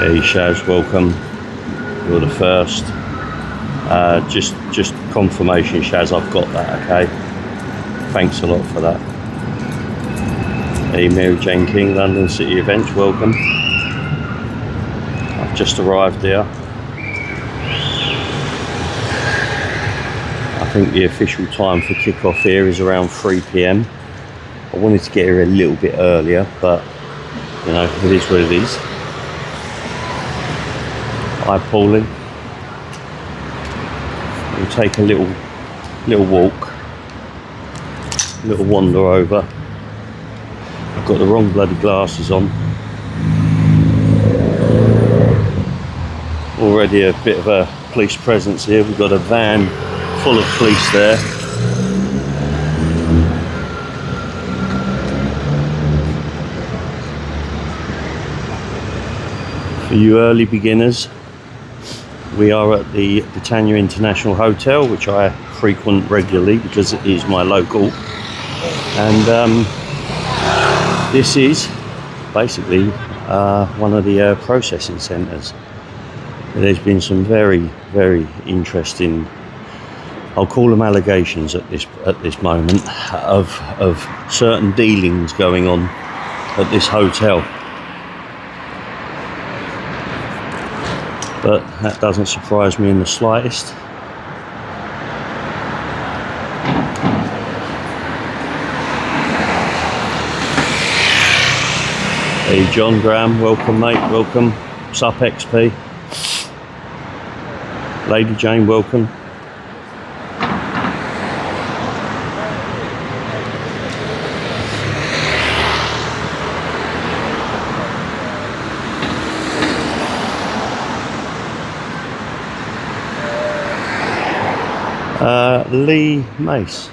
Hey Shaz, welcome. You're the first. Just confirmation, Shaz, I've got that, okay? Thanks a lot for that. Hey Mary Jane King, London City Events, welcome. I've just arrived there. I think the official time for kick-off here is around 3 PM. I wanted to get here a little bit earlier, but you know, it is what it is. Hi Pauline. We'll take a little walk, a little wander over. I've got the wrong bloody glasses on. Already a bit of a police presence here. We've got a van full of police there. For you early beginners, we are at the Britannia International Hotel, which I frequent regularly because it is my local. And this is basically one of the processing centres. There's been some very, very interesting, I'll call them allegations at this moment, of certain dealings going on at this hotel. But that doesn't surprise me in the slightest. Hey John Graham, welcome mate, welcome. Sup XP. Lady Jane, welcome. Lee Mace.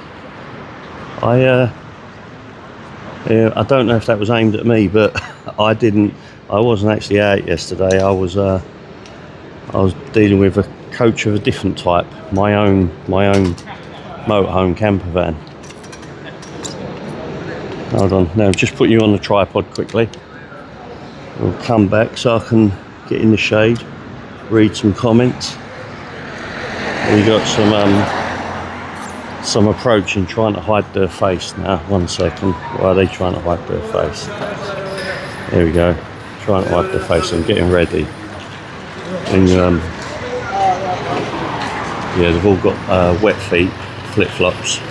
I don't know if that was aimed at me, but I wasn't actually out yesterday. I was dealing with a coach of a different type, my own motorhome camper van. Hold on, now just put you on the tripod quickly. We'll come back so I can get in the shade, read some comments. We got some approaching, trying to hide their face now. 1 second. Why are they trying to hide their face? There we go. Trying to hide their face. I'm getting ready. And yeah, they've all got wet feet, flip-flops.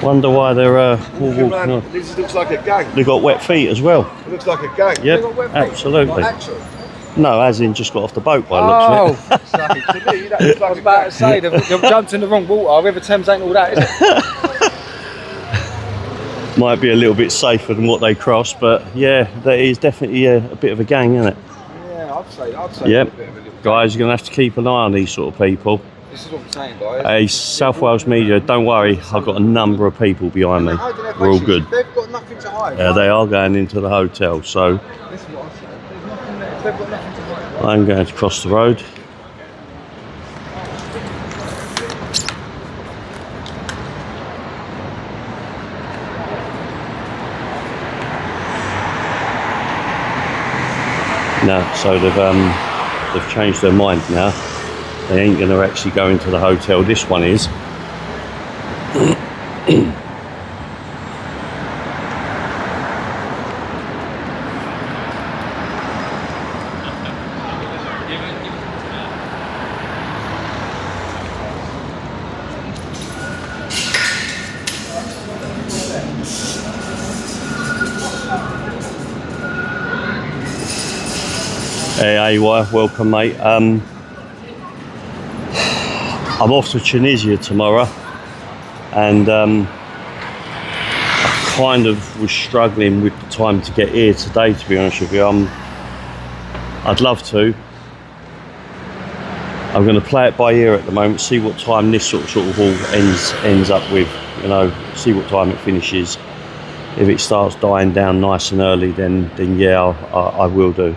Wonder why they're all walking on. This looks like a gang. They've got wet feet as well. It looks like a gang. Yep, absolutely. No, as in just got off the boat by the looks of it. To me, that looks like I was about to say, they've jumped in the wrong water. River Thames ain't all that, is it? Might be a little bit safer than what they cross, but yeah, that is definitely a bit of a gang, isn't it? Yeah, I'd say. Yep. A bit of a little Guys, you're going to have to keep an eye on these sort of people. This is what I'm saying, guys. Hey, South Wales Media, don't worry, I've got a number of people behind me. We're all good. They've got nothing to hide. Yeah, they are going into the hotel, so This is what I'm saying. There's nothing there. If they've got nothing to hide. I'm going to cross the road. No, so they've changed their mind now. They ain't going to actually go into the hotel. This one is. Hey, AY, welcome mate. I'm off to Tunisia tomorrow, and I kind of was struggling with the time to get here today, to be honest with you. I'd love to. I'm going to play it by ear at the moment, see what time this sort of all ends up with, you know, see what time it finishes. If it starts dying down nice and early, then yeah, I will do.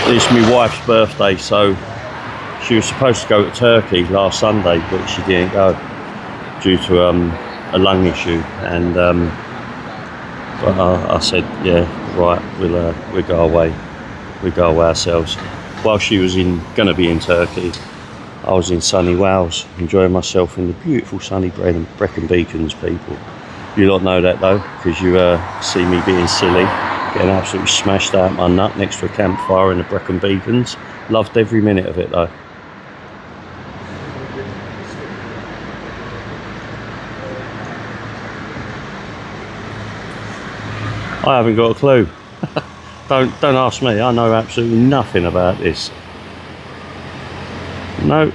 It's my wife's birthday, so she was supposed to go to Turkey last Sunday, but she didn't go due to a lung issue, and but I said, yeah, right, we'll go away. We'll go away ourselves. While she was going to be in Turkey, I was in sunny Wales, enjoying myself in the beautiful sunny Brecon Beacons, people. You lot know that though, because you see me being silly, getting absolutely smashed out my nut next to a campfire in the Brecon Beacons. Loved every minute of it though. I haven't got a clue. Don't ask me. I know absolutely nothing about this. No.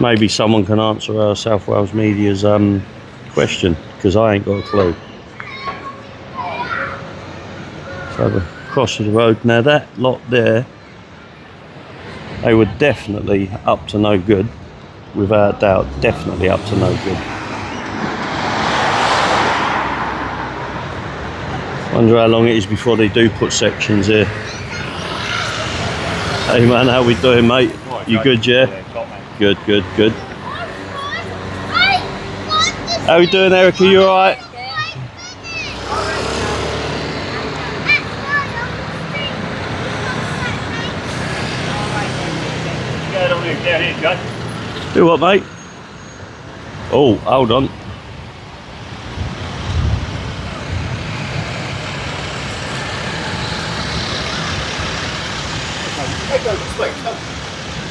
Maybe someone can answer South Wales Media's question, because I ain't got a clue. So the cross of the road. Now that lot there, they were definitely up to no good, without doubt. Definitely up to no good. Wonder how long it is before they do put sections here. Hey man, how we doing, mate? You good, yeah? Good. How we doing, Erica? You alright? Do what, mate? Oh, hold on.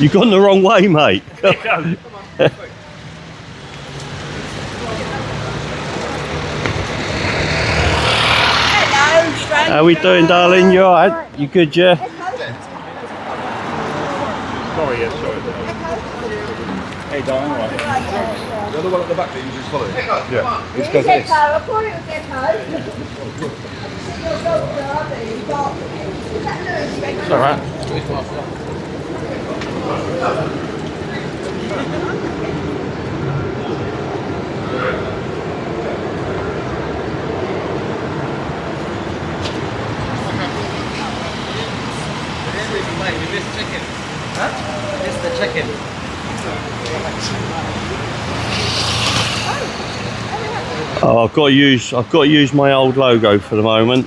You've gone the wrong way, mate. Hello, how we doing, darling? You alright? You good, yeah? Sorry, yeah, sorry. Hey, darling, alright. The other one at the back that you just followed? Yeah. It's because I thought it was It's alright. You missed chicken. Huh? Missed the chicken. Oh, I've got to use my old logo for the moment.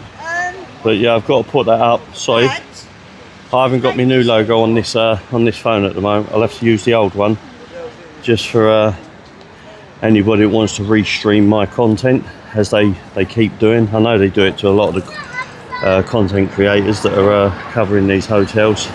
But yeah, I've got to put that up. Sorry, I haven't got my new logo on this phone at the moment. I'll have to use the old one, just for anybody that wants to restream my content, as they keep doing. I know they do it to a lot of the content creators that are covering these hotels.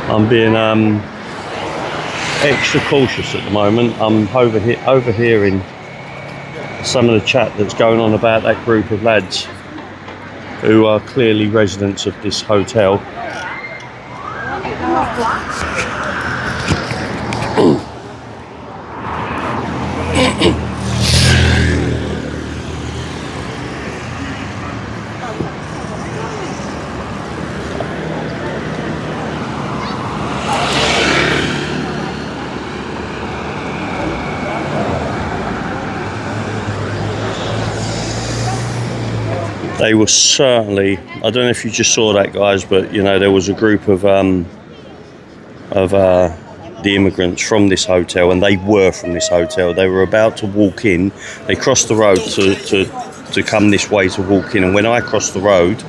I'm being extra cautious at the moment. I'm overhearing some of the chat that's going on about that group of lads who are clearly residents of this hotel. They were certainly, I don't know if you just saw that, guys, but you know, there was a group of the immigrants from this hotel, and they were from this hotel. They were about to walk in. They crossed the road to come this way to walk in, and when I crossed the road,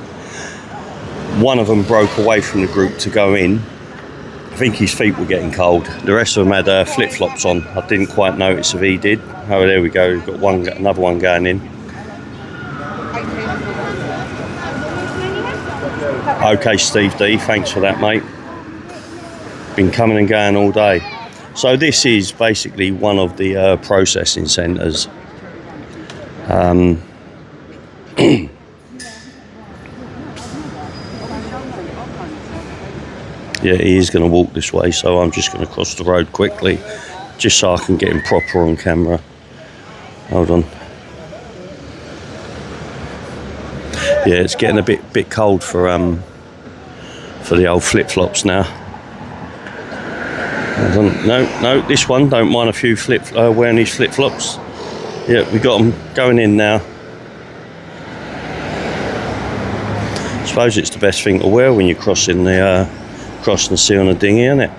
one of them broke away from the group to go in. I think his feet were getting cold. The rest of them had flip-flops on. I didn't quite notice if he did. Oh, there we go. We've got another one going in. Okay, Steve D, thanks for that, mate. Been coming and going all day. So this is basically one of the processing centres. Yeah, he is going to walk this way, so I'm just going to cross the road quickly, just so I can get him proper on camera. Hold on. Yeah, it's getting a bit cold for the old flip-flops now. Hold on. No, this one don't mind a few wearing these flip-flops. Yeah, we got them going in now. I suppose it's the best thing to wear when you're crossing the sea on a dinghy, isn't it?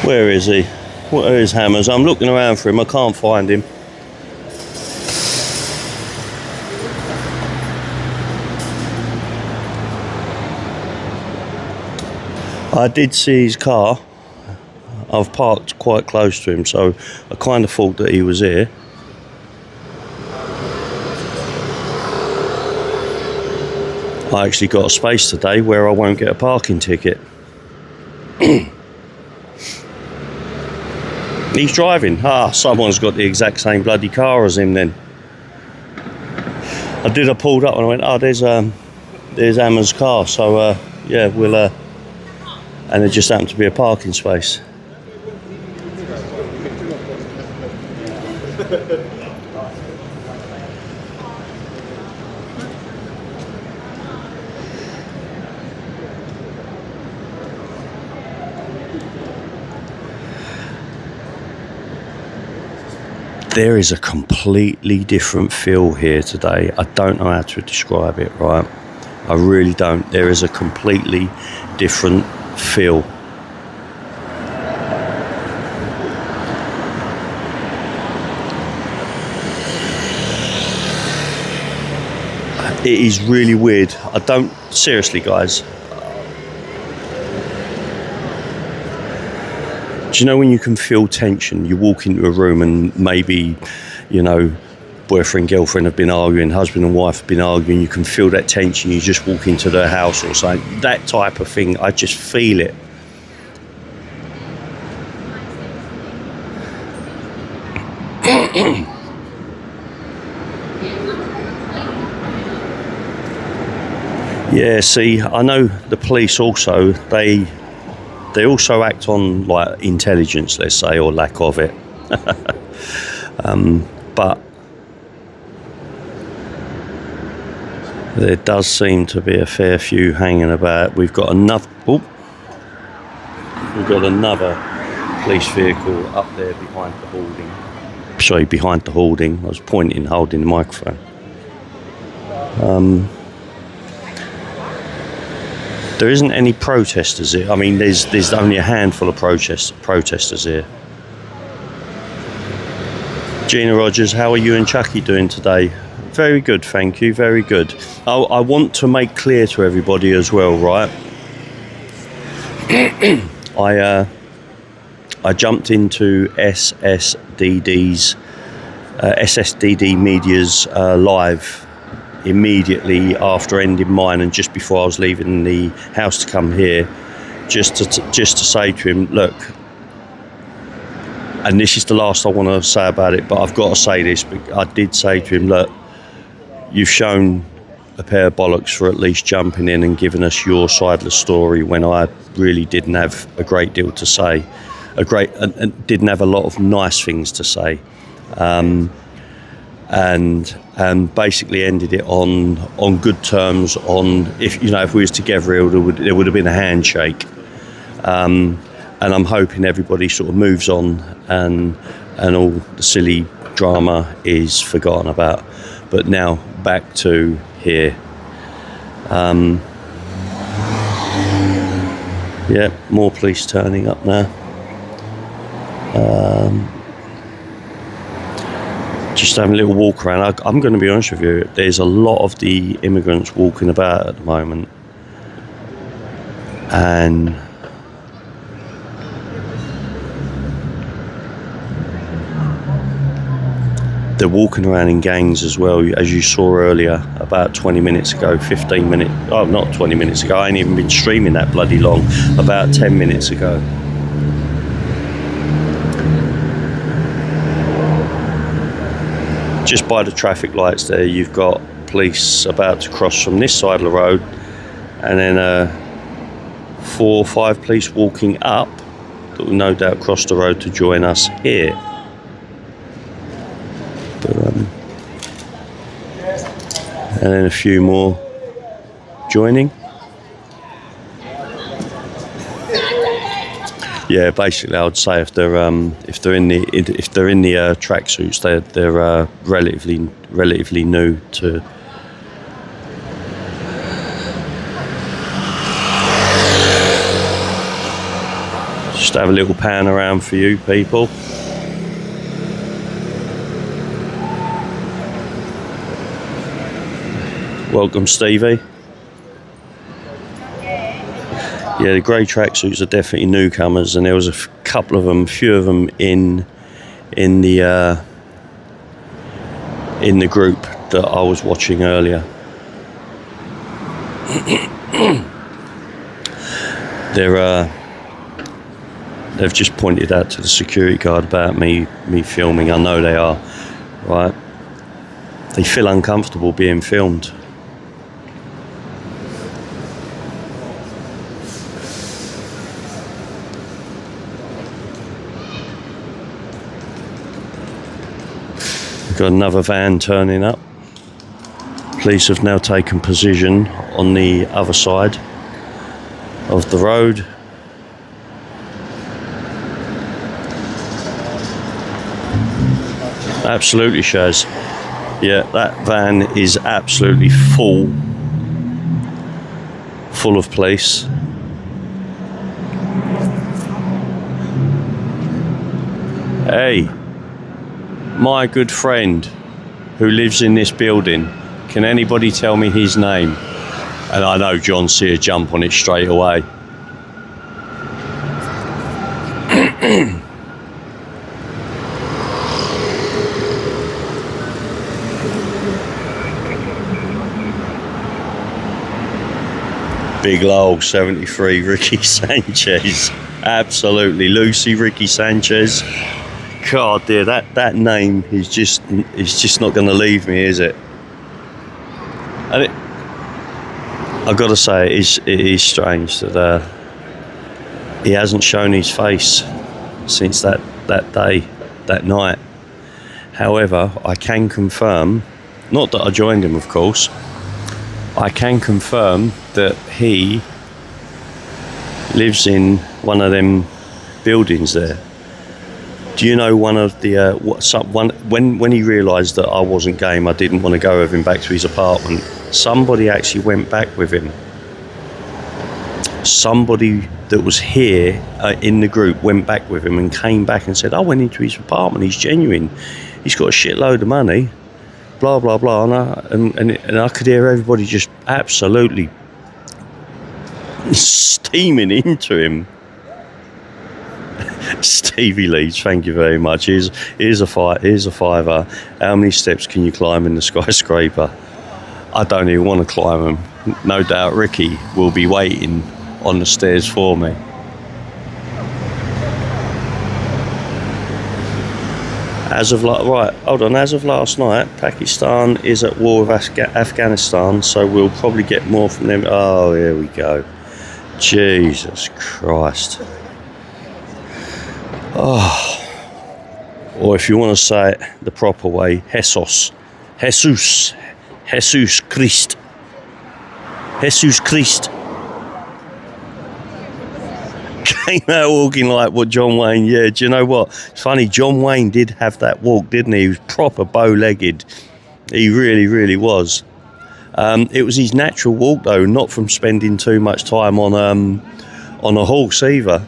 Where is he? What are his hammers? I'm looking around for him. I can't find him. I did see his car. I've parked quite close to him, so I kind of thought that he was here. I actually got a space today where I won't get a parking ticket. He's driving. Someone's got the exact same bloody car as him then. I pulled up and I went, there's Emma's car, so yeah, we'll and it just happened to be a parking space. There is a completely different feel here today. I don't know how to describe it, right? I really don't. There is a completely different feel. It is really weird. Seriously, guys. Do you know when you can feel tension? You walk into a room and maybe, boyfriend, girlfriend have been arguing, husband and wife have been arguing, you can feel that tension, you just walk into their house or something. That type of thing, I just feel it. Yeah, see, I know the police also, they also act on like intelligence, let's say, or lack of it. But there does seem to be a fair few hanging about. We've got another police vehicle up there behind the hoarding. Sorry, behind the hoarding. I was holding the microphone. There isn't any protesters here. I mean, there's only a handful of protesters here. Gina Rogers, how are you and Chucky doing today? Very good, thank you, very good. I want to make clear to everybody as well, right? I jumped into SSDD Media's live immediately after ending mine and just before I was leaving the house to come here, just to say to him, look, and this is the last I want to say about it, but I've got to say this, but I did say to him, look, you've shown a pair of bollocks for at least jumping in and giving us your side of the story when I really didn't have a great deal to say, and didn't have a lot of nice things to say. And basically ended it on good terms. If we was together, there would have been a handshake. And I'm hoping everybody sort of moves on and all the silly drama is forgotten about. But now back to here. Yeah, more police turning up now. Just having a little walk around. I'm going to be honest with you, there's a lot of the immigrants walking about at the moment, and they're walking around in gangs as well, as you saw earlier, about 20 minutes ago, 15 minutes, oh, not 20 minutes ago, I ain't even been streaming that bloody long, about 10 minutes ago. Just by the traffic lights there, you've got police about to cross from this side of the road, and then 4 or 5 police walking up that will no doubt cross the road to join us here. But, and then a few more joining. Yeah, basically, I would say if they're in the tracksuits, they're relatively new to. Just have a little pan around for you people. Welcome, Stevie. Yeah, the grey tracksuits are definitely newcomers, and there was a few of them in the group that I was watching earlier. They've just pointed out to the security guard about me filming. I know they are, right? They feel uncomfortable being filmed. Got another van turning up. Police have now taken position on the other side of the road. Absolutely, Shaz. Yeah, that van is absolutely full of police. Hey. My good friend who lives in this building, can anybody tell me his name? And I know John Sear jump on it straight away. Big Lowell 73 Ricky Sanchez. Absolutely, Lucy Ricky Sanchez. God, dear, that name is just not going to leave me, is it? And I've got to say, it is strange that he hasn't shown his face since that day, that night. However, I can confirm, not that I joined him, of course, I can confirm that he lives in one of them buildings there. Do you know one of the when he realised that I wasn't game, I didn't want to go with him back to his apartment, somebody actually went back with him. Somebody that was here in the group went back with him and came back and said, I went into his apartment, he's genuine, he's got a shitload of money, blah blah blah, and I could hear everybody just absolutely steaming into him. Stevie Leeds, thank you very much. Here's a fiver. How many steps can you climb in the skyscraper? I don't even want to climb them. No doubt Ricky will be waiting on the stairs for me. As of last night, Pakistan is at war with Afghanistan, so we'll probably get more from them. Oh, here we go. Jesus Christ. Oh, or if you want to say it the proper way, Jesus Christ. Came out walking like what John Wayne, yeah, do you know what? It's funny, John Wayne did have that walk, didn't he? He was proper bow-legged. He really, really was. It was his natural walk though, not from spending too much time on a horse either.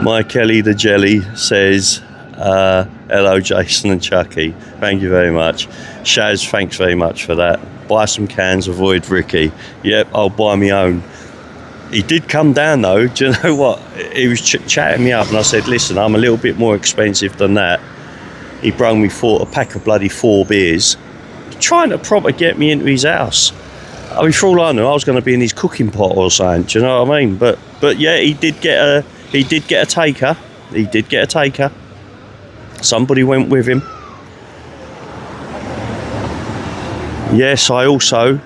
My Kelly the Jelly says, hello Jason and Chucky, thank you very much. Shaz, thanks very much for that. Buy some cans, avoid Ricky. Yep, I'll buy my own. He did come down though, do you know what? He was chatting me up and I said, listen, I'm a little bit more expensive than that. he brung me a pack of bloody 4 beers, trying to proper get me into his house. I mean, for all I knew, I was going to be in his cooking pot or something. Do you know what I mean? But yeah, he did get a taker. He did get a taker. Somebody went with him. Yes, I also,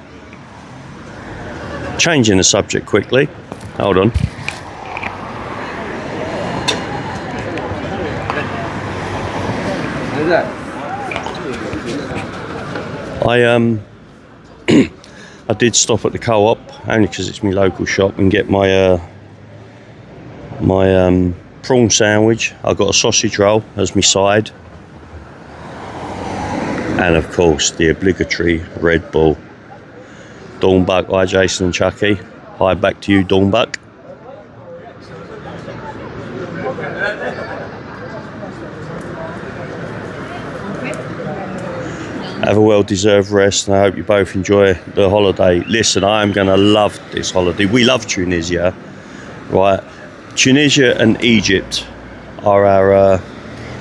changing the subject quickly. Hold on. I did stop at the co-op only because it's my local shop and get my prawn sandwich. I got a sausage roll as my side, and of course the obligatory Red Bull. Dawnbuck, hi Jason and Chucky. Hi back to you, Dawnbuck. Have a well-deserved rest, and I hope you both enjoy the holiday. Listen, I am going to love this holiday. We love Tunisia, right? Tunisia and Egypt are our.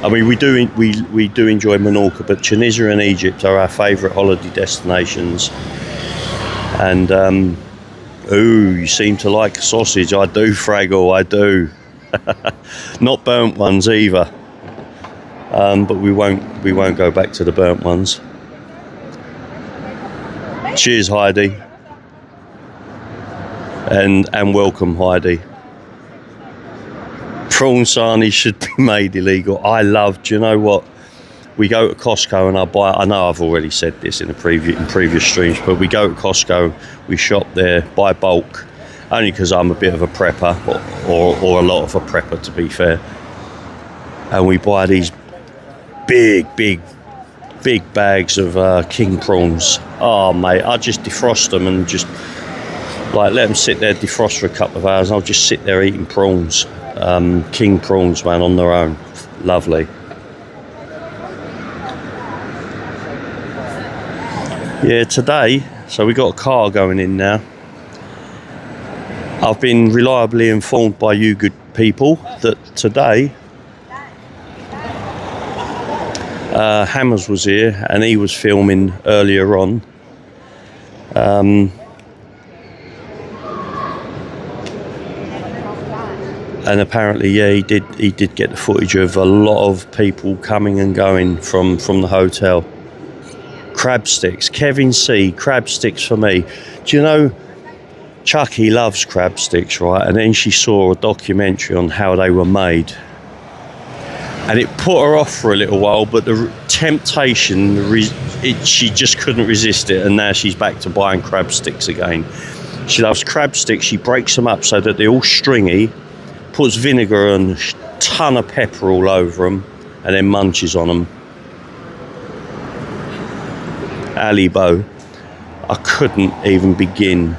I mean, we do enjoy Menorca, but Tunisia and Egypt are our favourite holiday destinations. And ooh, you seem to like sausage. I do, Fraggle. I do. Not burnt ones either. But we won't go back to the burnt ones. Cheers, Heidi, and welcome, Heidi. Prawn sarnie should be made illegal. Do you know what? We go to Costco and I know I've already said this in previous streams, but we go to Costco, we shop there, buy bulk, only because I'm a bit of a prepper, or a lot of a prepper to be fair, and we buy these big bags of king prawns. Oh mate, I just defrost them and just like let them sit there, defrost for a couple of hours, and I'll just sit there eating prawns. King prawns, man, on their own. Lovely. Yeah, today, so we got a car going in now. I've been reliably informed by you good people that today Hammers was here and he was filming earlier on. And apparently, yeah, he did get the footage of a lot of people coming and going from the hotel. Crab sticks, Kevin C, crab sticks for me. Do you know, Chucky loves crab sticks, right? And then she saw a documentary on how they were made. And it put her off for a little while, but the temptation, she just couldn't resist it, and now she's back to buying crab sticks again. She loves crab sticks. She breaks them up so that they're all stringy, puts vinegar and a ton of pepper all over them, and then munches on them. Alibo, I couldn't even begin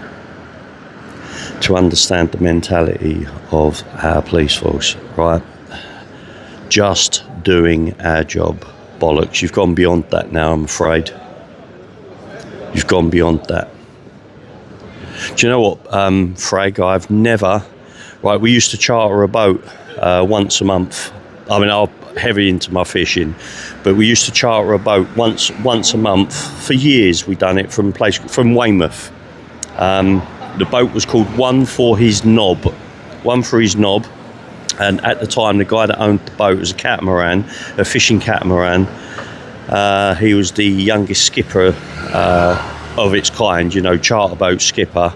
to understand the mentality of our police force, right? Just doing our job. Bollocks. You've gone beyond that now, I'm afraid. You've gone beyond that. Do you know what, Frag, I've never... Right, we used to charter a boat once a month. I mean, I'm heavy into my fishing, but we used to charter a boat once a month. For years we've done it from Weymouth. The boat was called One for His Knob. And at the time, the guy that owned the boat was a fishing catamaran. He was the youngest skipper of its kind, you know, charter boat skipper.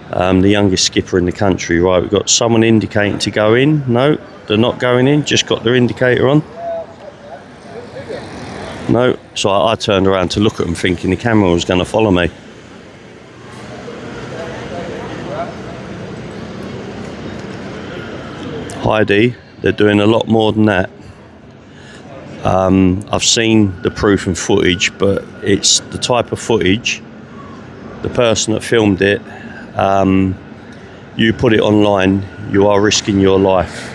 The youngest skipper in the country. Right, we've got someone indicating to go in. No, they're not going in, just got their indicator on. No, so I turned around to look at them thinking the camera was going to follow me. Heidi, they're doing a lot more than that. I've seen the proof and footage, but it's the type of footage, the person that filmed it, you put it online, you are risking your life.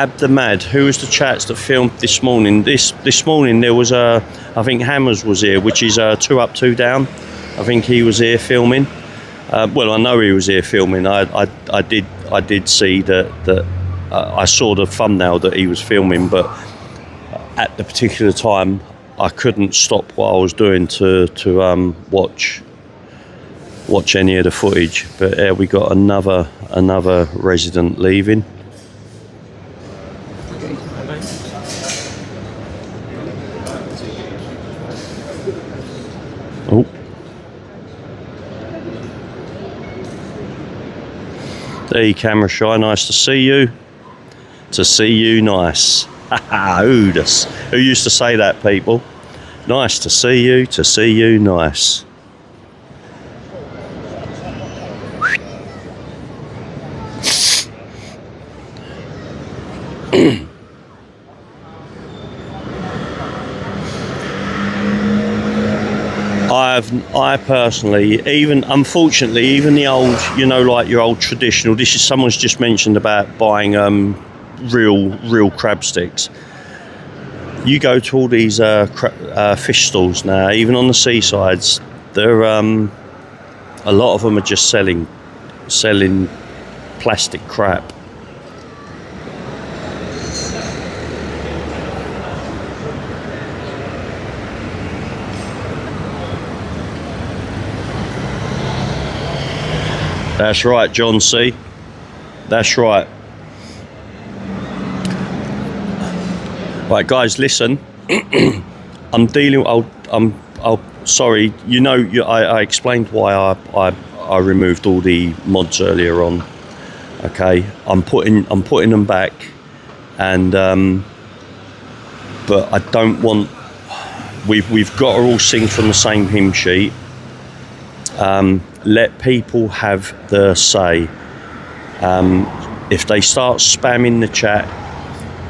Abdamad, who was the chats that filmed this morning? This morning there was I think Hammers was here, which is 2 Up 2 Down. I think he was here filming. Well, I know he was here filming. I did see that I saw the thumbnail that he was filming, but at the particular time I couldn't stop what I was doing to watch any of the footage. But we got another resident leaving. Oh. Hey, camera shy, nice to see you. To see you, nice. Who used to say that, people? Nice to see you, nice. I personally, unfortunately, even the old, like your old traditional, someone's just mentioned about buying real crab sticks. You go to all these fish stalls now, even on the seasides, they're a lot of them are just selling plastic crap. That's right, John C. That's right. Right, guys, listen. I'm dealing. Sorry. I explained why I removed all the mods earlier on. Okay, I'm putting them back, and but I don't want. We've got to all sing from the same hymn sheet. Let people have their say. If they start spamming the chat,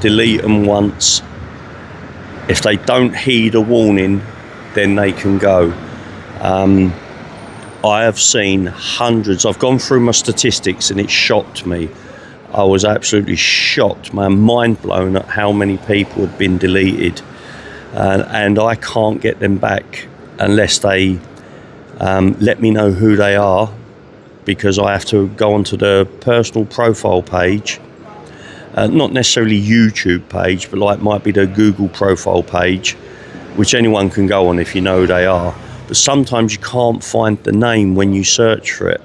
delete them once. If they don't heed a warning, then they can go. I have seen hundreds. I've gone through my statistics and it shocked me. I was absolutely shocked, my mind blown at how many people had been deleted. And I can't get them back unless they let me know who they are, because I have to go onto the personal profile page, not necessarily YouTube page, but like might be the Google profile page, which anyone can go on if you know who they are. But sometimes you can't find the name when you search for it.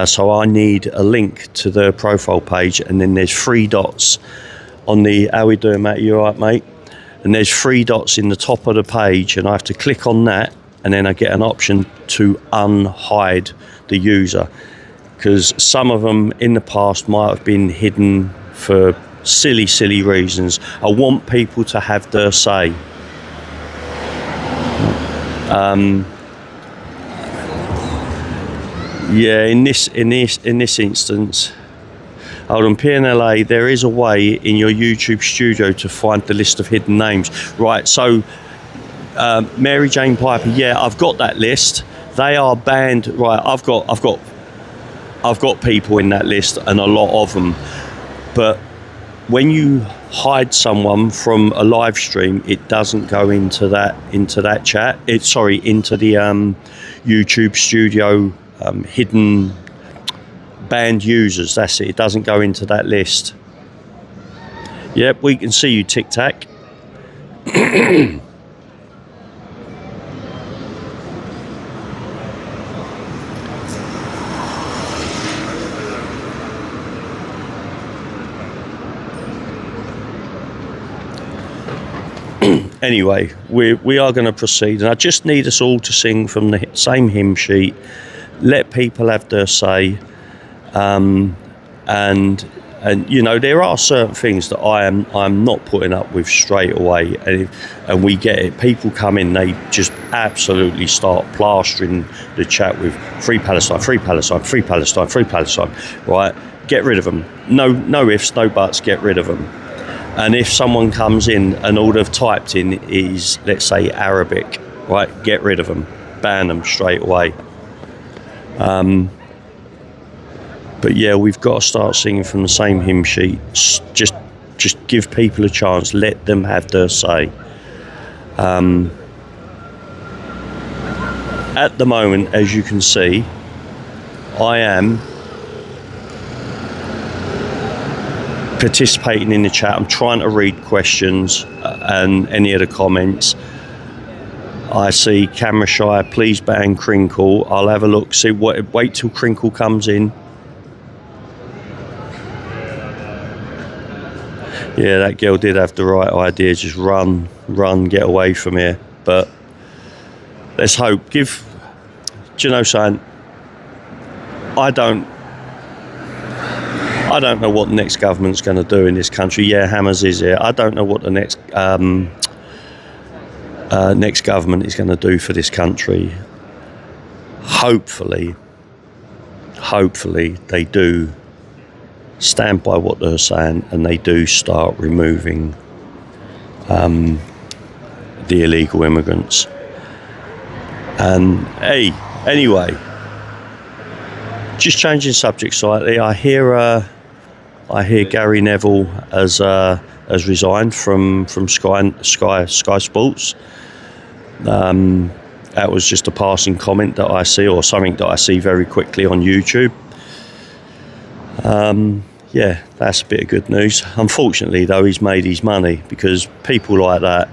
So I need a link to the profile page, and then there's 3 dots on the, how we doing, Matt? You all right, mate? And there's 3 dots in the top of the page, and I have to click on that, and then I get an option to unhide the user, because some of them in the past might have been hidden for silly reasons. I want people to have their say. Yeah, in this instance, hold on, PNLA, there is a way in your YouTube studio to find the list of hidden names. Right, so Mary Jane Piper, yeah, I've got that list. They are banned. Right, I've got people in that list, and a lot of them. But when you hide someone from a live stream, it doesn't go into that chat. Into the YouTube studio hidden banned users. That's it. It doesn't go into that list. Yep, we can see you, Tic Tac. Anyway, we are going to proceed, and I just need us all to sing from the same hymn sheet. Let people have their say, and there are certain things that I'm not putting up with straight away, and we get it. People come in, they just absolutely start plastering the chat with free Palestine, free Palestine, free Palestine, free Palestine. Right, get rid of them. No ifs, no buts. Get rid of them. And if someone comes in and all they've typed in is, let's say, Arabic, right, get rid of them, ban them straight away. But yeah, we've got to start singing from the same hymn sheet. Just Just give people a chance. Let them have their say. At the moment, as you can see, I am participating in the chat. I'm trying to read questions and any of the comments. I see Camera Shy, please ban Crinkle. I'll have a look, wait till Crinkle comes in. Yeah, that girl did have the right idea. Just run, get away from here. But let's hope. Do you know something? I don't know what the next government's going to do in this country. Yeah, Hammers is here. I don't know what the next next government is going to do for this country. Hopefully they do stand by what they're saying and they do start removing the illegal immigrants. And hey, anyway, just changing subject slightly. I hear Gary Neville has resigned from Sky Sports. That was just a passing comment that I see, or something that I see very quickly on YouTube. Yeah, that's a bit of good news. Unfortunately, though, he's made his money, because people like that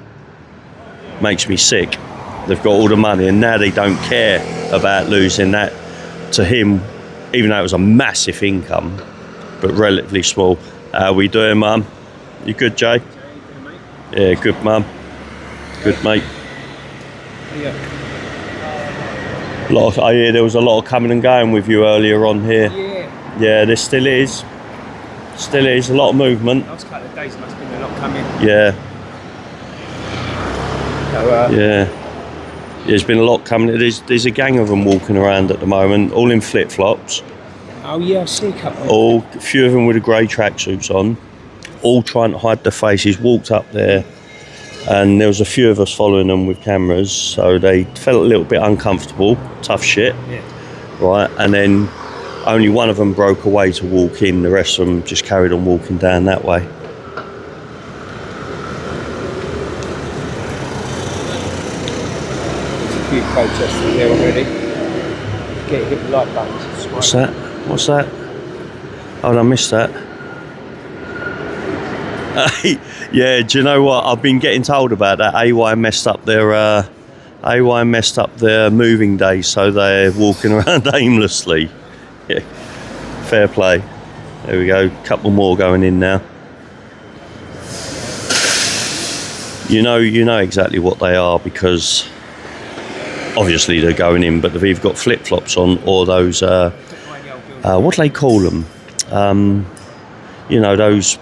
makes me sick. They've got all the money and now they don't care about losing that to him, even though it was a massive income, but relatively small. How we doing, Mum? You good, Jay? Yeah, good, Mum. Good, mate. Yeah. I hear there was a lot of coming and going with you earlier on here. Yeah, there still is. Still is a lot of movement. Last couple of days must have been a lot coming. Yeah. So, yeah. There's been a lot coming. There's a gang of them walking around at the moment, all in flip-flops. Oh yeah, I see a couple. A few of them with the grey tracksuits on, all trying to hide their faces. Walked up there, and there was a few of us following them with cameras, so they felt a little bit uncomfortable. Tough shit. Yeah. Right, and then only one of them broke away to walk in. The rest of them just carried on walking down that way. There's a few protesters there already. Get hit with like buttons. What's that? What's that? Oh, I missed that. Yeah, do you know what? I've been getting told about that. AY messed up their moving day, so they're walking around aimlessly. Yeah, fair play. There we go. Couple more going in now. You know exactly what they are, because obviously they're going in, but they've either got flip-flops on or those what do they call them? Those,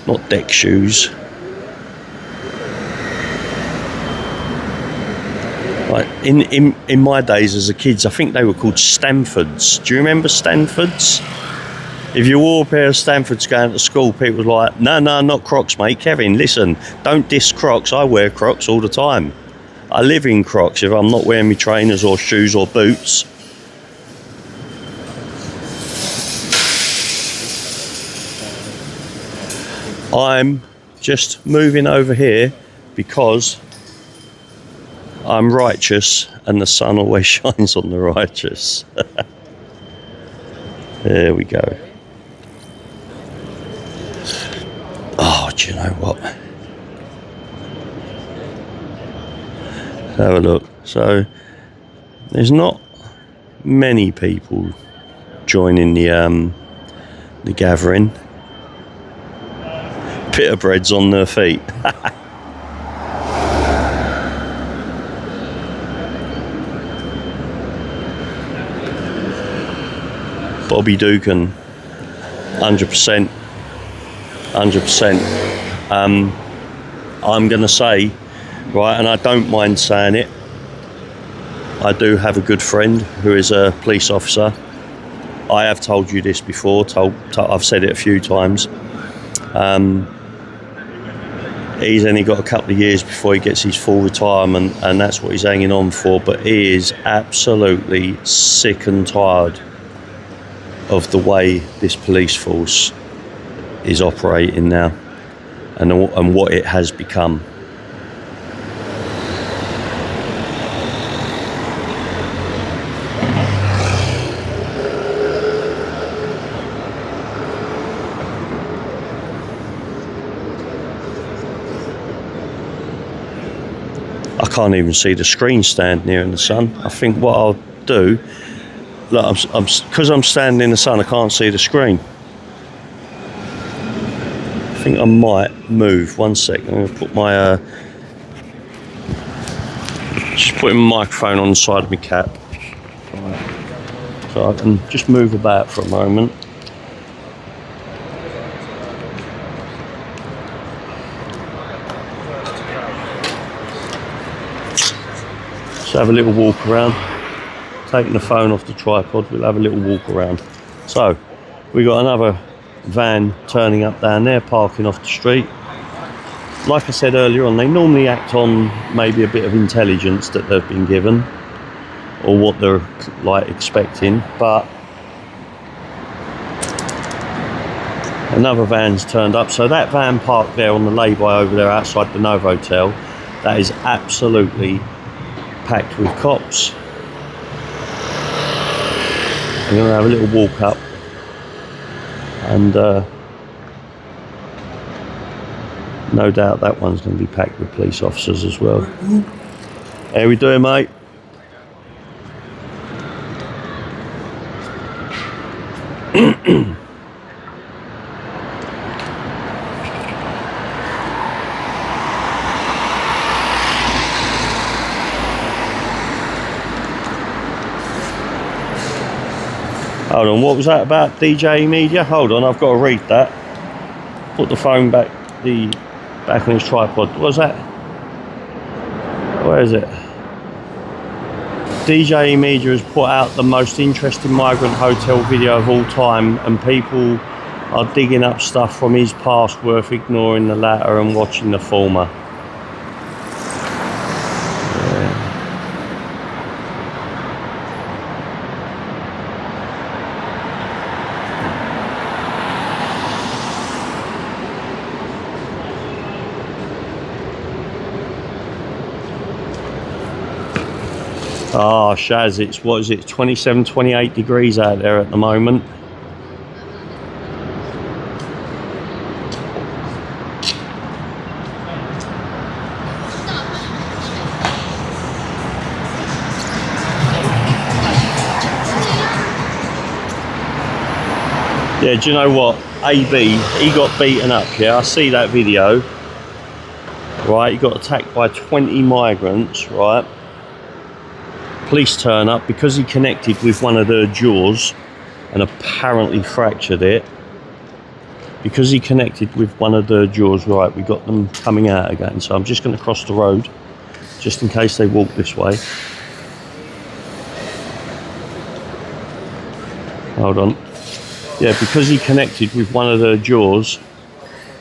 not deck shoes. Like in my days as a kid, I think they were called Stanfords. Do you remember Stanfords? If you wore a pair of Stanfords going to school, people were like, no, not Crocs, mate. Kevin, listen, don't diss Crocs. I wear Crocs all the time. I live in Crocs if I'm not wearing my trainers or shoes or boots. I'm just moving over here because I'm righteous and the sun always shines on the righteous. There we go. Oh, do you know what? Have a look. So there's not many people joining the gathering. Pita breads on their feet. Bobby Dugan, 100%. I'm going to say, right, and I don't mind saying it, I do have a good friend who is a police officer. I have told you this before, I've said it a few times. He's only got a couple of years before he gets his full retirement, and that's what he's hanging on for, but he is absolutely sick and tired of the way this police force is operating now. and what it has become. I can't even see the screen standing here in the sun. I think what I'll do, look, because I'm standing in the sun, I can't see the screen. I think I might move. 1 second. I'm going to put my just putting my microphone on the side of my cap, so I can just move about for a moment. Just have a little walk around. Taking the phone off the tripod, we'll have a little walk around. So we got another van turning up down there, parking off the street. Like I said earlier on, they normally act on maybe a bit of intelligence that they've been given or what they're like expecting, but another van's turned up. So that van parked there on the lay-by over there outside the Novotel, that is absolutely packed with cops. I'm going to have a little walk up and no doubt that one's going to be packed with police officers as well. How we doing, mate? Hold on, what was that about DJ Media? Hold on, I've got to read that. Put the phone back on his tripod. What was that? Where is it? DJ Media has put out the most interesting migrant hotel video of all time, and people are digging up stuff from his past worth ignoring the latter and watching the former. Ah, Shaz, it's, what is it, 27, 28 degrees out there at the moment. Yeah, do you know what? AB, he got beaten up, yeah, I see that video. Right, he got attacked by 20 migrants, right? Police turn up because he connected with one of their jaws and apparently fractured it. Because he connected with one of their jaws, right, we got them coming out again. So I'm just going to cross the road just in case they walk this way. Hold on. Yeah, because he connected with one of their jaws,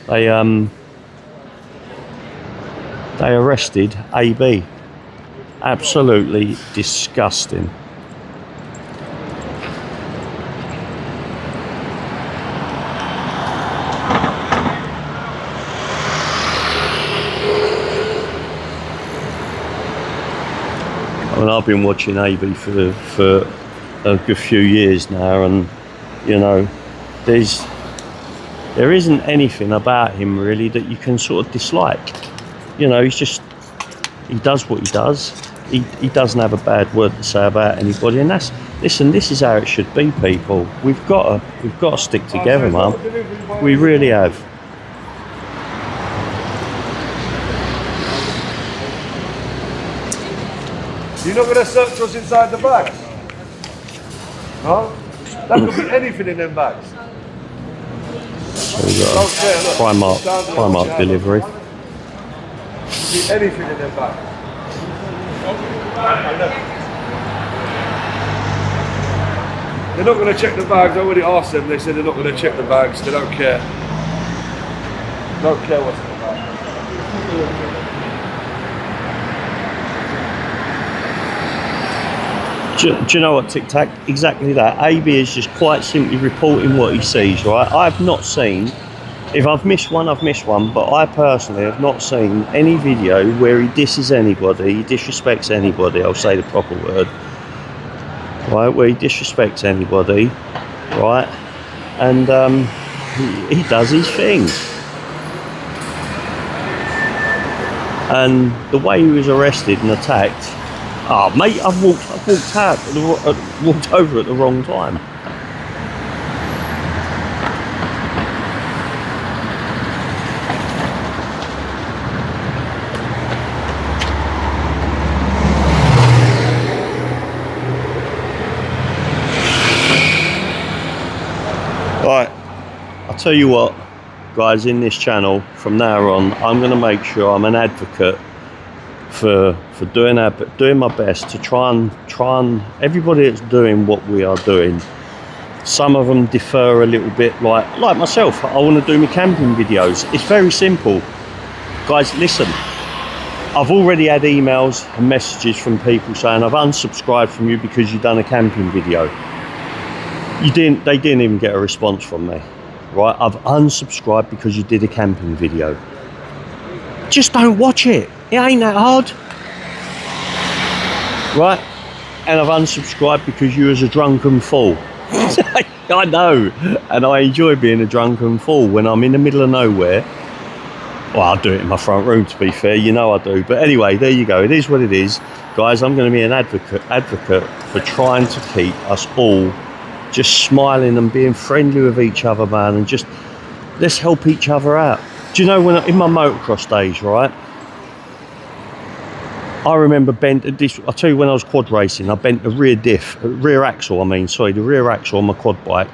they arrested AB. Absolutely disgusting. I mean, I've been watching AB for a good few years now, and you know, there isn't anything about him really that you can sort of dislike. You know, he does what he does. He doesn't have a bad word to say about anybody, and listen, this is how it should be, people. We've got to stick together, man. We really have. You're not going to search us inside the bags? No? That could be anything in them bags. So we've got a Primark delivery. Could be anything in them bags. They're not going to check the bags. I already asked them. They said they're not going to check the bags. They don't care. Don't care what's in the bag. Do you know what, Tic Tac? Exactly that. AB is just quite simply reporting what he sees, right? I've not seen If I've missed one, I've missed one, but I personally have not seen any video where he disses anybody, he disrespects anybody, I'll say the proper word, right, where he disrespects anybody, right, and he does his thing. And the way he was arrested and attacked, oh mate, I've walked over at the wrong time. Right, I'll tell you what, guys, in this channel from now on, I'm going to make sure I'm an advocate for doing my best to try and everybody that's doing what we are doing. Some of them defer a little bit, like myself. I want to do my camping videos. It's very simple, guys. Listen, I've already had emails and messages from people saying I've unsubscribed from you because you've done a camping video. They didn't even get a response from me. Right, I've unsubscribed because you did a camping video. Just don't watch it. It ain't that hard. Right, and I've unsubscribed because you was a drunken fool. I know, and I enjoy being a drunken fool when I'm in the middle of nowhere. Well, I'll do it in my front room, to be fair, you know I do. But anyway, there you go. It is what it is. Guys, I'm going to be an advocate for trying to keep us all just smiling and being friendly with each other, man, and just let's help each other out. Do you know, when in my motocross days, right, I remember I'll tell you, when I was quad racing, I bent the rear axle on my quad bike.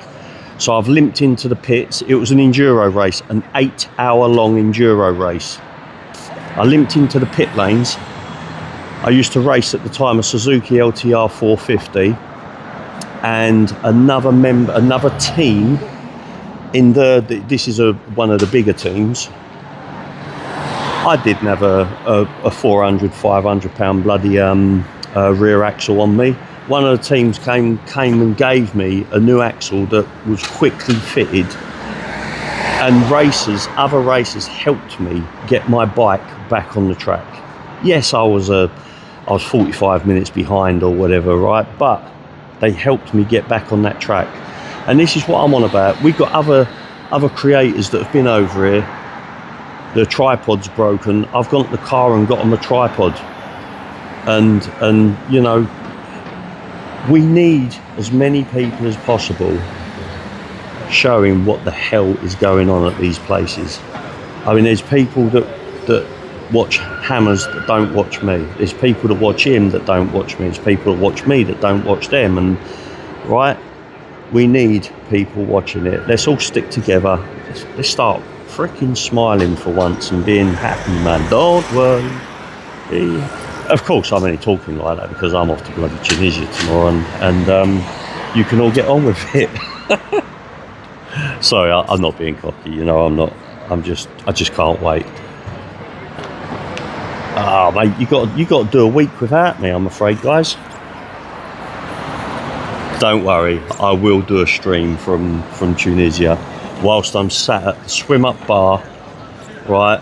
So I've limped into the pits. It was an enduro race, an 8-hour-long enduro race. I limped into the pit lanes. I used to race at the time a Suzuki LTR 450. And another team in this is one of the bigger teams. I didn't have a 400, 500 pound bloody rear axle on me. One of the teams came and gave me a new axle that was quickly fitted, and other racers helped me get my bike back on the track. Yes, I was 45 minutes behind or whatever, right, but they helped me get back on that track. And this is what I'm on about. We've got other creators that have been over here. The tripod's broken. I've gone to the car and got on the tripod. And you know, we need as many people as possible showing what the hell is going on at these places. I mean, there's people that watch Hammers that don't watch me. There's people that watch him that don't watch me. There's people that watch me that don't watch them. And right, we need people watching it. Let's all stick together. Let's start freaking smiling for once and being happy, man. Don't worry. Of course, I'm only talking like that because I'm off to bloody Tunisia tomorrow, and you can all get on with it. Sorry, I'm not being cocky. You know, I'm not. I just can't wait. Ah, mate, you got to do a week without me, I'm afraid, guys. Don't worry, I will do a stream from Tunisia whilst I'm sat at the swim up bar. Right,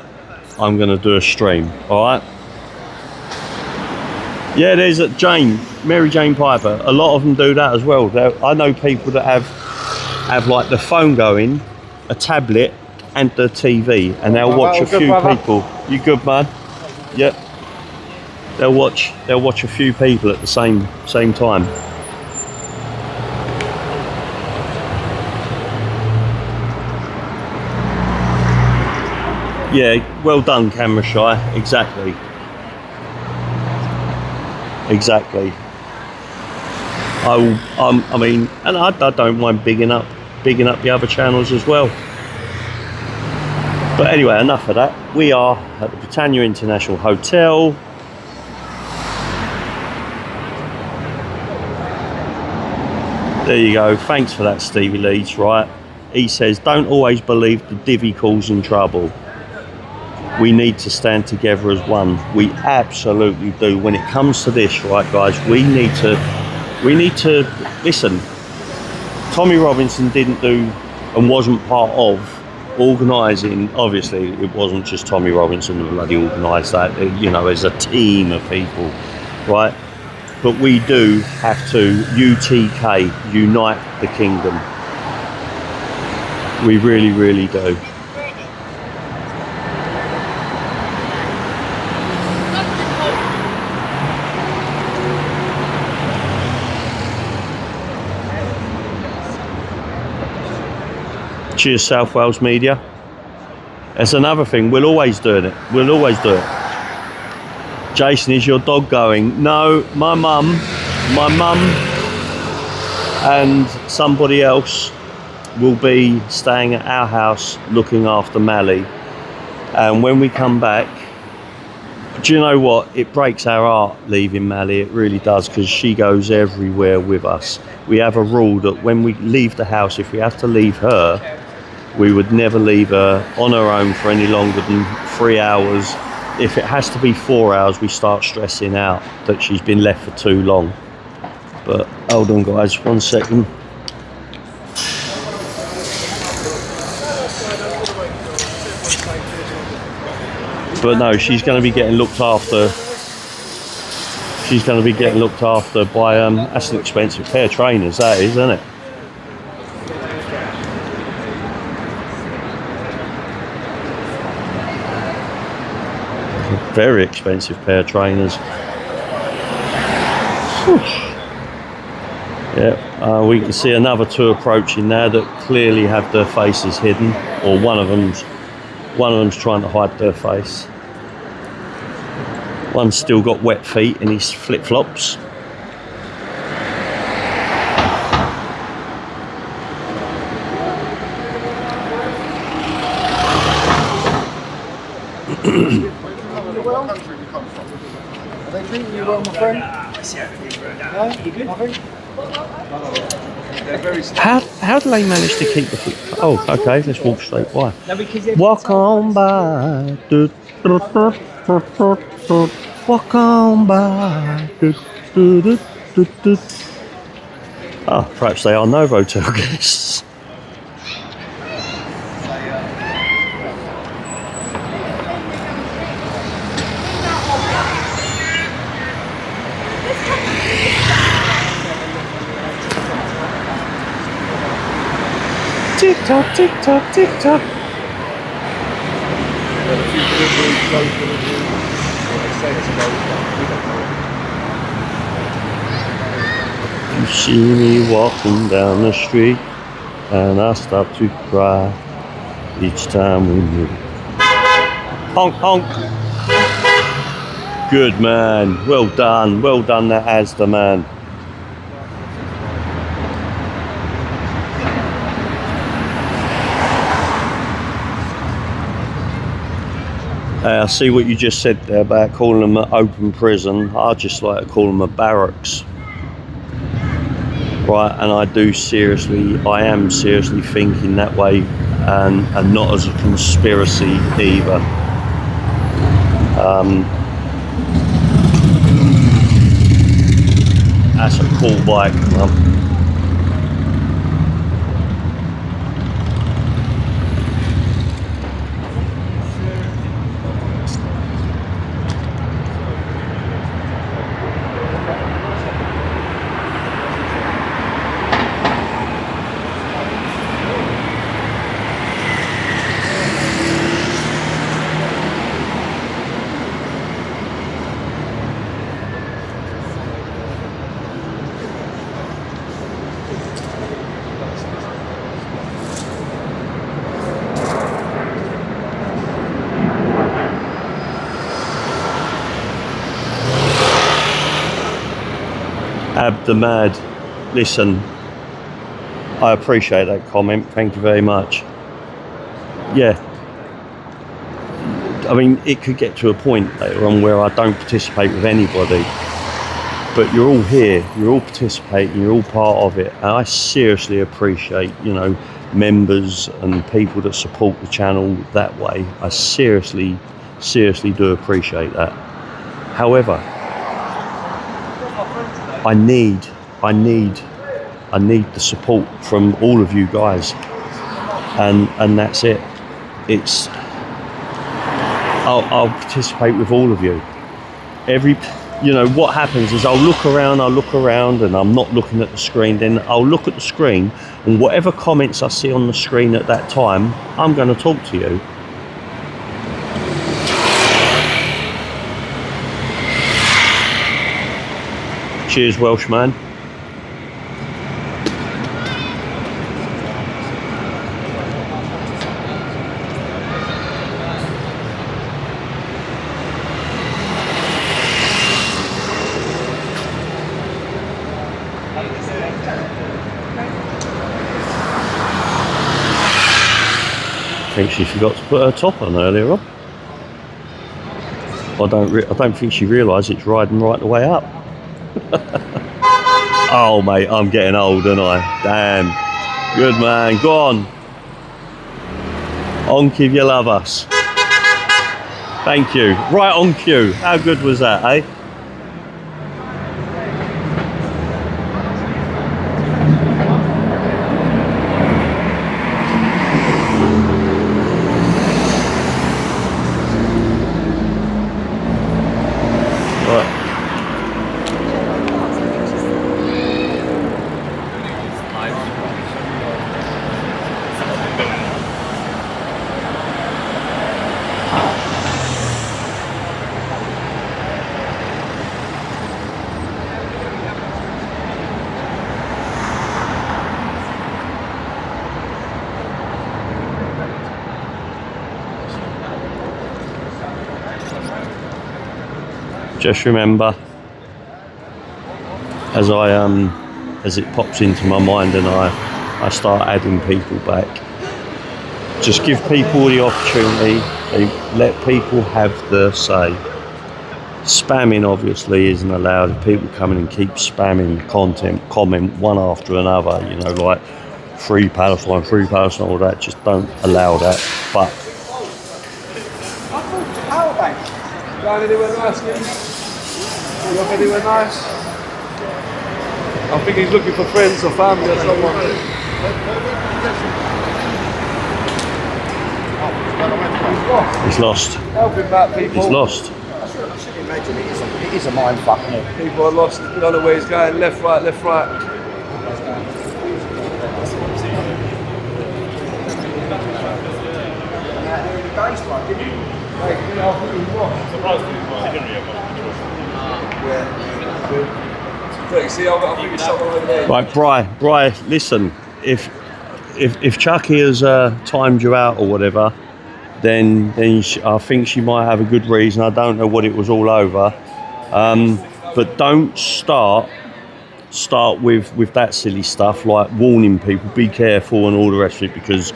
I'm going to do a stream. All right. Yeah, there's Mary Jane Piper. A lot of them do that as well. I know people that have like the phone going, a tablet, and the TV, and they'll watch a few people. You good, man? Yep. They'll watch a few people at the same time. Yeah, well done, Camera Shy. Exactly. I mean, and I don't mind bigging up the other channels as well. But anyway, enough of that. We are at the Britannia International Hotel. There you go. Thanks for that, Stevie Leeds. Right, he says, don't always believe the divvy causing trouble. We need to stand together as one. We absolutely do. When it comes to this, right, guys, we need to listen. Tommy Robinson didn't do and wasn't part of organising, obviously it wasn't just Tommy Robinson who bloody organised that, you know, there's a team of people, right? But we do have to UTK, unite the kingdom. We really, really do. Cheers, South Wales media. That's another thing. We'll always do it. We'll always do it. Jason, is your dog going? No, my mum and somebody else will be staying at our house looking after Mally. And when we come back, do you know what? It breaks our heart leaving Mally. It really does, because she goes everywhere with us. We have a rule that when we leave the house, if we have to leave her, we would never leave her on her own for any longer than 3 hours. If it has to be 4 hours, we start stressing out that she's been left for too long. But hold on guys, 1 second. But no, she's going to be getting looked after. She's going to be getting looked after by, that's an expensive pair of trainers, that is, isn't it? Very expensive pair of trainers. Yeah, we can see another two approaching now that clearly have their faces hidden, or one of them's trying to hide their face. One's still got wet feet in his flip-flops. They treat you well, my friend? No? Nothing? How do they manage to keep the flip? Oh, okay, let's walk straight by. Walk on by. Walk on by. Ah, perhaps they are Novotel guests. Tick tock, tick tock, tick tock. You see me walking down the street, and I start to cry each time we meet. Honk, honk. Good man. Well done. Well done, that Asda man. I see what you just said there about calling them an open prison. I just like to call them a barracks. Right, and I am seriously thinking that way, and not as a conspiracy either. That's a cool bike, man. Abdamad, listen, I appreciate that comment, thank you very much. Yeah, I mean, it could get to a point later on where I don't participate with anybody, but you're all here, you're all participating, you're all part of it, and I seriously appreciate, you know, members and people that support the channel that way. I seriously do appreciate that. However, I need the support from all of you guys, and that's it. it's I'll participate with all of you. You know, what happens is I'll look around and I'm not looking at the screen. Then I'll look at the screen, and whatever comments I see on the screen at that time, I'm going to talk to you. Cheers, Welshman. I think she forgot to put her top on earlier on. I don't think she realised it's riding right the way up. Oh mate, I'm getting old, aren't I? Damn. Good man, go on. On cue, you love us. Thank you. Right on cue. How good was that, eh? Just remember, as it pops into my mind and I start adding people back, just give people the opportunity. Let people have the say. Spamming obviously isn't allowed. If people come in and keep spamming content, comment one after another, you know, like free Palestine, all that, just don't allow that. But anywhere nice, anywhere nice? I think he's looking for friends or family or someone. He's lost. Help him back, people. He's lost. I should imagine it is a mind fuck, isn't it? People are lost, they don't know where he's going, left, right, left, right. Right, Bri, listen. If Chucky has timed you out or whatever, then I think she might have a good reason. I don't know what it was all over, but don't start with that silly stuff like warning people, be careful and all the rest of it, because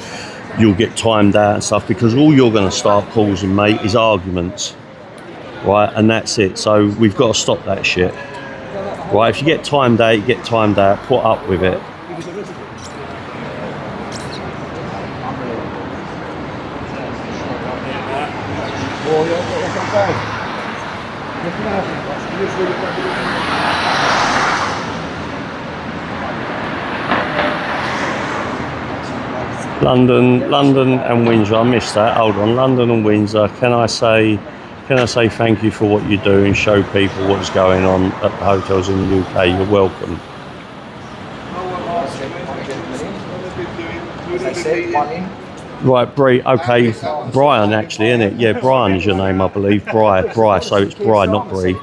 you'll get timed out and stuff, because all you're going to start causing, mate, is arguments, right? And that's it. So we've got to stop that shit, right? If you get timed out, you get timed out. Put up with it. London and Windsor. I missed that. Hold on, London and Windsor. Can I say thank you for what you do and show people what's going on at the hotels in the UK? You're welcome. Right, Bri. Okay, Brian actually, isn't it? Yeah, Brian is your name, I believe. Bri. So it's Bri, not Bri.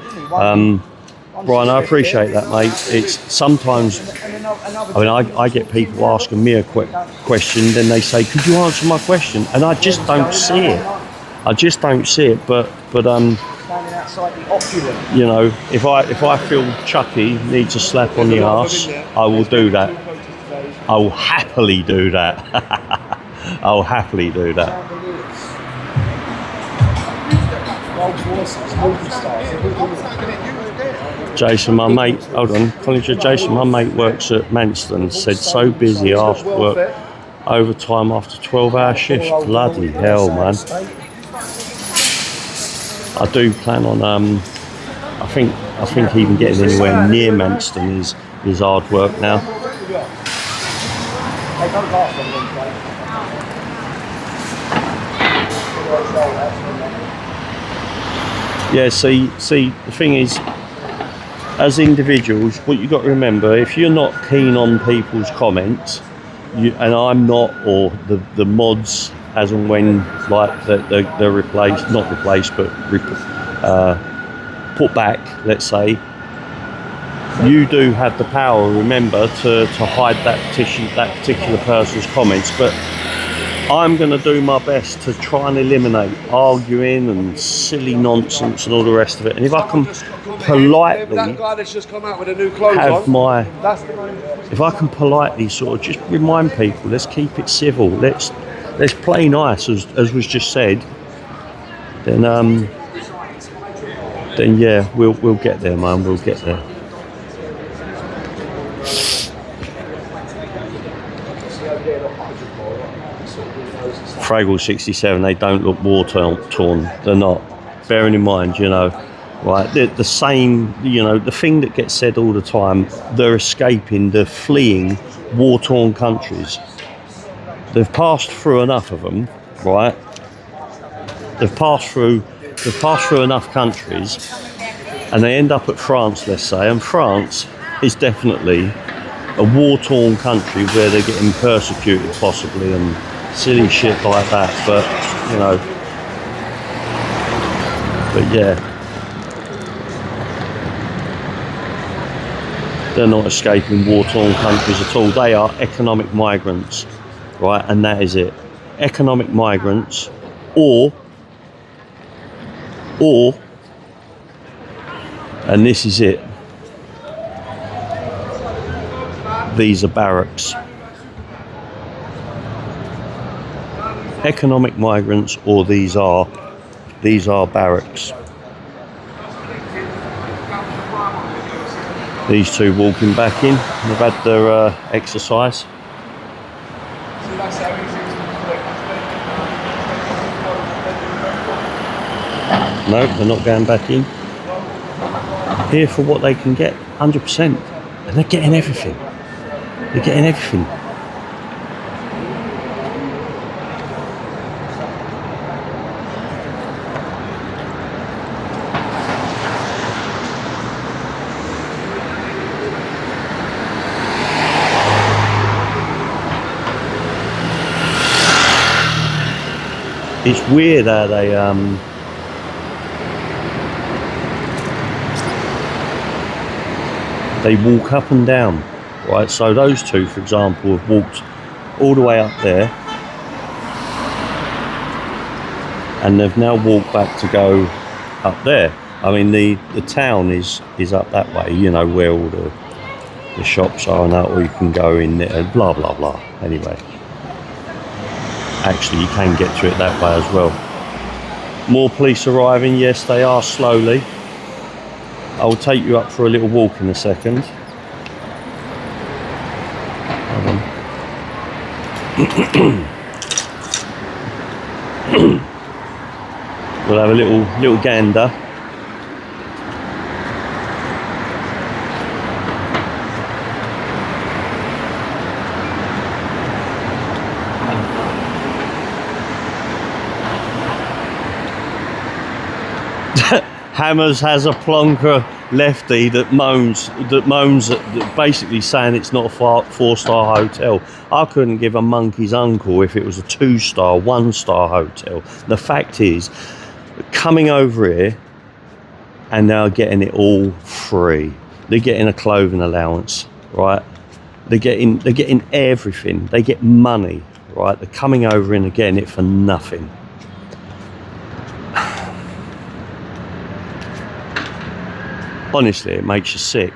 Brian, I appreciate that, mate. It's sometimes, I mean, I get people asking me a question, then they say, could you answer my question? And I just don't see it. But you know, if I feel Chucky needs a slap on the arse, I will do that. I will happily do that. I'll happily do that. Jason, my mate, hold on, Jason, my mate works at Manston, said so busy, asked work overtime after 12-hour shifts. Bloody hell, man. I do plan on, I think even getting anywhere near Manston is hard work now. Yeah, see, the thing is, as individuals, what you got to remember, if you're not keen on people's comments, and I'm not, or the mods, as and when, like, they're replaced, not replaced, but put back, let's say, you do have the power, remember, to hide that particular person's comments, but I'm going to do my best to try and eliminate arguing and silly nonsense and all the rest of it. And if I can politely that guy that's just come out with a new clothes have on, if I can politely sort of just remind people, let's keep it civil, let's play nice, as was just said, then yeah, we'll get there, man. We'll get there. Fraggle 67, they don't look war torn. They're not. Bearing in mind, you know, right? They're the same, you know, the thing that gets said all the time. They're escaping. They're fleeing war-torn countries. They've passed through enough of them, right? They've passed through enough countries, and they end up at France, let's say. And France is definitely a war-torn country where they're getting persecuted, possibly, and silly shit like that, but you know, but yeah, they're not escaping war-torn countries at all. They are economic migrants, right? And that is it. Economic migrants, or, and this is it, these are barracks. Economic migrants, or these are barracks. These two walking back in, they've had their exercise. No, they're not going back in. Here for what they can get, 100%. And they're getting everything. They're getting everything. It's weird how they walk up and down, right? So those two, for example, have walked all the way up there, and they've now walked back to go up there. I mean, the town is up that way, you know, where all the shops are and that, or you can go in there, blah blah blah. Anyway. Actually, you can get to it that way as well. More police arriving. Yes, they are, slowly. I'll take you up for a little walk in a second. We'll have a little gander. Hammers has a plonker lefty that moans at basically saying it's not a 4-star hotel. I couldn't give a monkey's uncle if it was a 2-star, 1-star hotel. The fact is, coming over here and now getting it all free. They're getting a clothing allowance, right? They're getting everything. They get money, right? They're coming over and getting it for nothing. Honestly, it makes you sick.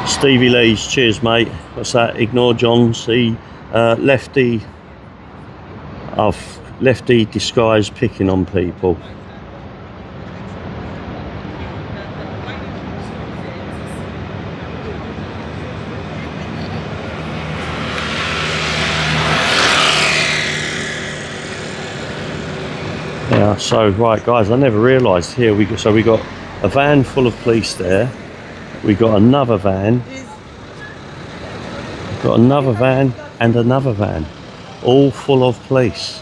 Stevie Lee's, cheers mate. What's that? Ignore John. See, lefty. Lefty disguised picking on people. So right, guys, I never realised here we got a van full of police there. We got another van. Got another van and another van, all full of police.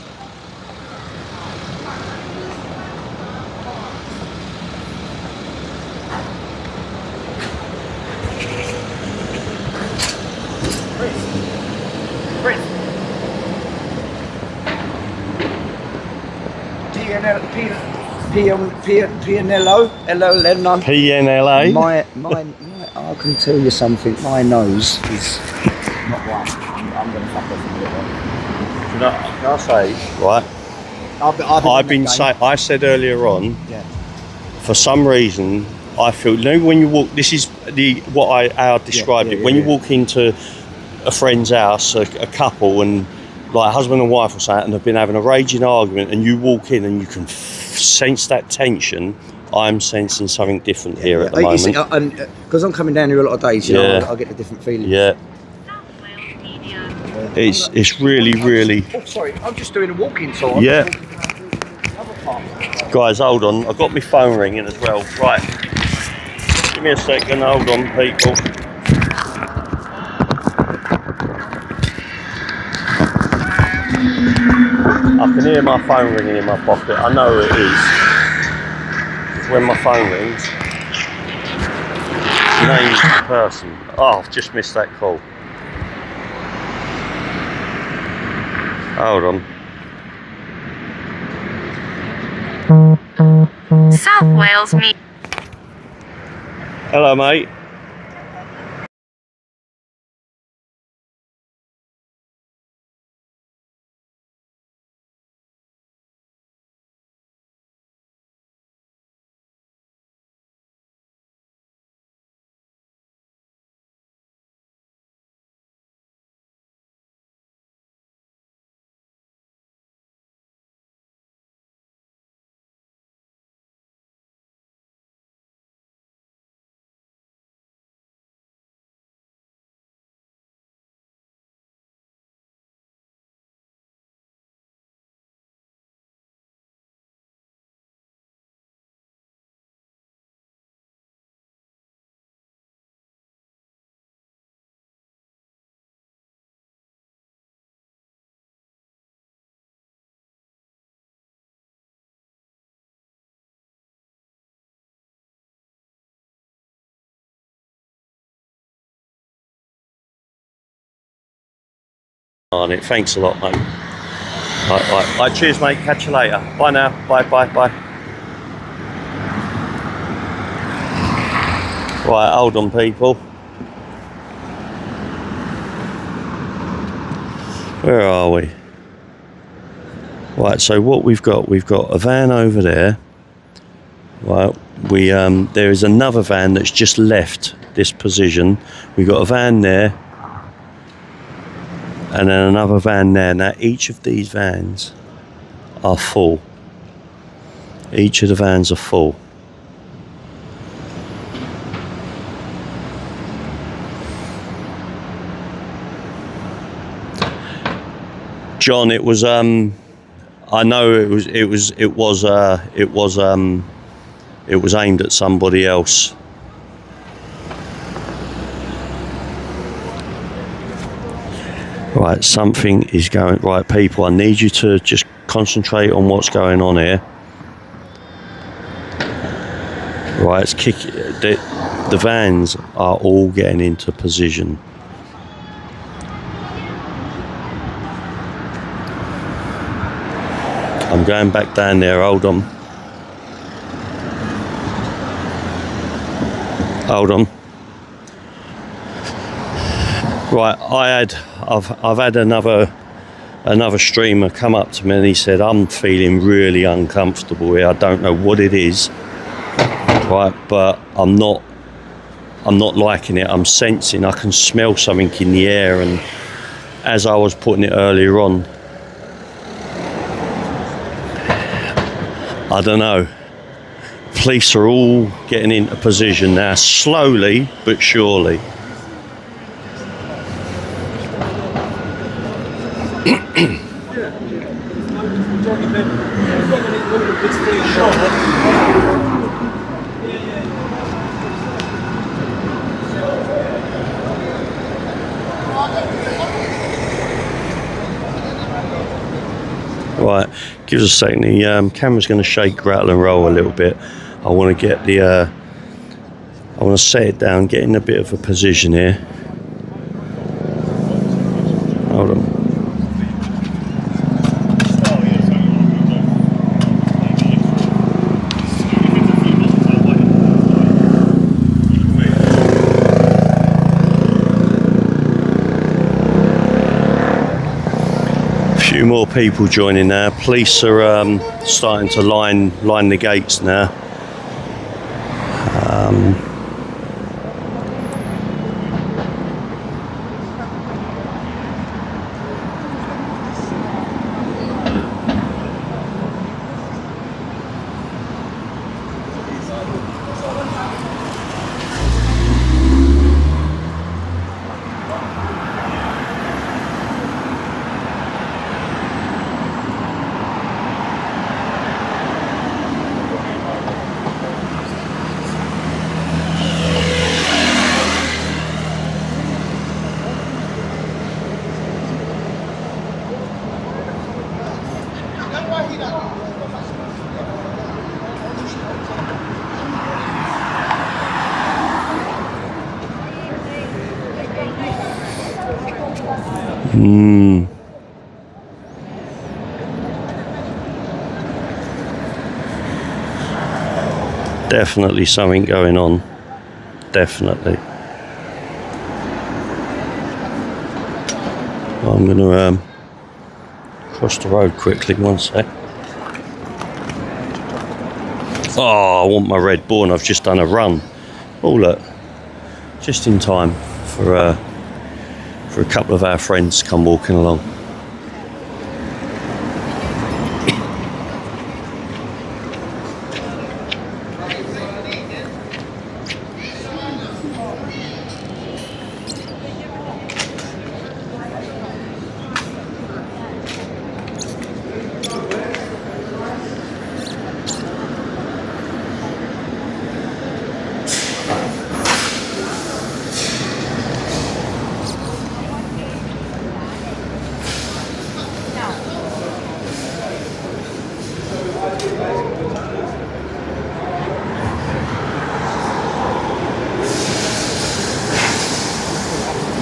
PNLA? I can tell you something, my nose is not right. I'm going to fuck off a little bit. Can I say, right? I said earlier on, yeah. For some reason, I feel, you know, when you walk, this is how I described it. When you walk into a friend's house, a couple, and like husband and wife or something, and they've been having a raging argument, and you walk in and you can sense that tension. I'm sensing something different here at the moment. Because I'm coming down here a lot of days, you know, I get a different feeling. Yeah. It's really. Oh, sorry, I'm just doing a walking tour. Yeah. Guys, hold on. I've got my phone ringing as well. Right. Give me a second. Hold on, people. I can hear my phone ringing in my pocket. I know it is. When my phone rings, names the person. Oh, I've just missed that call. Hold on. South Wales me. Hello, mate. On it. Thanks a lot, mate. Right. Cheers, mate. Catch you later. Bye now. Bye. Right, hold on, people. Where are we? Right, so what we've got a van over there. Right, there is another van that's just left this position. We've got a van there. And then another van there. Now each of these vans are full. Each of the vans are full. John, it was I know it was aimed at somebody else. Right, something is going right, people. I need you to just concentrate on what's going on here. Right, it's the vans are all getting into position. I'm going back down there. Hold on. Right, I've had another streamer come up to me and he said, I'm feeling really uncomfortable here. I don't know what it is, right, but I'm not liking it. I'm sensing, I can smell something in the air, and as I was putting it earlier on, I don't know. Police are all getting into position now, slowly but surely. Right, give us a second. The camera's going to shake, rattle, and roll a little bit. I want to get the. I want to set it down, get in a bit of a position here. Hold on. Few more people joining now. Police are starting to line the gates now. Definitely something going on. Definitely. I'm going to cross the road quickly. One sec. Oh, I want my Red Bull, and I've just done a run. Oh look, just in time for a couple of our friends to come walking along.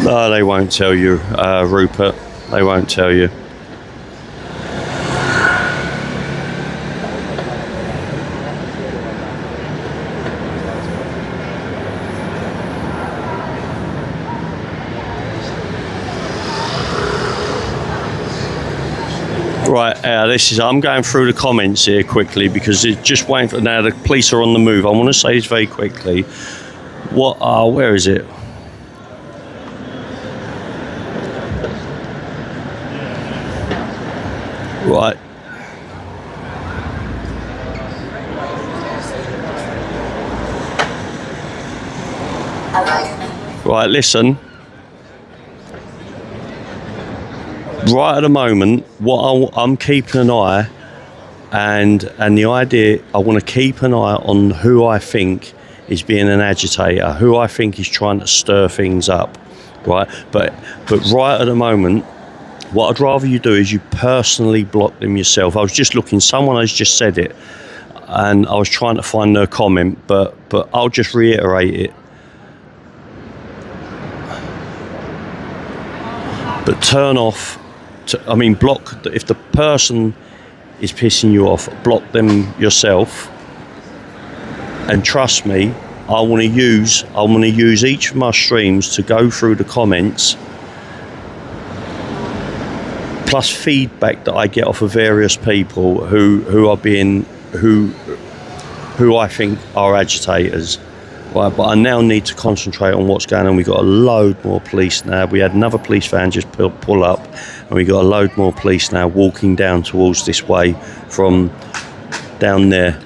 No, they won't tell you, Rupert. They won't tell you. Right, I'm going through the comments here quickly because it's just waiting for, now the police are on the move. I want to say this very quickly. Where is it? Right. Right, listen. Right at the moment, I'm keeping an eye, and the idea, I want to keep an eye on who I think is being an agitator, who I think is trying to stir things up, right? But right at the moment, what I'd rather you do is you personally block them yourself. I was just looking, someone has just said it, and I was trying to find their comment, but I'll just reiterate it. But turn off, block, if the person is pissing you off, block them yourself. And trust me, I want to use each of my streams to go through the comments, plus feedback that I get off of various people who I think are agitators. Right, but I now need to concentrate on what's going on. We've got a load more police now. We had another police van just pull up, and we got a load more police now walking down towards this way from down there.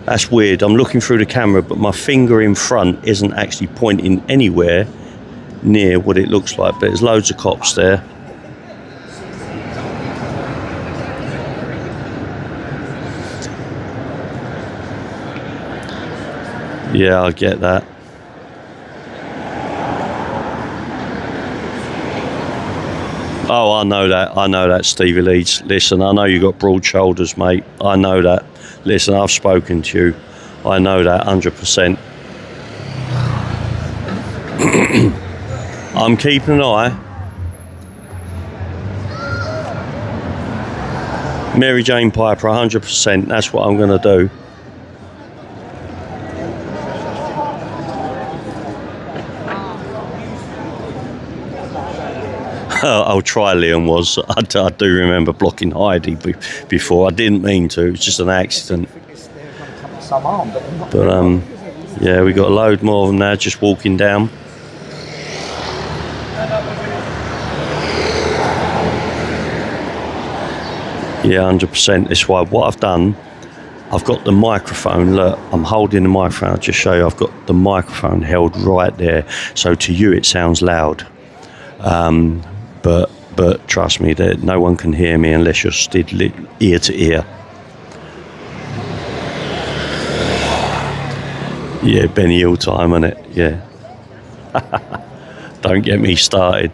That's weird. I'm looking through the camera, but my finger in front isn't actually pointing anywhere near what it looks like. But there's loads of cops there. Yeah, I get that. Oh, I know that, Stevie Leeds. Listen, I know you got broad shoulders, mate. I know that. Listen, I've spoken to you. I know that 100%. I'm keeping an eye. Mary Jane Piper, 100%. That's what I'm going to do. I'll try. Liam was. I do remember blocking Heidi before. I didn't mean to. It was just an accident. But yeah, we got a load more of them now just walking down. Yeah, 100%. That's why what I've done, I've got the microphone. Look, I'm holding the microphone. I'll just show you. I've got the microphone held right there. So to you, it sounds loud. But trust me, that no one can hear me unless you're stood ear to ear. Yeah, Benny Hill time, innit? Yeah. Don't get me started.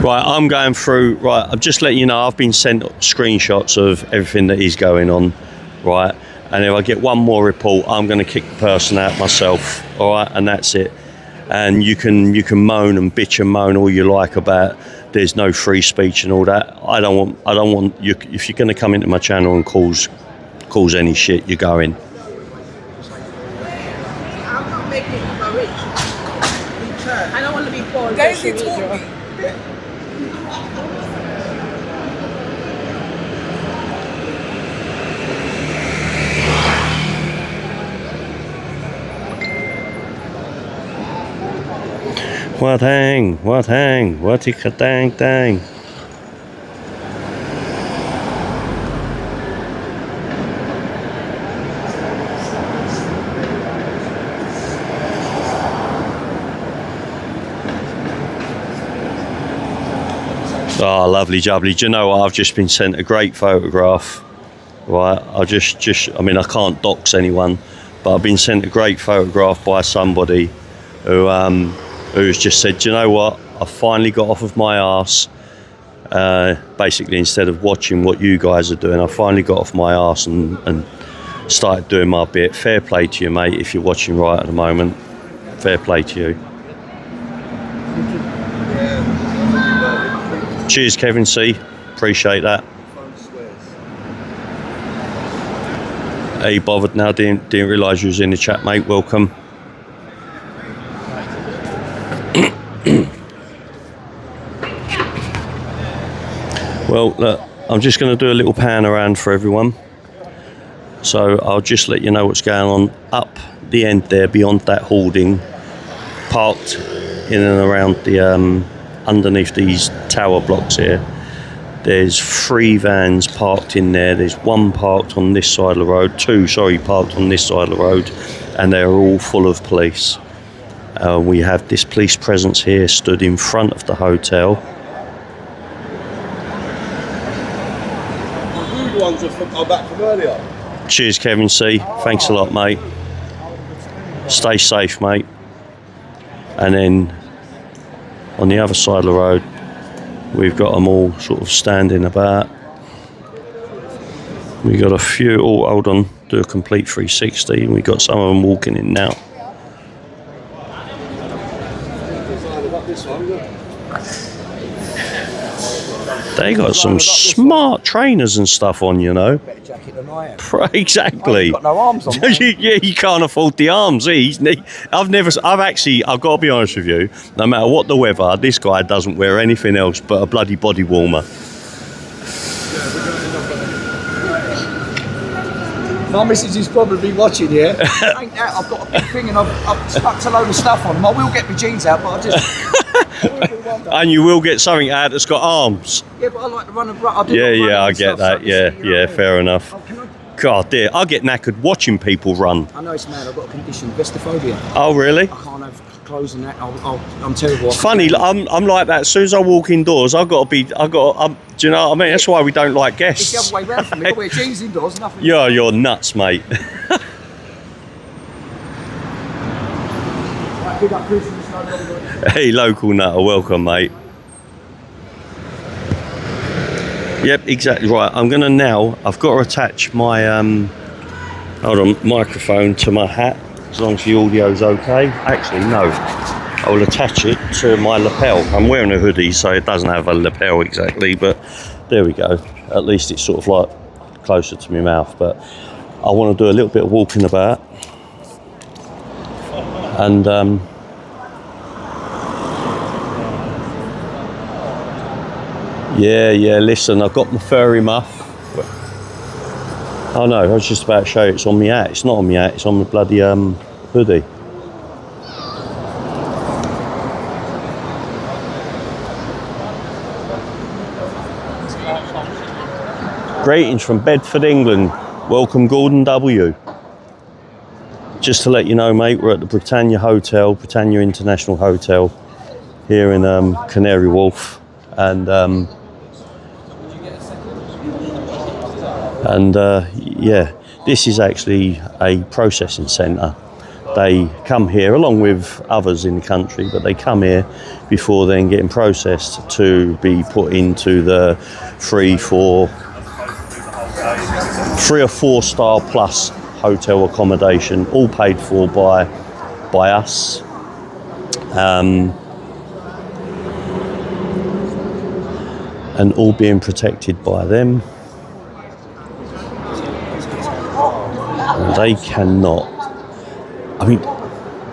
Right, I'm going through, right, I'm just letting you know I've been sent screenshots of everything that is going on, right, and if I get one more report, I'm going to kick the person out myself, all right, and that's it. And you can moan and bitch and moan all you like about there's no free speech and all that. I don't want you, if you're going to come into my channel and cause any shit, you're going. I'm not making it rich. I don't want to be poor. Daisy talking. What hang, what a dang. Oh, lovely jubbly. Do you know what? I've just been sent a great photograph. Right, I mean, I can't dox anyone, but I've been sent a great photograph by somebody who's just said, do you know what? I finally got off of my arse. Basically, instead of watching what you guys are doing, I finally got off my arse and started doing my bit. Fair play to you, mate, if you're watching right at the moment. Fair play to you. Cheers, Kevin C. Appreciate that. Are you bothered now? Didn't realise you was in the chat, mate. Welcome. Well, look, I'm just going to do a little pan around for everyone. So I'll just let you know what's going on up the end there, beyond that hoarding, parked in and around the underneath these tower blocks here. There's 3 vans parked in there. There's 1 parked on this side of the road, 2, sorry, parked on this side of the road, and they're all full of police. We have this police presence here stood in front of the hotel. The ones are back from earlier. Cheers, Kevin C. Thanks a lot, mate. Stay safe, mate. And then on the other side of the road, we've got them all sort of standing about. We got a few. Oh, hold on. Do a complete 360. We got some of them walking in now. They got some smart trainers and stuff on, you know. Better jacket than I am. Exactly. I've got no arms on. Yeah, you can't afford the arms. I've got to be honest with you, no matter what the weather, this guy doesn't wear anything else but a bloody body warmer. My missus is probably watching here. Ain't that, I've got a big thing and I've stuck a load of stuff on them. I will get my jeans out, but I will do one day. And you will get something out that's got arms. Yeah, but I like to run and run. Yeah, I get that. Yeah, fair enough. Oh, can I? God dear, I get knackered watching people run. I know it's mad. I've got a condition, vestophobia. Oh really? I can't have clothes and that. I'm terrible. It's funny. I'm like that. As soon as I walk indoors, do you know what I mean? That's why we don't like guests. It's the other way round for me. I wear jeans indoors, nothing. Yeah, you're nuts, mate. Right, big up Christmas. Hey, local nutter, welcome, mate. Yep, exactly right. I've got to attach my microphone to my hat, as long as the audio's okay. Actually, no. I will attach it to my lapel. I'm wearing a hoodie, so it doesn't have a lapel exactly, but there we go. At least it's sort of like closer to my mouth, but I want to do a little bit of walking about. And yeah, listen, I've got my furry muff. Oh no, I was just about to show you, it's on my hat. It's not on my hat, it's on my bloody hoodie. Greetings from Bedford, England. Welcome, Gordon W. Just to let you know, mate, we're at the Britannia Hotel, Britannia International Hotel, here in Canary Wharf, and yeah, this is actually a processing centre. They come here along with others in the country, but they come here before then getting processed to be put into the 3 or 4 star plus hotel accommodation, all paid for by us. And all being protected by them. And they cannot, I mean,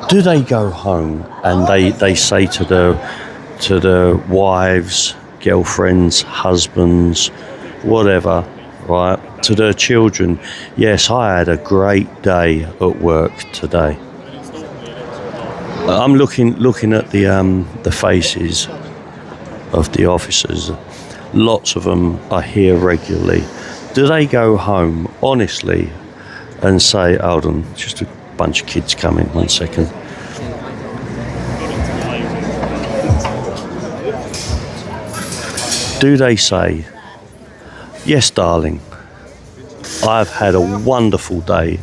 do they go home and they say to the wives, girlfriends, husbands, whatever, right, to their children, yes, I had a great day at work today. I'm looking at the faces of the officers. Lots of them are here regularly. Do they go home honestly and say, hold on, just a bunch of kids coming, 1 second. Do they say, yes, darling, I've had a wonderful day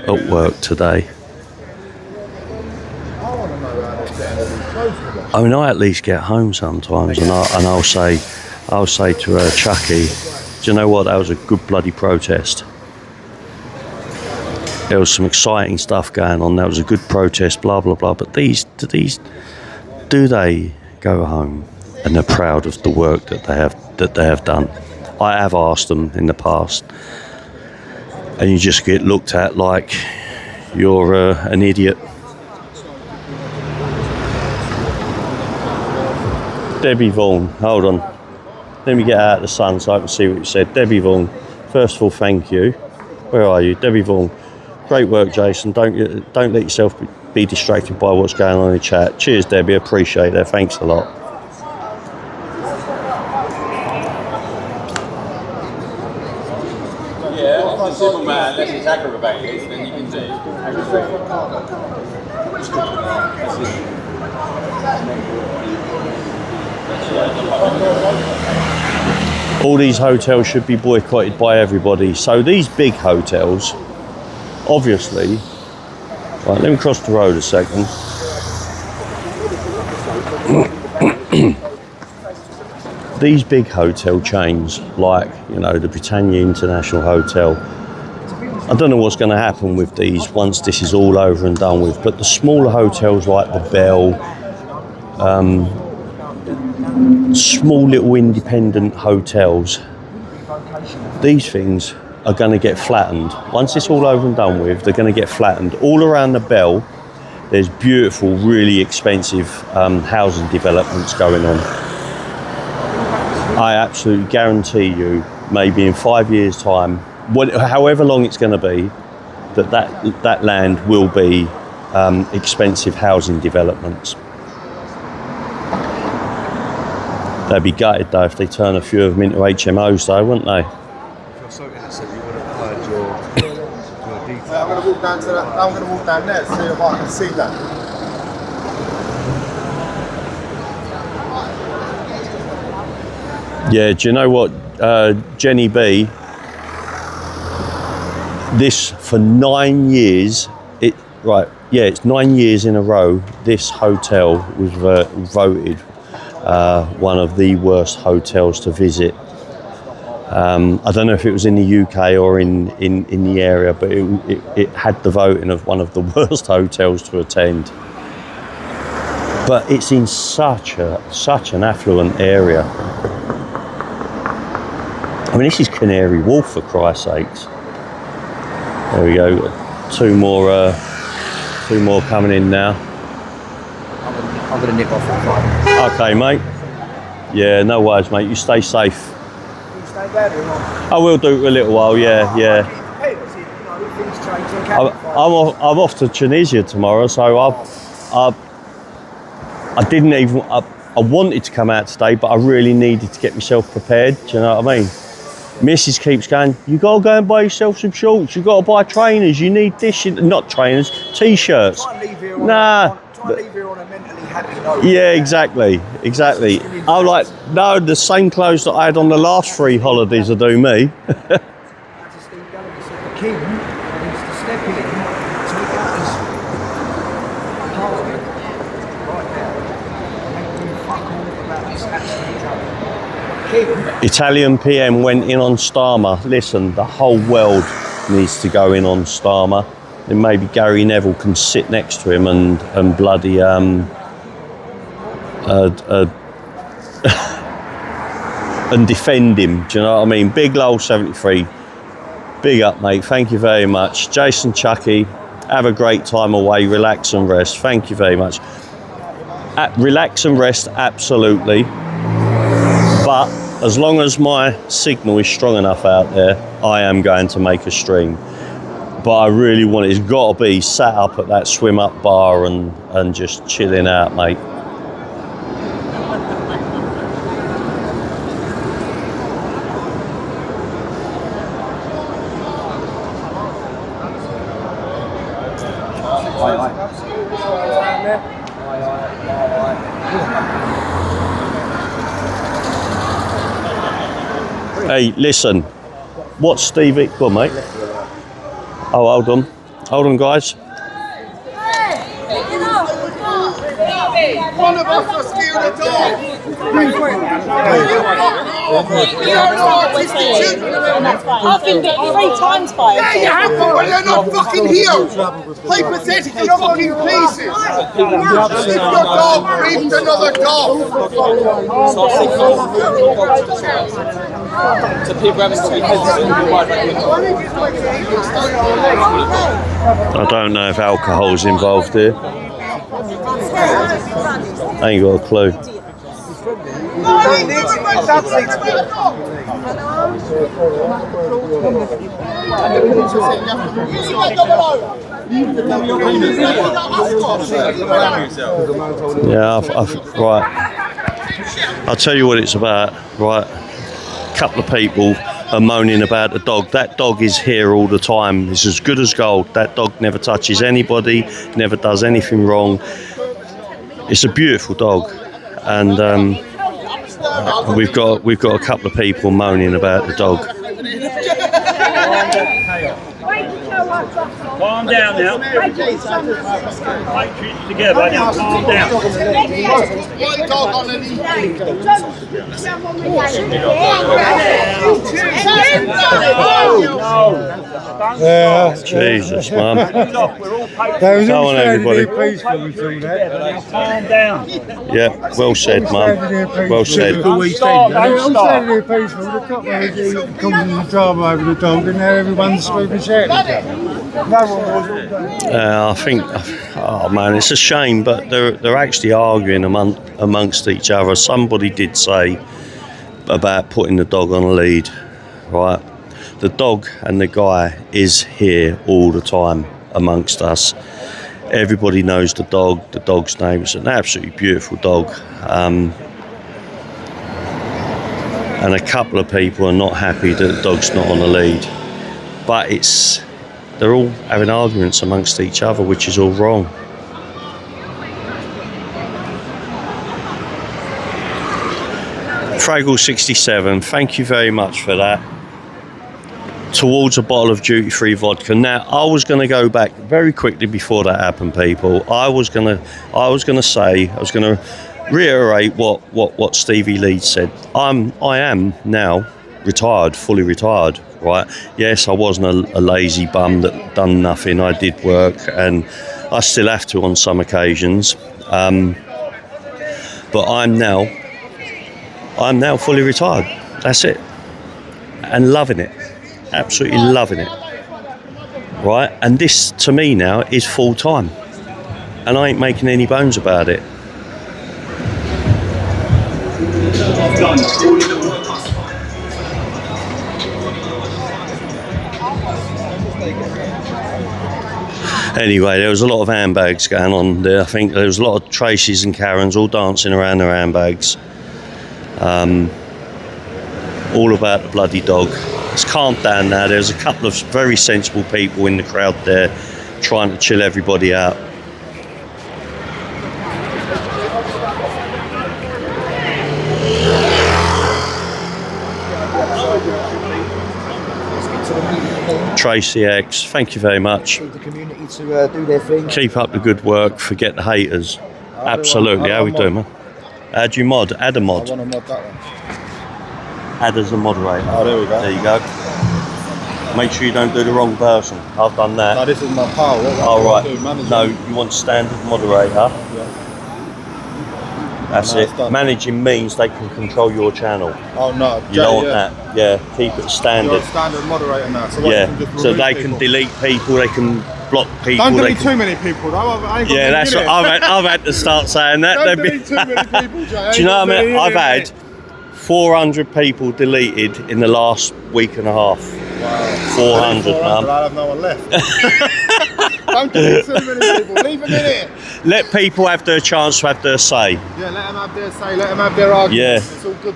at work today. I mean, I at least get home sometimes, and I'll say to her, Chucky, do you know what? That was a good bloody protest. There was some exciting stuff going on. That was a good protest, blah blah blah. But do they go home and they're proud of the work that they have done? I have asked them in the past, and you just get looked at like you're an idiot. Debbie Vaughan, hold on. Let me get out of the sun so I can see what you said. Debbie Vaughan, first of all, thank you. Where are you? Debbie Vaughan. Great work, Jason. Don't let yourself be distracted by what's going on in the chat. Cheers, Debbie. Appreciate that. Thanks a lot. Yeah, it's a simple man, unless it's aggravating, then you can do All these hotels should be boycotted by everybody. So these big hotels, obviously, right, let me cross the road a second. These big hotel chains, like, you know, the Britannia International Hotel, I don't know what's going to happen with these once this is all over and done with, but the smaller hotels like the Bell, small little independent hotels, these things are going to get flattened. Once it's all over and done with, they're going to get flattened. All around the Bell, there's beautiful, really expensive housing developments going on. I absolutely guarantee you, maybe in 5 years' time, however long it's going to be, that land will be expensive housing developments. They'd be gutted though if they turn a few of them into HMOs though, wouldn't they? If you're so innocent, you would have heard your details. I'm going to walk down to that. I'm going to walk down there, see if I can see that. Yeah, do you know what, Jenny B? This for 9 years. It's 9 years in a row. This hotel was voted one of the worst hotels to visit. I don't know if it was in the UK or in the area, but it had the voting of one of the worst hotels to attend. But it's in such an affluent area. I mean, this is Canary Wharf for Christ's sakes. There we go. Two more coming in now. I'm gonna nip off at 5. Okay, mate. Yeah, no worries, mate. You stay safe. You stay down here, I will do it for a little while. Yeah. I'm off to Tunisia tomorrow, so I didn't even. I wanted to come out today, but I really needed to get myself prepared. Do you know what I mean? Mrs. keeps going, you got to go and buy yourself some shorts, you got to buy trainers, you need this, not trainers, t-shirts. Try and leave here Nah. on a mentally happy note. Yeah, exactly. I'm like, no, the same clothes that I had on the last 3 holidays will do me. The king needs to step in, take out his parliament right now, and make them fuck all about this absolute joke. Italian PM went in on Starmer. Listen, the whole world needs to go in on Starmer. Then maybe Gary Neville can sit next to him and bloody and defend him. Do you know what I mean? Big Lol 73. Big up, mate. Thank you very much. Jason Chucky, have a great time away. Relax and rest. Thank you very much. Relax and rest, absolutely. But as long as my signal is strong enough out there, I am going to make a stream. But I really want it's got to be sat up at that swim up bar and just chilling out, mate. Hey, listen. What's Stevie? Go on, mate. Oh, hold on, guys. One of us was scared of dog. I've been bit 3 times by it. Yeah, you have, but they're not fucking healed. Hypothetical fucking pieces. If your dog raped another dog. So people haven't got I don't know if alcohol's involved here. I ain't got a clue. Yeah, right. I'll tell you what it's about, right? A couple of people are moaning about the dog. That dog is here all the time. It's as good as gold. That dog never touches anybody, never does anything wrong. It's a beautiful dog, and we've got a couple of people moaning about the dog. Calm down now. Make treats together. Now calm down. One dog on an Jesus, man. Go on, everybody. Calm down. Yeah, well said, man. Well said. Don't start. I think, oh man, it's a shame, but they're actually arguing amongst each other. Somebody did say about putting the dog on a lead, right? the dog and the guy is here all the time amongst us. Everybody knows the dog's name. It's an absolutely beautiful dog. And a couple of people are not happy that the dog's not on the lead. But they're all having arguments amongst each other, which is all wrong. Fraggle67, thank you very much for that. Towards a bottle of duty-free vodka. Now, I was going to go back very quickly before that happened, people. I was going to reiterate what Stevie Leeds said. I am now retired, fully retired, right? Yes, I wasn't a lazy bum that done nothing. I did work, and I still have to on some occasions. But I'm now fully retired. That's it, and loving it, absolutely loving it, right? And this to me now is full time, and I ain't making any bones about it. Anyway, there was a lot of handbags going on there. I think there was a lot of Tracy's and Karens all dancing around their handbags. All about the bloody dog. It's calmed down now. There's a couple of very sensible people in the crowd there trying to chill everybody out. Tracy X, thank you very much. The community to do their thing. Keep up the good work, forget the haters. Absolutely, how we doing, man? How do you mod? Add a mod. I want to mod that one. Add as a moderator. Oh, there we go. There you go. Make sure you don't do the wrong person. I've done that. No, this is my pal. Oh, right. No, you want standard moderator. Yeah. That's it. Done. Managing means they can control your channel. Oh, no. You don't want that. Yeah, keep it standard. You're a standard moderator now. So So they can delete people, they can block people. Don't delete too many people, though. I ain't Yeah, that's what I've had to start saying that. Don't delete too many people, Jay. Do you know what I mean? I've had 400 people deleted in the last week and a half. Wow. 400, man. I have no one left. Don't delete too many people. Leave them in it. Let people have their chance to have their say. Yeah, let them have their say. Let them have their arguments. Yeah. It's all good.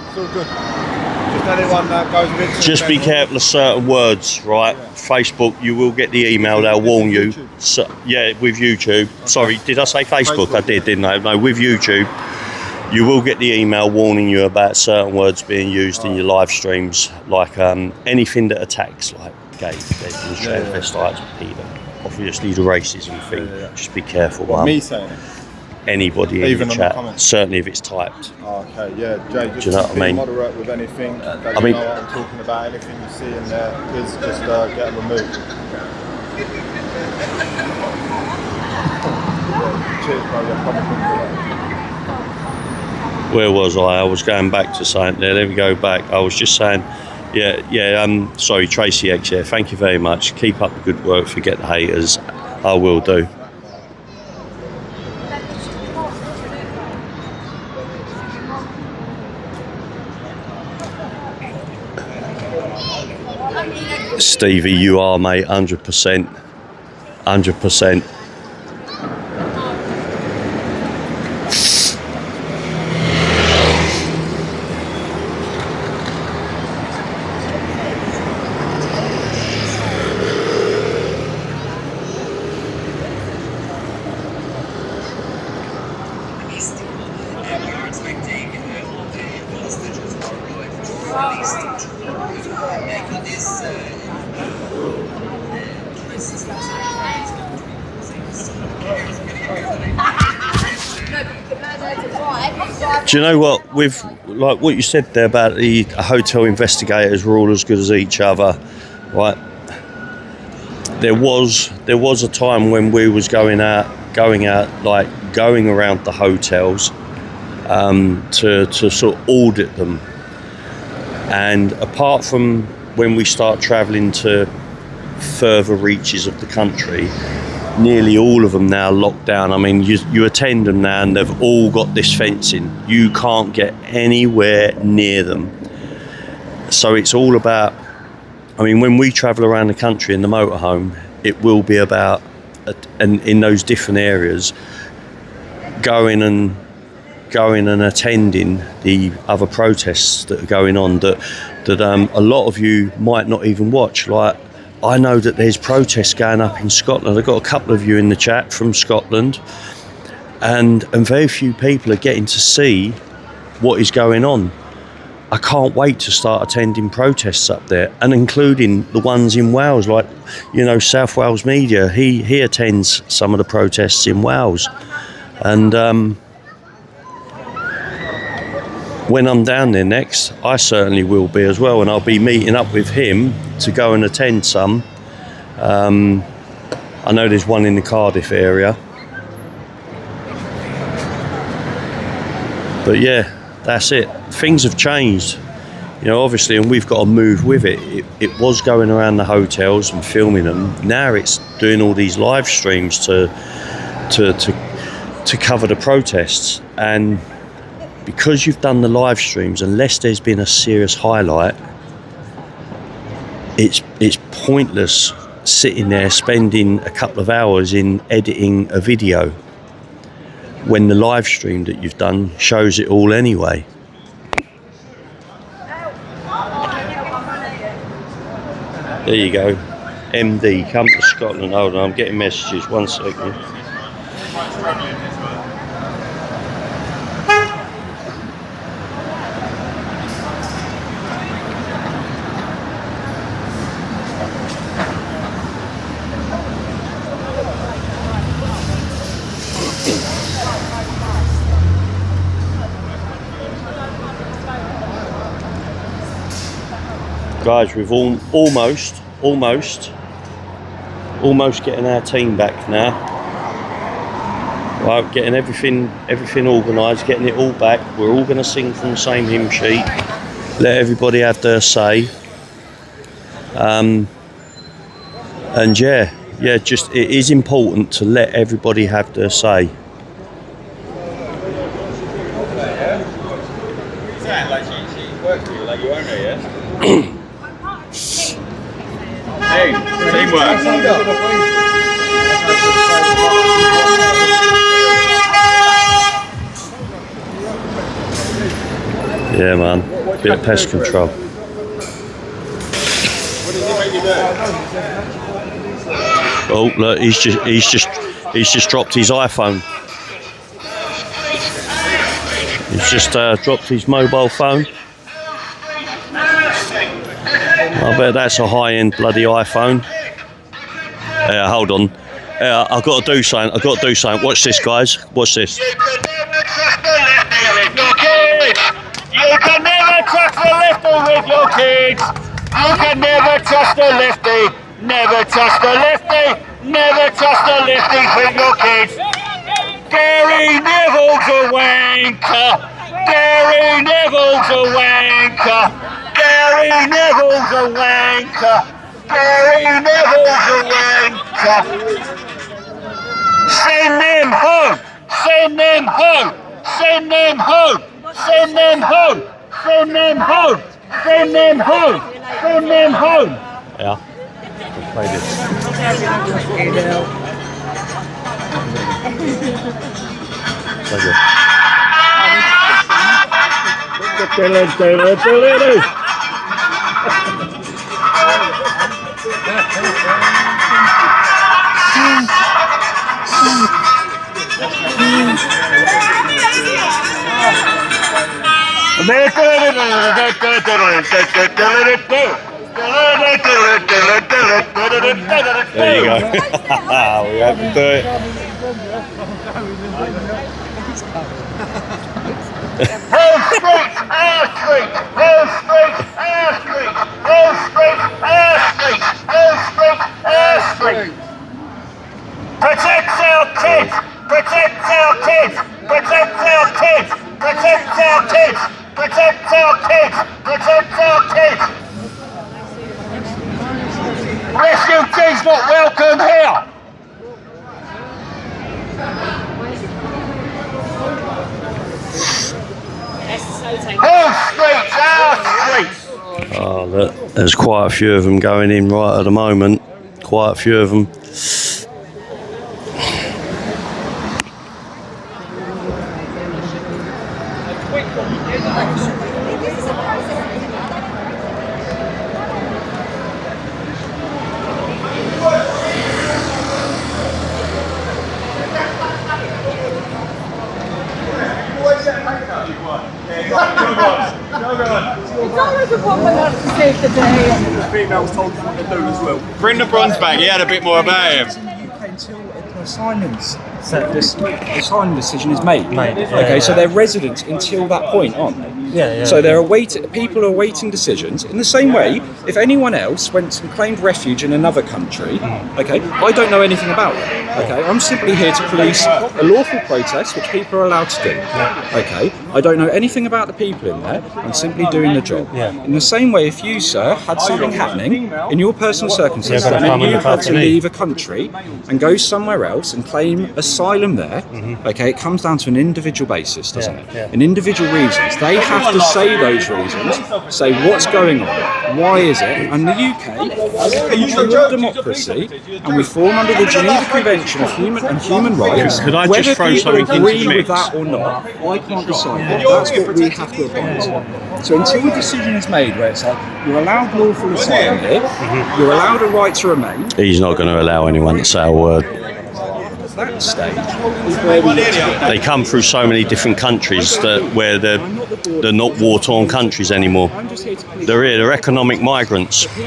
It's all good. Just anyone that goes a bit too Just be careful of certain words, right? Yeah. Facebook, you will get the email, they'll warn you. So, yeah, with YouTube. Okay. Sorry, did I say Facebook? I did, didn't I? No, with YouTube, you will get the email warning you about certain words being used in your live streams, like anything that attacks, like gays, transvestites, pedo. Obviously, the racism thing. Yeah. Just be careful, man. Me saying it? Anybody even in the chat, comments. Certainly if it's typed. Oh, okay, yeah, Jay, just do you know what I mean? Moderate with anything that I you mean, know what I'm talking about, anything you see in there, please just get them removed. Cheers, bro, you're coming. Where was I? I was going back to something there. Let me go back. I was just saying, sorry, Tracy X, yeah, thank you very much. Keep up the good work, forget the haters. I will do. Stevie, you are, mate, 100%. 100%. Do you know what, with like what you said there about the hotel investigators were all as good as each other, right? There was a time when we was going around the hotels to sort of audit them, and apart from when we start travelling to further reaches of the country, nearly all of them now locked down. I mean, you attend them now and they've all got this fencing. You can't get anywhere near them. So it's all about I mean, when we travel around the country in the motorhome, it will be about, and in those different areas, going and attending the other protests that are going on that a lot of you might not even watch. Like, I know that there's protests going up in Scotland. I've got a couple of you in the chat from Scotland, and very few people are getting to see what is going on. I can't wait to start attending protests up there, and including the ones in Wales, like, you know, South Wales Media. He attends some of the protests in Wales, and when I'm down there next, I certainly will be as well, and I'll be meeting up with him to go and attend some. I know there's one in the Cardiff area, but yeah, that's it. Things have changed, you know, obviously, and we've got to move with it. It was going around the hotels and filming them. Now it's doing all these live streams to cover the protests. And because you've done the live streams, unless there's been a serious highlight, it's pointless sitting there spending a couple of hours in editing a video when the live stream that you've done shows it all anyway. There you go. MD, come to Scotland. Hold on, I'm getting messages. 1 second. Guys, we've almost getting our team back now. Right, getting everything organised, getting it all back. We're all going to sing from the same hymn sheet. Let everybody have their say. And yeah, just it is important to let everybody have their say. Like she works for you, like you own her, yeah? Hey, teamwork. Yeah, man. Bit of pest control. What does he make you do? Oh, look, he's just dropped his iPhone. He's just dropped his mobile phone. I bet that's a high-end bloody iPhone. Yeah, hold on. I've got to do something. Watch this, guys. Watch this. You can never trust a lefty with your kids. You can never trust a lefty. Never trust a lefty. Never trust a lefty with your kids. Gary Neville's a wanker. Gary Neville's a wanker. Gary Neville's a wanker. Gary Neville's a wanker. Send them home. Send them home. Send them home. Send them home. Send them home. Send them home. Send them home. Yeah. Let's play this. There you go. We have to do it. Home Street, our street, Home Street, our street, Home Street, our street, Home Street, our street. Protect our kids, protect our kids, protect our kids, protect our kids, protect our kids, protect our kids. Refugees not welcome here. Home Street, our street. Oh, look, there's quite a few of them going in right at the moment. Quite a few of them. It's always a woman to save the day. The females told us what to do as well. Bring the bronze back. He had a bit more about him. Until the asylum decision is made. Okay, so they're residents until that point, aren't they? So they're people are awaiting decisions. In the same way, if anyone else went and claimed refuge in another country, okay, I don't know anything about it. Okay, I'm simply here to police a lawful protest which people are allowed to do. Okay, I don't know anything about the people in there. I'm simply doing the job. In the same way, if you, sir, had something happening in your personal circumstances and you had to leave a country and go somewhere else and claim asylum there, okay, it comes down to an individual basis, doesn't it? An individual reasons. They have to say those reasons, say what's going on, why is it, and the UK, as a country of democracy, and we form under the Geneva Convention of Human Rights, Could I whether just throw people something into agree the with mix? that or not, I can't decide that. That's what we have to abide by. So until a decision is made where it's like, you're allowed lawful asylum here, you're allowed a right to remain, He's not going to allow anyone to say a word. that stage is where we They come through so many different countries where they're not war-torn countries anymore. I'm just here to police They're economic migrants. people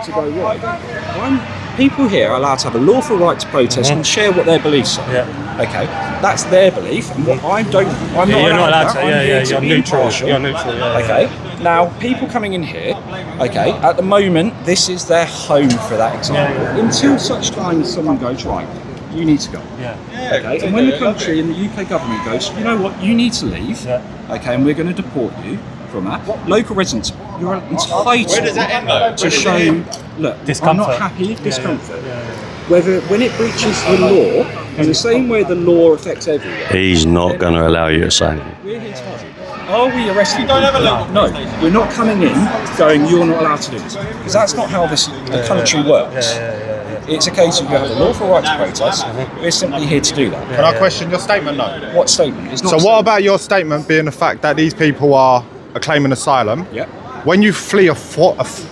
to go right. People here are allowed to have a lawful right to protest and share what their beliefs are. Okay, that's their belief, and what I'm not allowed to. I'm here to be impartial. You're neutral. Okay. Now, people coming in here, okay, at the moment, this is their home for that example. Until such time as someone goes, right, you need to go. Okay, and when the country and the UK government goes, you know what, you need to leave, okay, and we're going to deport you from that. Local residents, you're entitled to show, look, I'm not happy, discomfort. Whether when it breaches the law, in the same way the law affects everyone. He's not going to allow you to say anything. We're here to are we arresting people? No, we're not coming in going, you're not allowed to do this. Because that's not how the country works. It's a case of you have a lawful right to protest. We're simply here to do that. Can I question your statement, though? What statement? It's not So what about your statement being the fact that these people are claiming asylum? When you flee a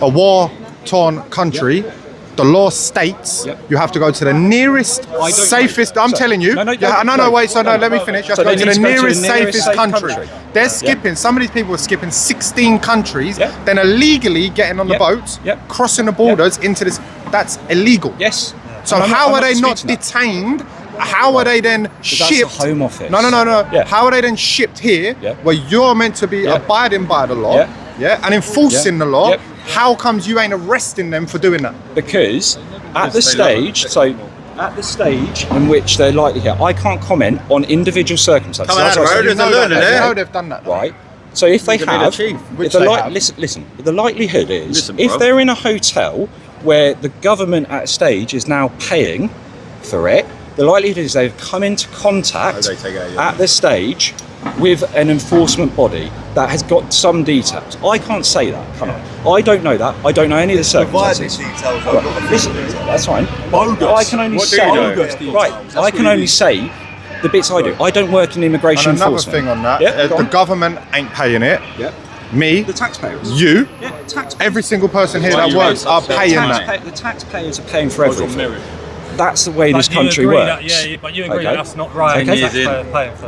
war-torn country, the law states you have to go to the nearest, safest. I'm telling you. Let me finish. You have to go to the nearest, safest country. They're skipping. Some of these people are skipping 16 countries, then illegally getting on the boats, crossing the borders into this. That's illegal. Yes. So how are they not detained? How are they then shipped? That's the Home Office. No. How are they then shipped here, where you're meant to be abiding by the law, and enforcing the law? How comes you ain't arresting them for doing that? Because at the stage, in which they're likely here, I can't comment on individual circumstances. You know they've done that, right? So if they have, listen. The likelihood is, if they're in a hotel where the government at a stage is now paying for it, the likelihood is they've come into contact at the stage with an enforcement body that has got some details. I can't say that. Come on. I don't know that. I don't know any of the circumstances. Listen, that's fine. I can only I can only say the bits I do. I don't work in immigration enforcement. Another thing on that, the government ain't paying it. Me, the taxpayers, you, every single person here that works are paying that. The taxpayers are paying for everything. That's the way this country works. But you agree that's not right.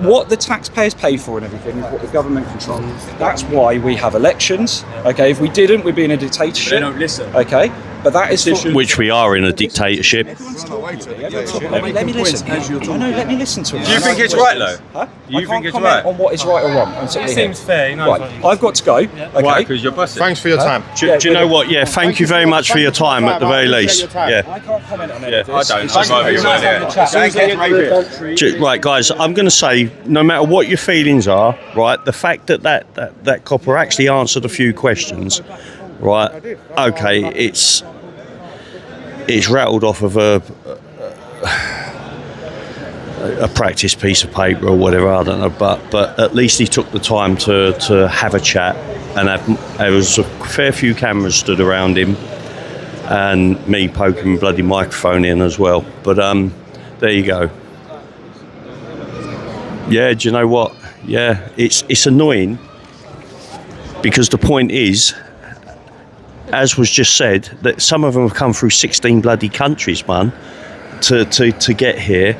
What the taxpayers pay for and everything is what the government controls. That's why we have elections. Okay, if we didn't, we'd be in a dictatorship. They don't listen. Okay, but that is which we are in a dictatorship. Let me listen. Let me listen to it. Do you think it's right, though? Huh? You think it's right? right? On what is right or wrong? It seems fair. Right, I've got to go. Okay. Why? Because you're busted. Thanks for your time. Do you know what? Yeah, thank you very much for your time at the very least. I can't comment on it. I don't. Right, guys, I'm going to say, no matter what your feelings are, right, the fact that copper actually answered a few questions, right, okay, it's a practice piece of paper or whatever, I don't know, but at least he took the time to have a chat, and there was a fair few cameras stood around him, and me poking the bloody microphone in as well. But there you go. Yeah, do you know what? Yeah, it's annoying, because the point is, as was just said, that some of them have come through 16 bloody countries, man, to get here,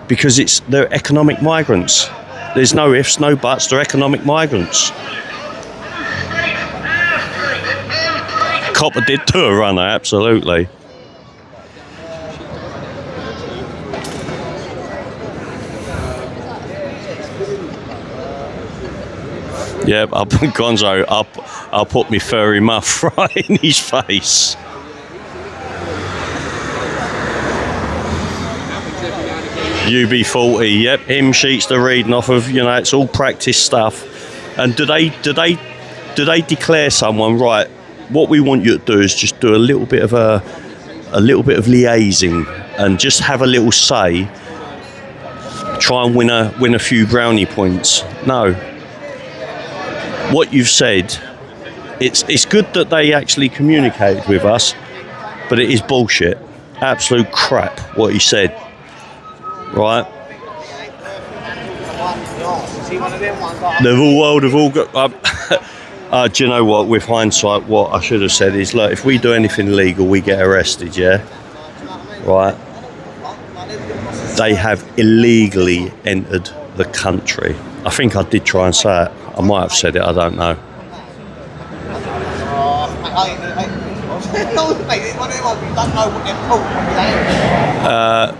because they're economic migrants. There's no ifs, no buts, they're economic migrants. Copper did do a runner, absolutely. Yeah, I'll put Gonzo, I'll put my furry muff right in his face. UB40, yep, hymn sheets they're reading off of, you know, it's all practice stuff. And do they declare someone, right, what we want you to do is just do a little bit of liaising and just have a little say, try and win a few brownie points? No. What you've said, it's good that they actually communicated with us, but it is bullshit, absolute crap what he said. Right? They've all got. Do you know what? With hindsight, what I should have said is, look, if we do anything illegal, we get arrested. Yeah. Right. They have illegally entered the country. I think I did try and say it. I might have said it. I don't know.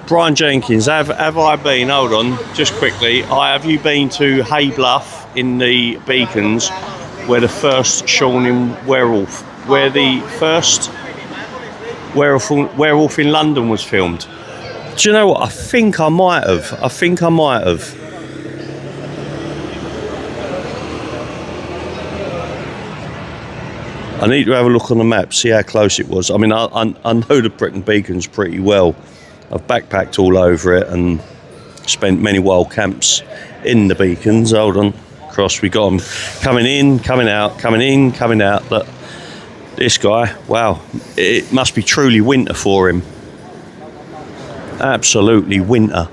Brian Jenkins, have I been, hold on, just quickly, have you been to Hay Bluff in the Beacons, where the first Shawning Werewolf, where the first werewolf in London was filmed? Do you know what? I think I might have. I need to have a look on the map, see how close it was. I mean, I know the Britain Beacons pretty well. I've backpacked all over it and spent many wild camps in the Beacons. Hold on, cross, we got them coming in, coming out, coming in, coming out. But this guy, wow, it must be truly winter for him. Absolutely winter.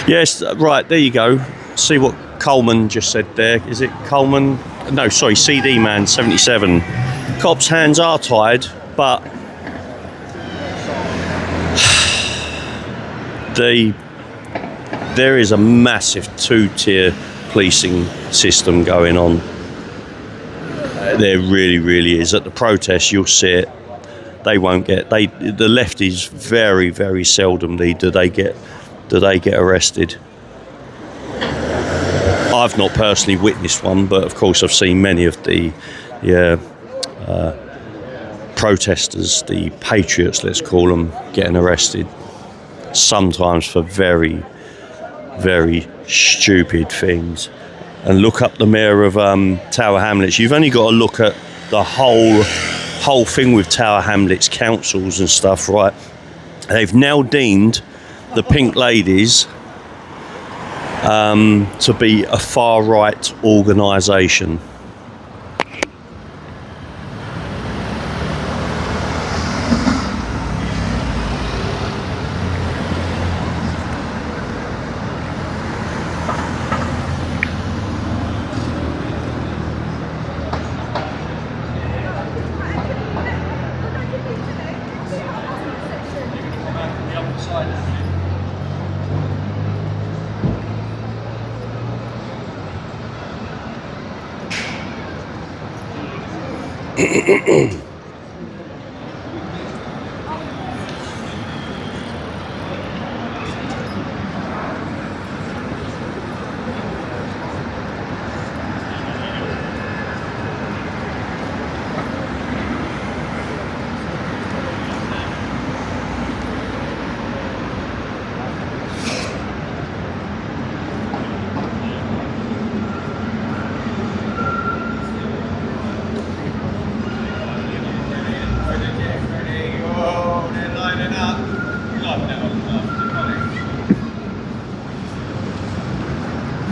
Yes, right, there you go. See what Coleman just said there. Is it Coleman? No, sorry, CD Man 77. Cops' hands are tied, but there is a massive two-tier policing system going on. There really, really is. At the protests, you'll see it. They won't get. The lefties very, very seldomly do they get arrested. I've not personally witnessed one, but of course I've seen many of the protesters, the patriots, let's call them, getting arrested. Sometimes for very, very stupid things. And look up the mayor of Tower Hamlets. You've only got to look at the whole thing with Tower Hamlets councils and stuff, right? They've now deemed the Pink Ladies to be a far-right organisation.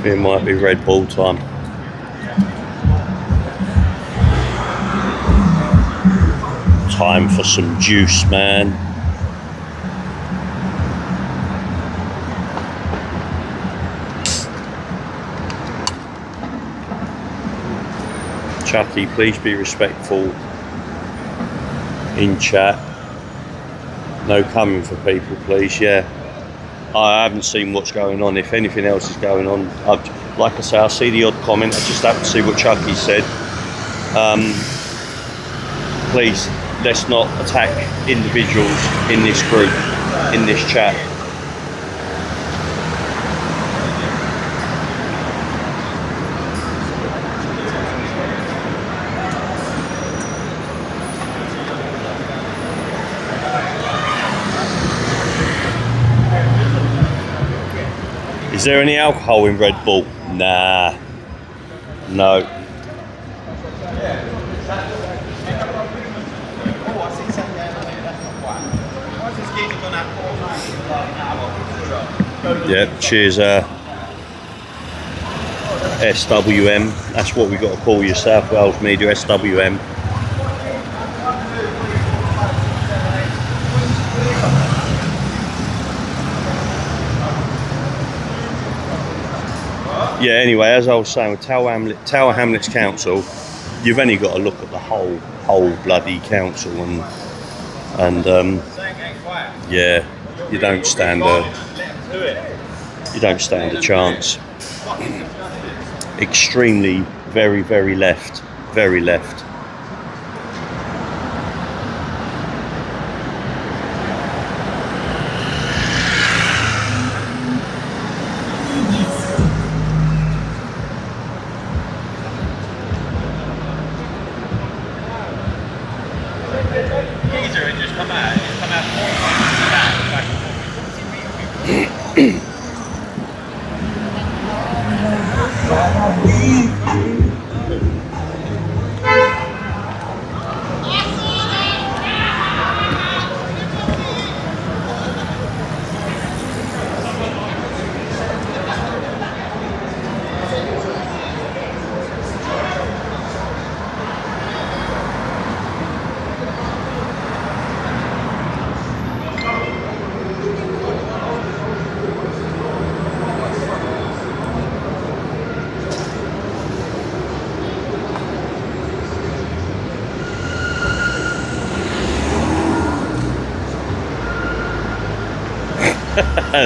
It might be Red Bull time. Time for some juice, man. Chucky, please be respectful in chat. No coming for people, please. Yeah, I haven't seen what's going on. If anything else is going on, like I say, I see the odd comment. I just have to see what Chucky said. Please, let's not attack individuals in this group, in this chat. Is there any alcohol in Red Bull? Nah. No. Yeah, cheers, SWM. That's what we got to call you, South Wales Media, SWM. Yeah, anyway, as I was saying, with Tower Hamlets Council, you've only got to look at the whole bloody council, and yeah, you don't stand a chance. Extremely, very, very left, very left.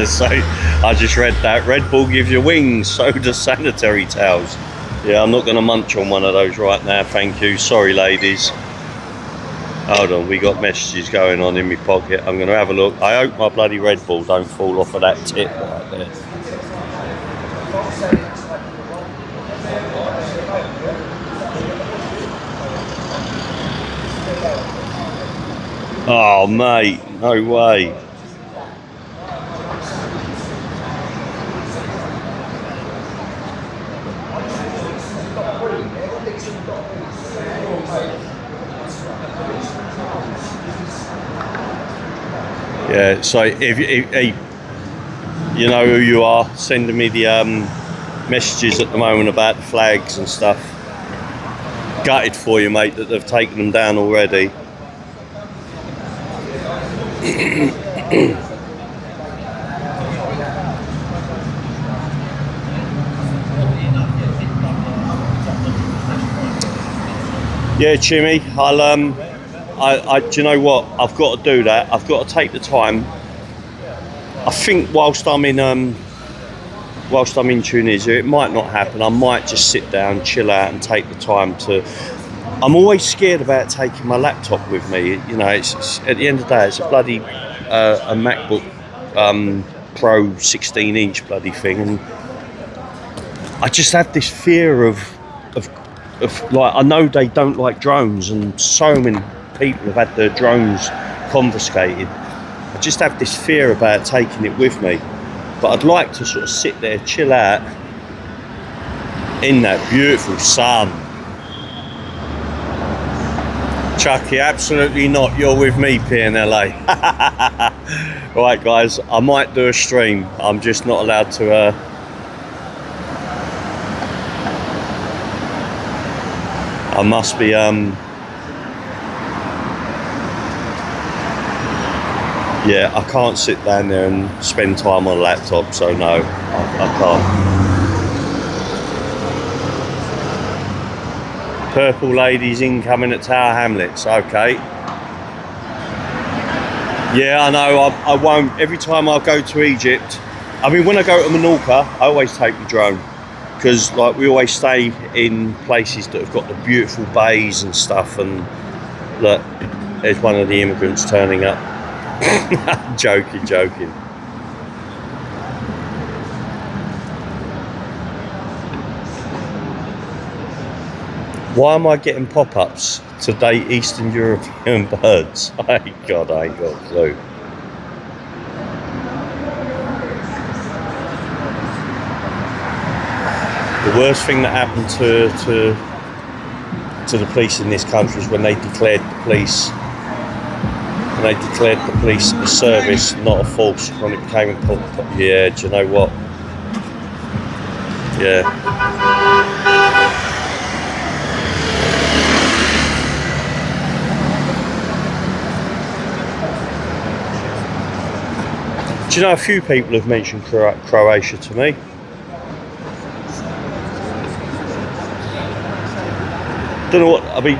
So I just read that Red Bull gives you wings, so does sanitary towels. Yeah, I'm not going to munch on one of those right now, thank you. Sorry, ladies. Hold on, we got messages going on in my pocket. I'm going to have a look. I hope my bloody Red Bull don't fall off of that tip right there. Oh, mate, no way. Yeah, so if you know who you are, sending me the messages at the moment about the flags and stuff. Gutted for you, mate, that they've taken them down already. Yeah, Chimmy, do you know what? I've got to do that. I've got to take the time. I think whilst I'm in Tunisia, it might not happen. I might just sit down, chill out, and take the time to. I'm always scared about taking my laptop with me. You know, it's at the end of the day, it's a bloody a MacBook Pro 16-inch bloody thing, and I just have this fear of like, I know they don't like drones, and so many people have had their drones confiscated. I just have this fear about taking it with me, but I'd like to sort of sit there, chill out in that beautiful sun. Chucky, absolutely not. You're with me, PNLA. Right, guys, I might do a stream. I'm just not allowed to I must be yeah, I can't sit down there and spend time on a laptop, so no, I can't. Purple ladies incoming at Tower Hamlets, okay. Yeah, I know, I won't. Every time I go to Egypt, I mean, when I go to Menorca, I always take the drone. Because like we always stay in places that have got the beautiful bays and stuff, and look, there's one of the immigrants turning up. Joking. Why am I getting pop-ups to date Eastern European birds? God, I ain't got a clue. The worst thing that happened to the police in this country is when they declared the police a service, not a force, when it became a yeah, do you know what? Yeah. Do you know, a few people have mentioned Croatia to me. Don't know what, I mean,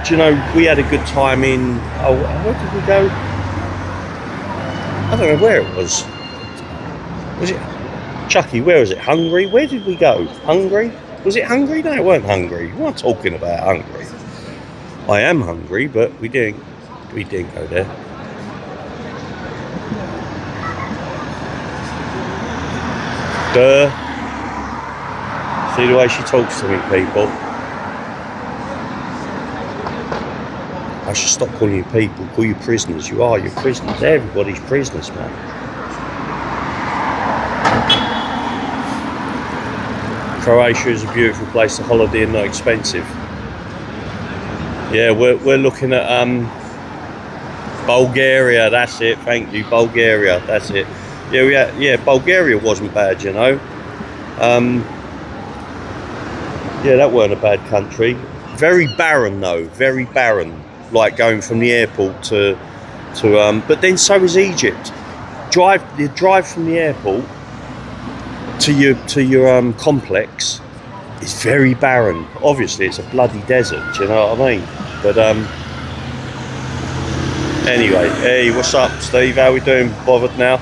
do you know, we had a good time in, where did we go? I don't know where it was. Was it, Chucky, where was it? Hungary? Where did we go? Hungary? Was it Hungary? No, it weren't Hungary. We're not talking about Hungary. I am hungry, but we didn't go there. Duh. See the way she talks to me, people. I should stop calling you people, call you prisoners. You are, you're prisoners. Everybody's prisoners, man. Croatia is a beautiful place to holiday and not expensive. Yeah, we're looking at Bulgaria, that's it, thank you, Bulgaria, that's it. Yeah, Bulgaria wasn't bad, you know. Yeah, that weren't a bad country. Very barren though, very barren. Like going from the airport to but then so is Egypt. You drive from the airport to your complex. It's very barren. Obviously, it's a bloody desert. Do you know what I mean? But anyway, hey, what's up, Steve? How we doing? Bothered now?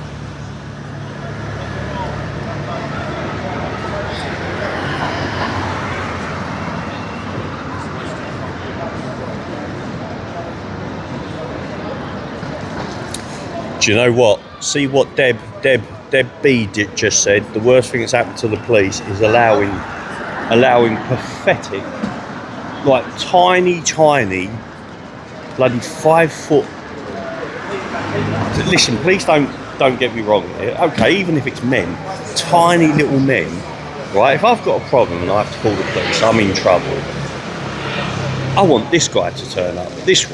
Do you know what? See what Deb B just said. The worst thing that's happened to the police is allowing pathetic, like tiny, bloody 5 foot. Listen, please don't get me wrong here. Okay, even if it's men, tiny little men, right? If I've got a problem and I have to call the police, I'm in trouble. I want this guy to turn up. This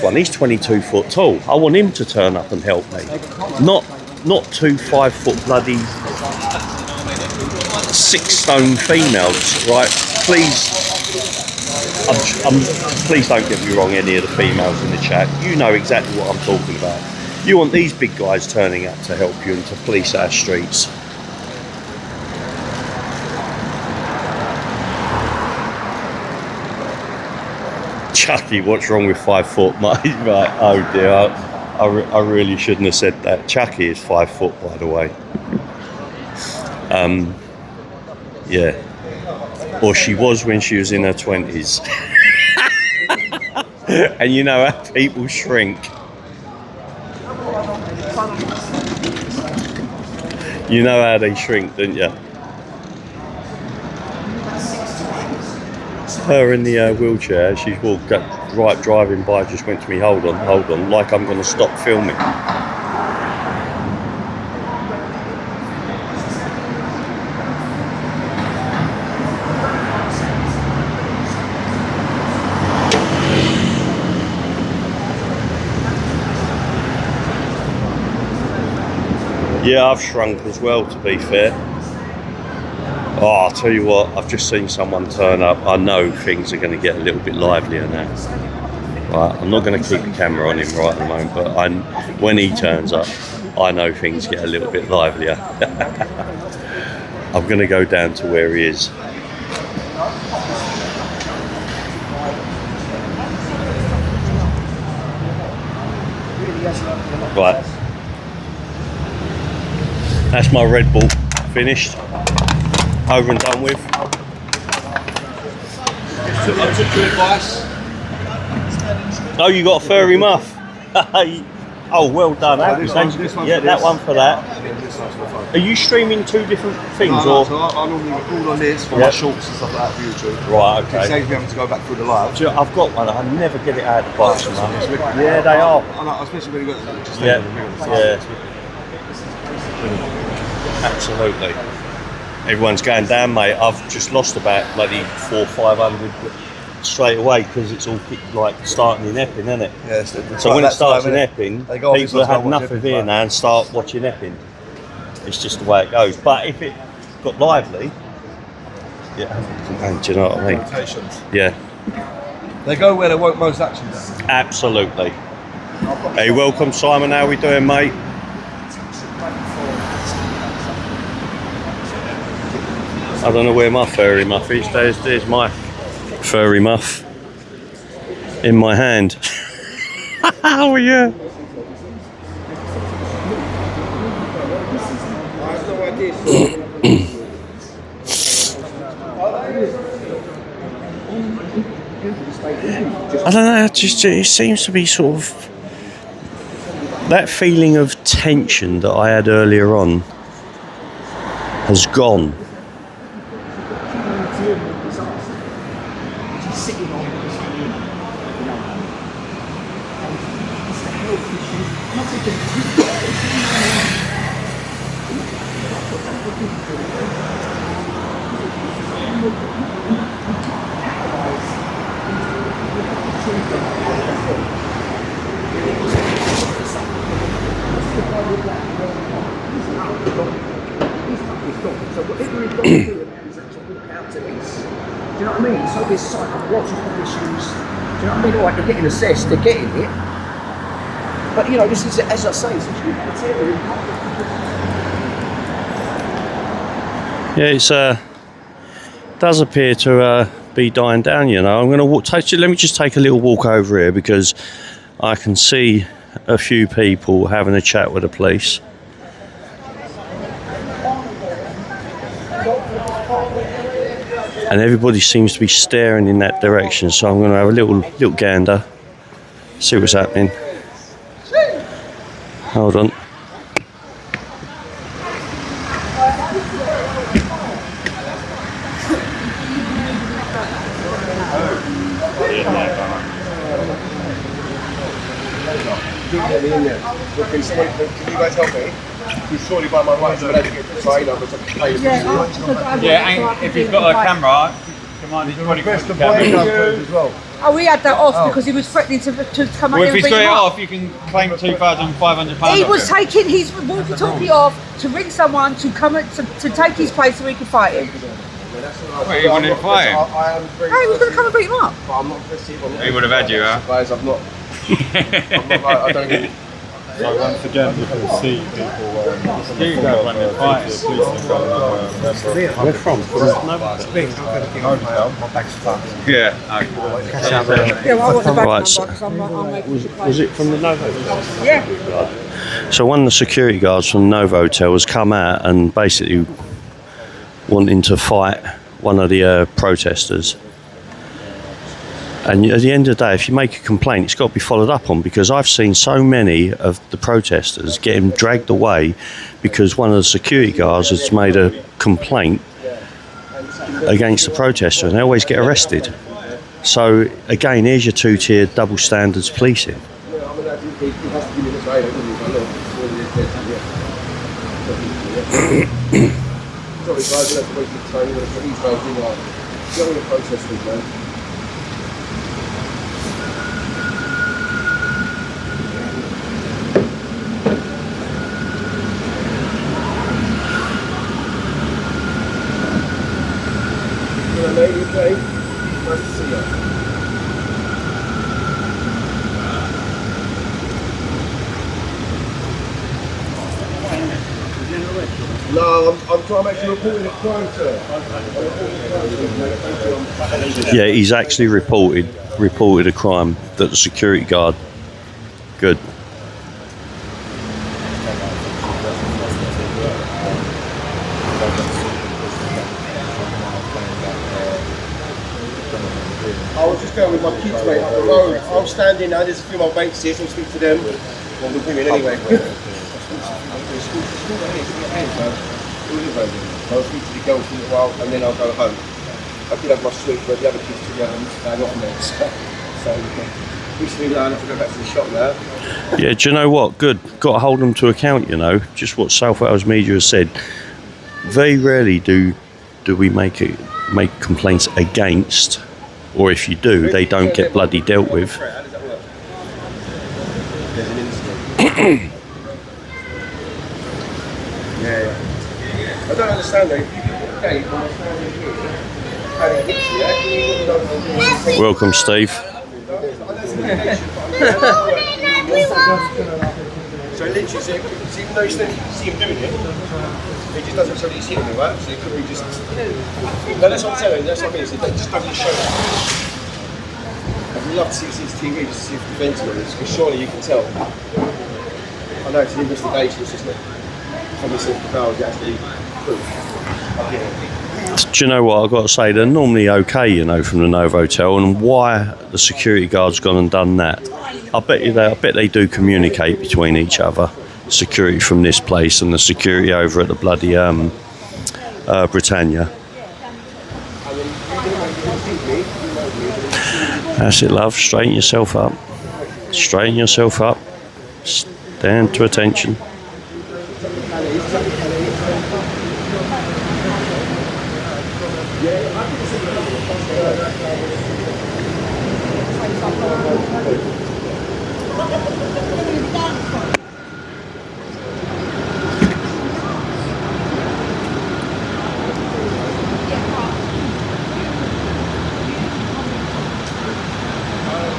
one, he's 22 foot tall. I want him to turn up and help me. Not 2 5 foot bloody 6 stone females, right? Please, please don't get me wrong, any of the females in the chat. You know exactly what I'm talking about. You want these big guys turning up to help you and to police our streets. Chucky, what's wrong with 5 foot, mate? Right, oh dear, I really shouldn't have said that. Chucky is 5 foot, by the way. Yeah. Or she was when she was in her 20s. And you know how people shrink. You know how they shrink, don't you? Her in the wheelchair, she's walked up, right, driving by, just went to me, hold on, like I'm going to stop filming. Yeah, I've shrunk as well, to be fair. Oh, I'll tell you what, I've just seen someone turn up. I know things are going to get a little bit livelier now. Right, I'm not going to keep the camera on him right at the moment, but when he turns up, I know things get a little bit livelier. I'm going to go down to where he is. Right. That's my Red Bull finished. Over and done with. I took your advice. Oh, you got a furry muff. Oh, well done. This one yeah, for that this. one for that. Yeah, this one's for the phone. Are you streaming two different things, No, or? so I normally record on this for my shorts and stuff like that for YouTube. Right, It okay. saves me having to go back through the live. Do you know, I've got one. I never get it out of the box. It's man. wicked. Yeah, they are. I know, especially when you got just Yeah, yeah. absolutely. Everyone's going down, mate. I've just lost about bloody 400-500 straight away because it's all like starting in Epping, isn't it? Yeah, So when it starts in Epping, they go off people this have had one, enough of here now and start watching Epping. It's just the way it goes. But if it got lively, yeah, and do you know what I mean? Yeah, They go where they want most action done. absolutely. Hey, welcome, Simon. How we doing, mate? I don't know where my furry muff is. There's my furry muff in my hand. Oh yeah. I don't know. It seems to be sort of that feeling of tension that I had earlier on has gone. Do you know what I mean? So there's psychological issues. Do you know what I mean? All right, they're getting assessed, they're getting it. But you know, this is, as I say, it's a huge material. Yeah, it's does appear to be dying down. You know, I'm going to walk. Let me just take a little walk over here because I can see a few people having a chat with the police. And everybody seems to be staring in that direction, so I'm going to have a little gander, see what's happening. Hold on. Can you guys help me? He's surely by my rights, but I didn't get the sign up or something. Yeah, and if you've got a camera, come on, he's probably got the camera as well. Oh, we had that off because he was threatening to come Well, out if and he's beat got him it up. off, you can claim £2,500. He was taking his walkie-talkie off to ring someone to come to take his place so we could fight him. Wait, you wanted to fight him? No, he was going to come and beat him up. But I'm not aggressive. He would have had you, huh? Guys, I'm not like, I don't even. So once again, you can see people. You guys when they're fighting. We're from? Yeah. Yeah, well, I want the back Right, number because I'm making Was it from the Novo? Yeah. So one of the security guards from Novo Hotel has come out and basically wanting to fight one of the protesters. And at the end of the day, if you make a complaint, it's got to be followed up on, because I've seen so many of the protesters getting dragged away because one of the security guards has made a complaint against the protester and they always get arrested. So again, here's your two-tier double standards policing. Sorry guys, we'll have to wait for the time. We're going to put these guys in like, you don't want to protest things, man. No, I'm actually reporting a crime, sir. Yeah, he's actually reported a crime that the security guard. Good. I was just going with my kids, mate, up the road. I'm standing now, there's a few of my mates here, so I'll speak to them. Well, we're women anyway. I'll speak to the girls for a little while and then I'll go home. I did have my sweet, but the other kids took out and hang off me. So recently I have to go back to the shop now. Yeah, do you know what? Good. Got to hold them to account, you know. Just what South Wales media has said. Very rarely do we make complaints against, or if you do, they don't get bloody dealt with. How does that work? There's an incident. Yeah. I don't understand though. If you get a gate when I'm standing here, how it hits you, Welcome, Steve. So literally, so even though you see him doing it, he just doesn't show that he's hitting me, right? So it could be just. No, that's what I'm telling you. That's what I mean. So they just doesn't show that. I'd love to see CCTV just to see if the defence is, because surely you can tell. I know it's an investigation, it's just that somebody says the barrels actually proof. Do you know what? I've got to say, they're normally okay, you know, from the Nova Hotel, and why the security guard's gone and done that. I bet they do communicate between each other. Security from this place and the security over at the bloody Britannia. That's it, love. Straighten yourself up. Straighten yourself up. Stand to attention.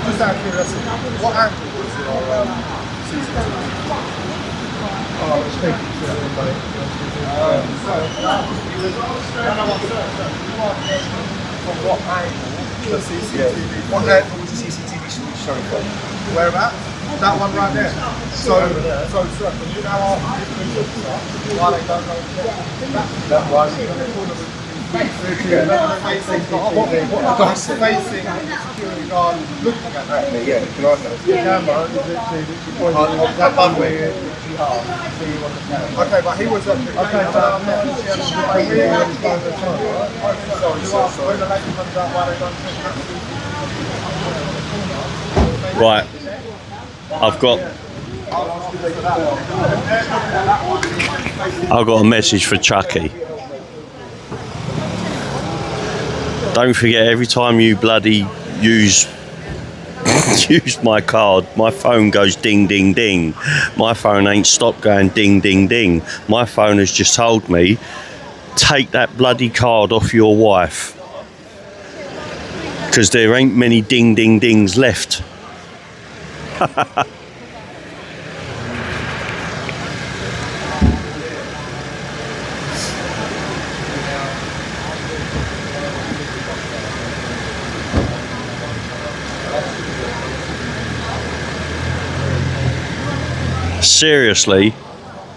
Just out of curiosity, what angle was your CCTV? Oh, it's taking to everybody. From what angle the CCTV? What angle was the CCTV showing from? Whereabouts? That one right there. So sir, can you now ask why they don't go and check that one? Facing the security guard looking at that. Yeah, can I know? The camera is literally pointing at that one way. Okay, but he was up the okay, Right. I've got a message for Chucky. Don't forget, every time you bloody use my card, my phone goes ding ding ding. My phone ain't stopped going ding ding ding. My phone has just told me, take that bloody card off your wife, because there ain't many ding ding dings left. Seriously,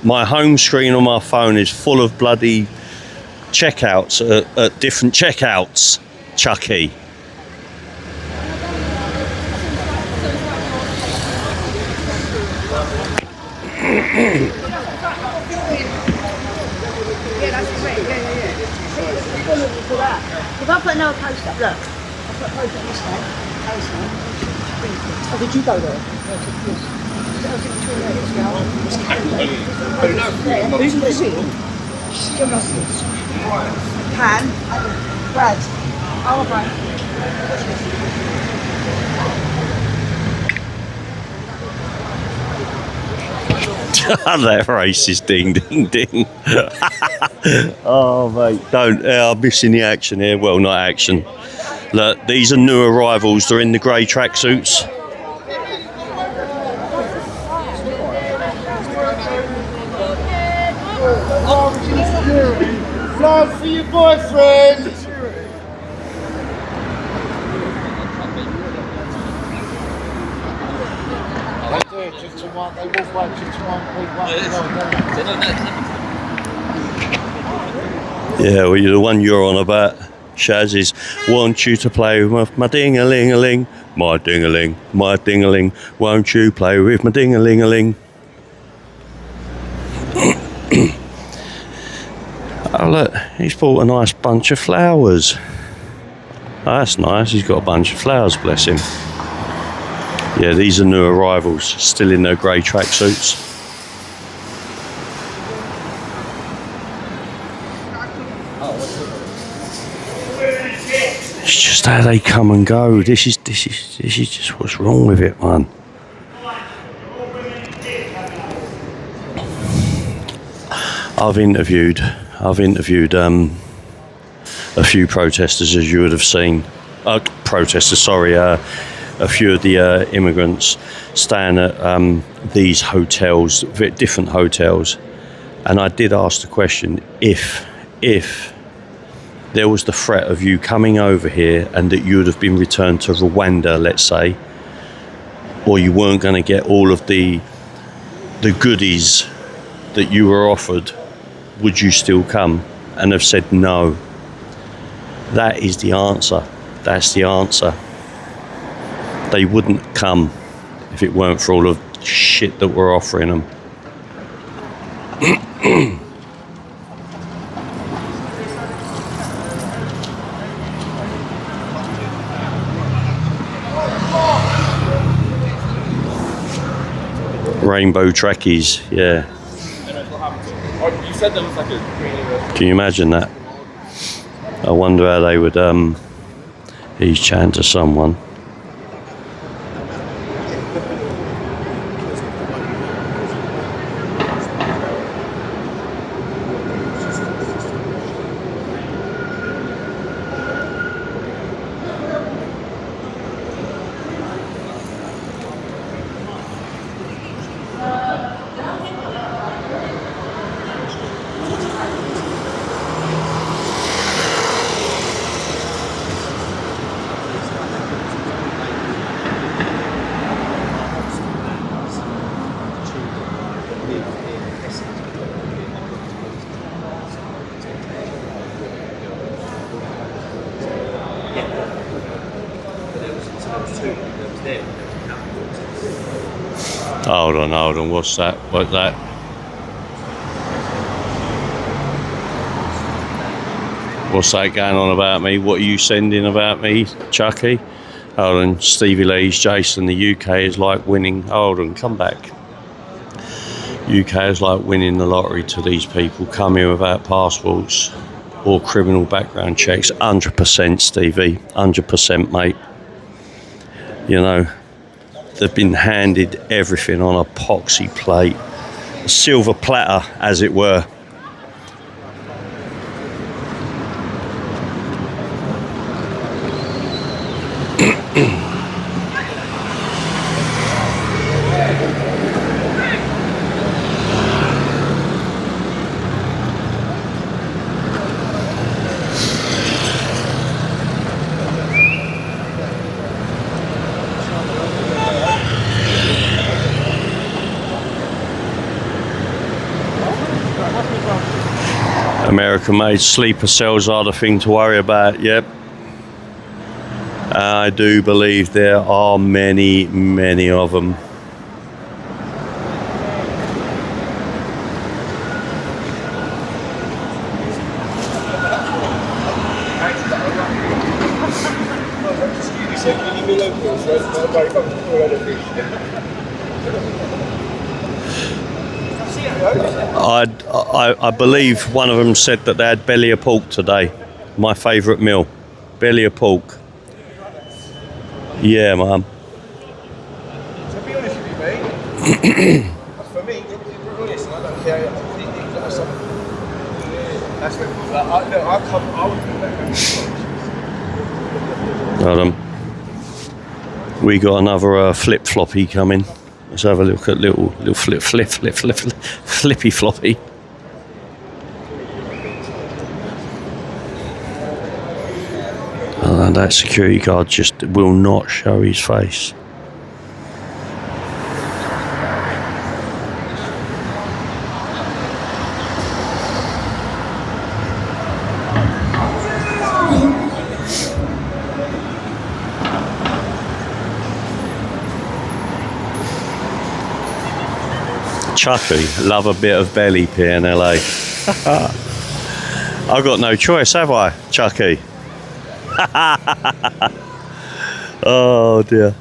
my home screen on my phone is full of bloody checkouts at different checkouts, Chucky. If I put another post up, look. I put a post up this way. Oh, did you go there? Who's this in? Pan. Brad. Oh, Brad. That racist ding ding ding. Oh mate, don't. I'm missing the action here. Well, not action. Look, these are new arrivals. They're in the grey tracksuits. Oh, Flowers for your boyfriend. Yeah, well, the one you're on about, Shaz, is want you to play with my ding-a-ling-a-ling, my ding-a-ling, my ding-a-ling, won't you play with my ding-a-ling-a-ling? Oh look, he's bought a nice bunch of flowers. Oh, that's nice, he's got a bunch of flowers, bless him. Yeah, these are new arrivals, still in their grey tracksuits. It's just how they come and go. This is just what's wrong with it, man. I've interviewed a few protesters, as you would have seen. A few of the immigrants staying at these hotels, different hotels, and I did ask the question, if there was the threat of you coming over here and that you would have been returned to Rwanda, let's say, or you weren't going to get all of the goodies that you were offered, would you still come? And have said no. That is the answer. That's the answer. They wouldn't come if it weren't for all of the shit that we're offering them. Rainbow trackies, yeah. You said there was like a... Can you imagine that? I wonder how they would, he's chatting to someone. Hold on, what's that? What's that? What's that going on about me? What are you sending about me, Chucky? Hold on, Stevie Lee's Jason, the UK is like winning. Hold on, come back. UK is like winning the lottery to these people. Come here without passports or criminal background checks. 100%, Stevie. 100%, mate. You know, they've been handed everything on a poxy plate. A silver platter, as it were. American-made sleeper cells are the thing to worry about, yep. I do believe there are many, many of them. I believe one of them said that they had belly of pork today. My favourite meal, belly of pork. Yeah, Mum. To be honest with you, mate, for me, to be honest, I don't care. That's what I would do that. Hold on. We got another flip floppy coming. Let's have a look at little flippy floppy. And that security guard just will not show his face. Chucky, love a bit of belly pie in LA. I've got no choice, have I, Chucky? Oh dear.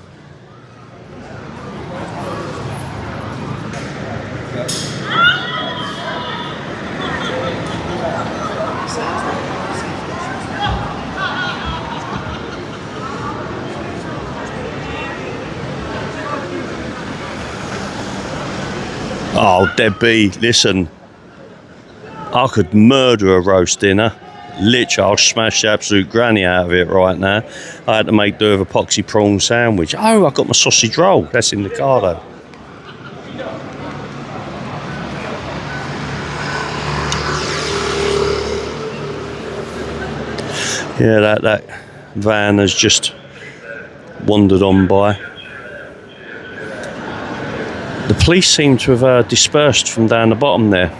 Oh, Debbie, listen. I could murder a roast dinner. Literally, I'll smash the absolute granny out of it right now. I had to make do with a poxy prawn sandwich. Oh, I've got my sausage roll. That's in the car though. Yeah, that van has just wandered on by. The police seem to have dispersed from down the bottom there.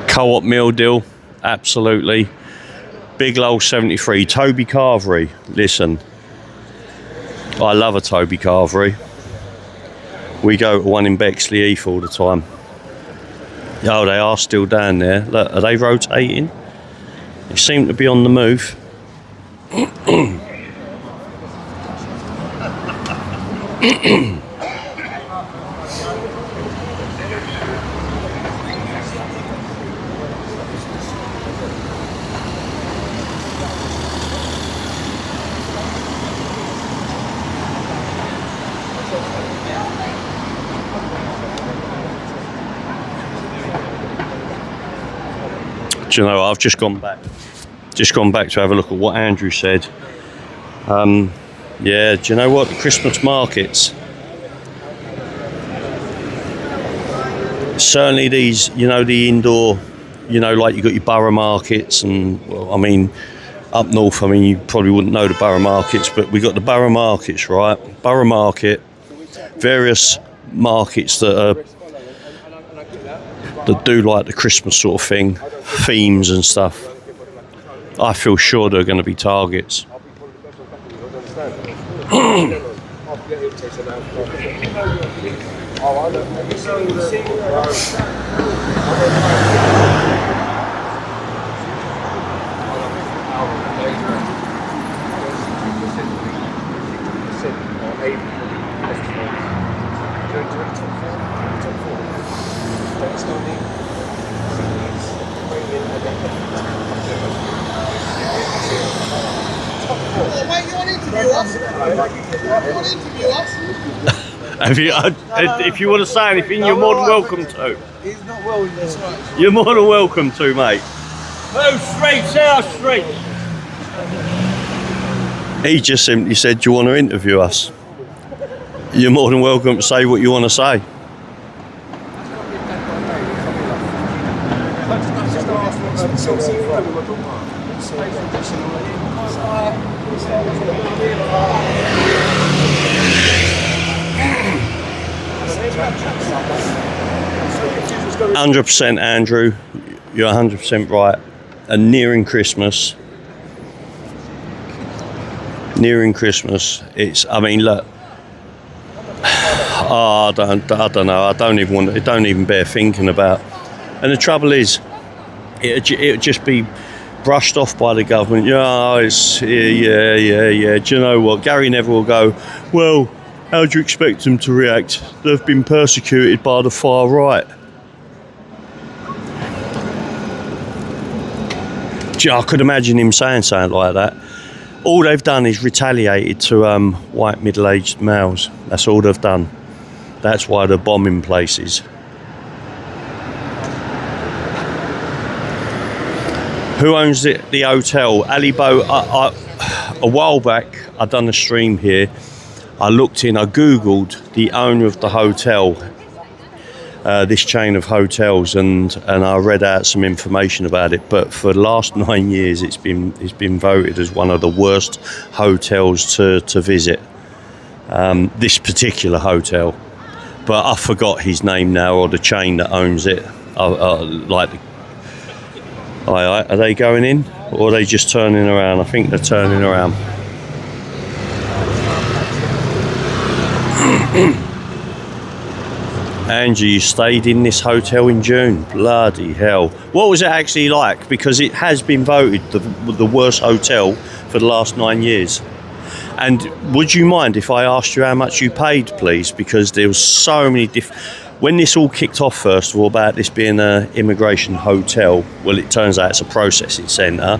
Co-op meal deal, absolutely. Big Lowell 73, Toby Carvery. Listen, I love a Toby Carvery. We go to one in Bexley Heath all the time. Oh, they are still down there. Look, are they rotating? They seem to be on the move. Do you know, I've just gone back to have a look at what Andrew said. Yeah, do you know what? The Christmas markets, certainly these, you know, the indoor, you know, like you got your borough markets, and well, I mean, up north, I mean, you probably wouldn't know the borough markets, but we got the borough markets, right? Borough market, various markets that do like the Christmas sort of thing, themes and stuff. I feel sure they're going to be targets. If you want to say anything, you're more than welcome to. He's not well in this right. You're more than welcome to, mate. Move straight, south straight. He just simply said, do you want to interview us? You're more than welcome to say what you want to say. 100% Andrew, you're 100% right. And nearing Christmas, it's, I mean, look, I don't know, I don't even want, it don't even bear thinking about. And the trouble is, it'll just be brushed off by the government. Yeah, it's, yeah. Do you know what? Gary Neville will go, well, how do you expect them to react? They've been persecuted by the far right. I could imagine him saying something like that. All they've done is retaliated to white middle-aged males. That's all they've done. That's why they're bombing places. Who owns the hotel? Ali Bo. A while back, I'd done a stream here. I looked in, I googled the owner of the hotel. this chain of hotels, and I read out some information about it. But for the last 9 years, it's been voted as one of the worst hotels to visit. This particular hotel, but I forgot his name now, or the chain that owns it. Are they going in, or are they just turning around? I think they're turning around. Angie, you stayed in this hotel in June. Bloody hell. What was it actually like? Because it has been voted the worst hotel for the last 9 years. And would you mind if I asked you how much you paid, please? Because there was so many different... When this all kicked off, first of all, about this being an immigration hotel, well, it turns out it's a processing centre.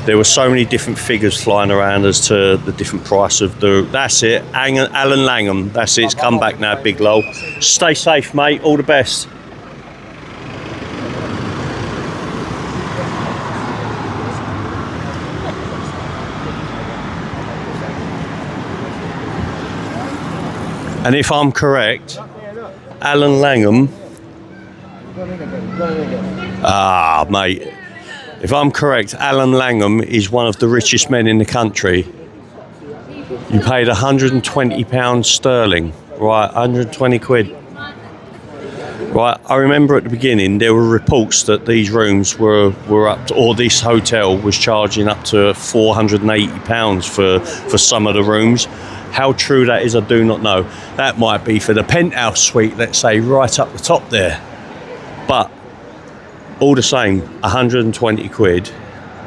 There were so many different figures flying around as to the different price of the... That's it, Alan Langham. That's it, it's come back now, Big Lol. Stay safe, mate. All the best. And if I'm correct, Alan Langham... mate. If I'm correct, Alan Langham is one of the richest men in the country. You paid £120 sterling, right? 120 quid. Right, I remember at the beginning there were reports that these rooms were up to, or this hotel was charging up to £480 for some of the rooms. How true that is, I do not know. That might be for the penthouse suite, let's say, right up the top there. But all the same, 120 quid,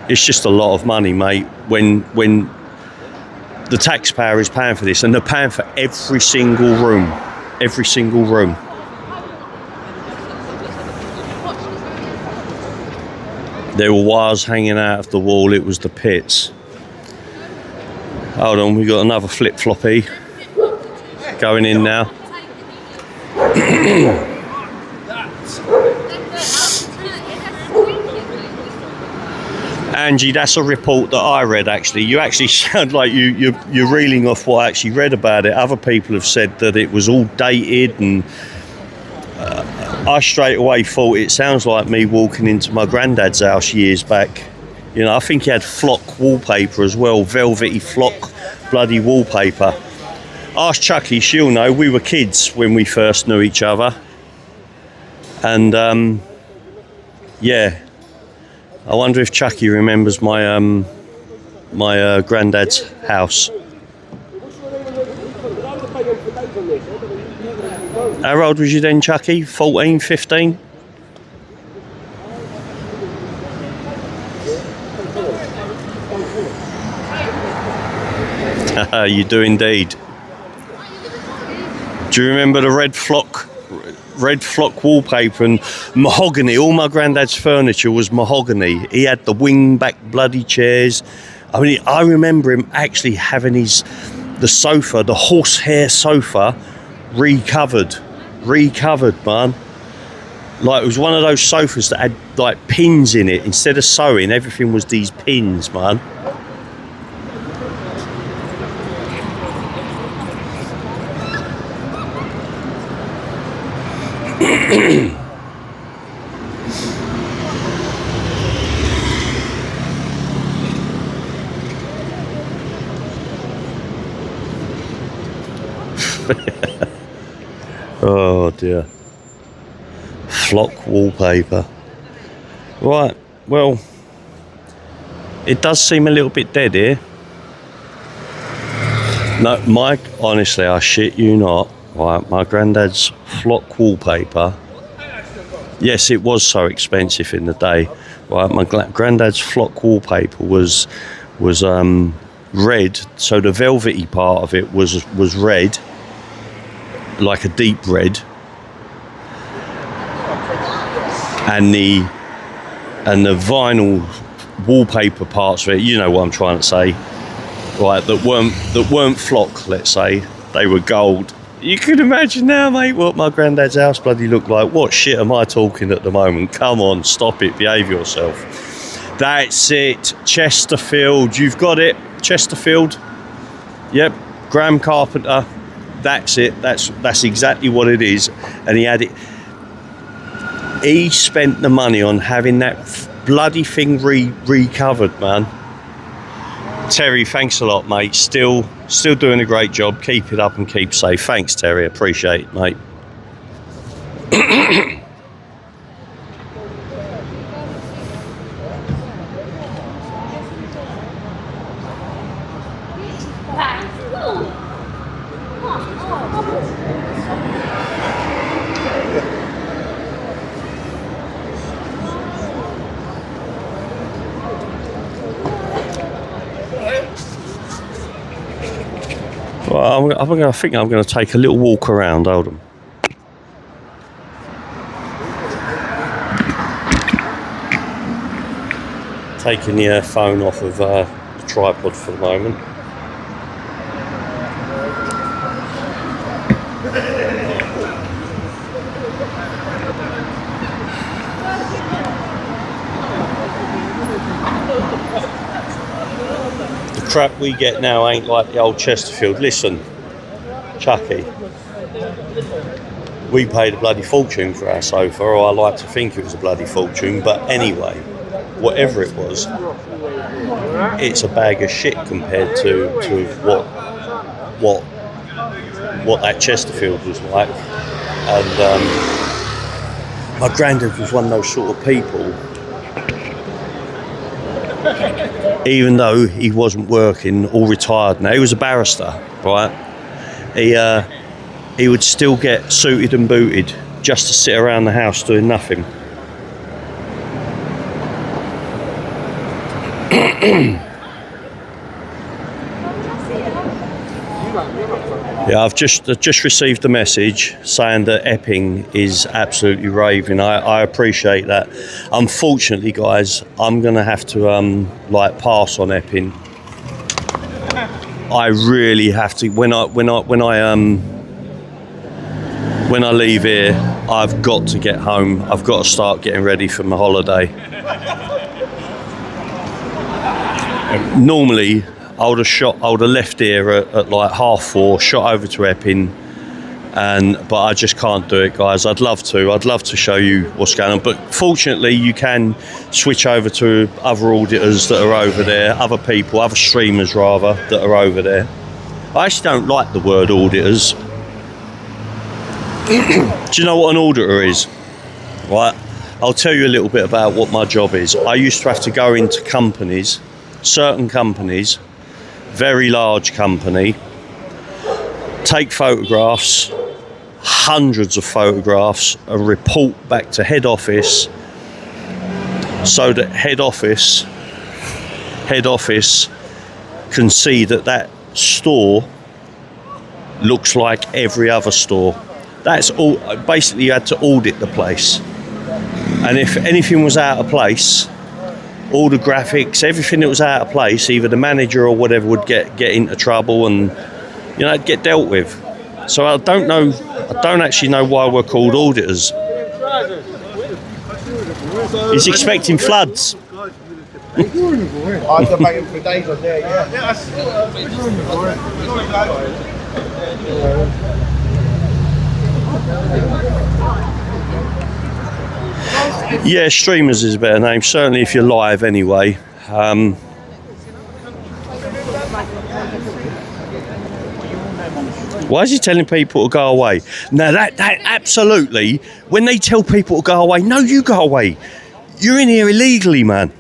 it's just a lot of money, mate, when the taxpayer is paying for this, and they're paying for every single room. Every single room. There were wires hanging out of the wall, it was the pits. Hold on, we got another flip-floppy going in now. Angie, that's a report that I read, actually. You actually sound like you're reeling off what I actually read about it. Other people have said that it was all dated, and I straight away thought it sounds like me walking into my granddad's house years back. You know, I think he had flock wallpaper as well, velvety flock bloody wallpaper. Ask Chucky, she'll know. We were kids when we first knew each other. And, yeah. I wonder if Chucky remembers my my granddad's house. How old was you then, Chucky? 14, 15? You do indeed. Do you remember the red flock wallpaper and mahogany? All my granddad's furniture was mahogany. He had the wing-back bloody chairs. I mean, I remember him actually having the sofa, the horsehair sofa, recovered, man. Like, it was one of those sofas that had like pins in it. Instead of sewing, everything was these pins, man. Oh dear. Flock wallpaper. Right, well, it does seem a little bit dead here. No, honestly, I shit you not. Right, my granddad's flock wallpaper. Yes, it was so expensive in the day. Right, my granddad's flock wallpaper was red, so the velvety part of it was red, like a deep red, and the vinyl wallpaper parts of it, you know what I'm trying to say, right? That weren't flock. Let's say they were gold. You can imagine now, mate, what my granddad's house bloody looked like. What shit am I talking at the moment? Come on, stop it, behave yourself. That's it, Chesterfield. You've got it, Chesterfield. Yep, Graham Carpenter. That's it. That's exactly what it is. And he had it. He spent the money on having that bloody thing recovered, man. Terry, thanks a lot, mate. Still doing a great job. Keep it up and keep safe. Thanks, Terry. Appreciate it, mate. Well, I think I'm going to take a little walk around. Hold on. Taking the phone off of the tripod for the moment. The crap we get now ain't like the old Chesterfield. Listen, Chucky, we paid a bloody fortune for our sofa, or I like to think it was a bloody fortune, but anyway, whatever it was, it's a bag of shit compared to what that Chesterfield was like. And my granddad was one of those sort of people, even though he wasn't working or retired now, he was a barrister, right? He would still get suited and booted just to sit around the house doing nothing. Yeah, I've just received a message saying that Epping is absolutely raving. I appreciate that. Unfortunately, guys, I'm gonna have to pass on Epping. I really have to. When I leave here, I've got to get home. I've got to start getting ready for my holiday. Normally, I would have left here at like 4:30, shot over to Epping, but I just can't do it, guys. I'd love to show you what's going on, but fortunately you can switch over to other auditors that are over there, other people, other streamers rather, that are over there. I actually don't like the word auditors. Do you know what an auditor is? Right, I'll tell you a little bit about what my job is. I used to have to go into companies, certain companies, very large company, take photographs, hundreds of photographs, and report back to head office, so that head office can see that store looks like every other store. That's all. Basically, you had to audit the place, and if anything was out of place, all the graphics, everything that was out of place, either the manager or whatever would get into trouble, and it'd get dealt with. So I don't actually know why we're called auditors. He's expecting floods. I've debated for days on there, yeah. Yeah, streamers is a better name, certainly if you're live anyway. Why is he telling people to go away? No, that absolutely, when they tell people to go away, no, you go away. You're in here illegally, man.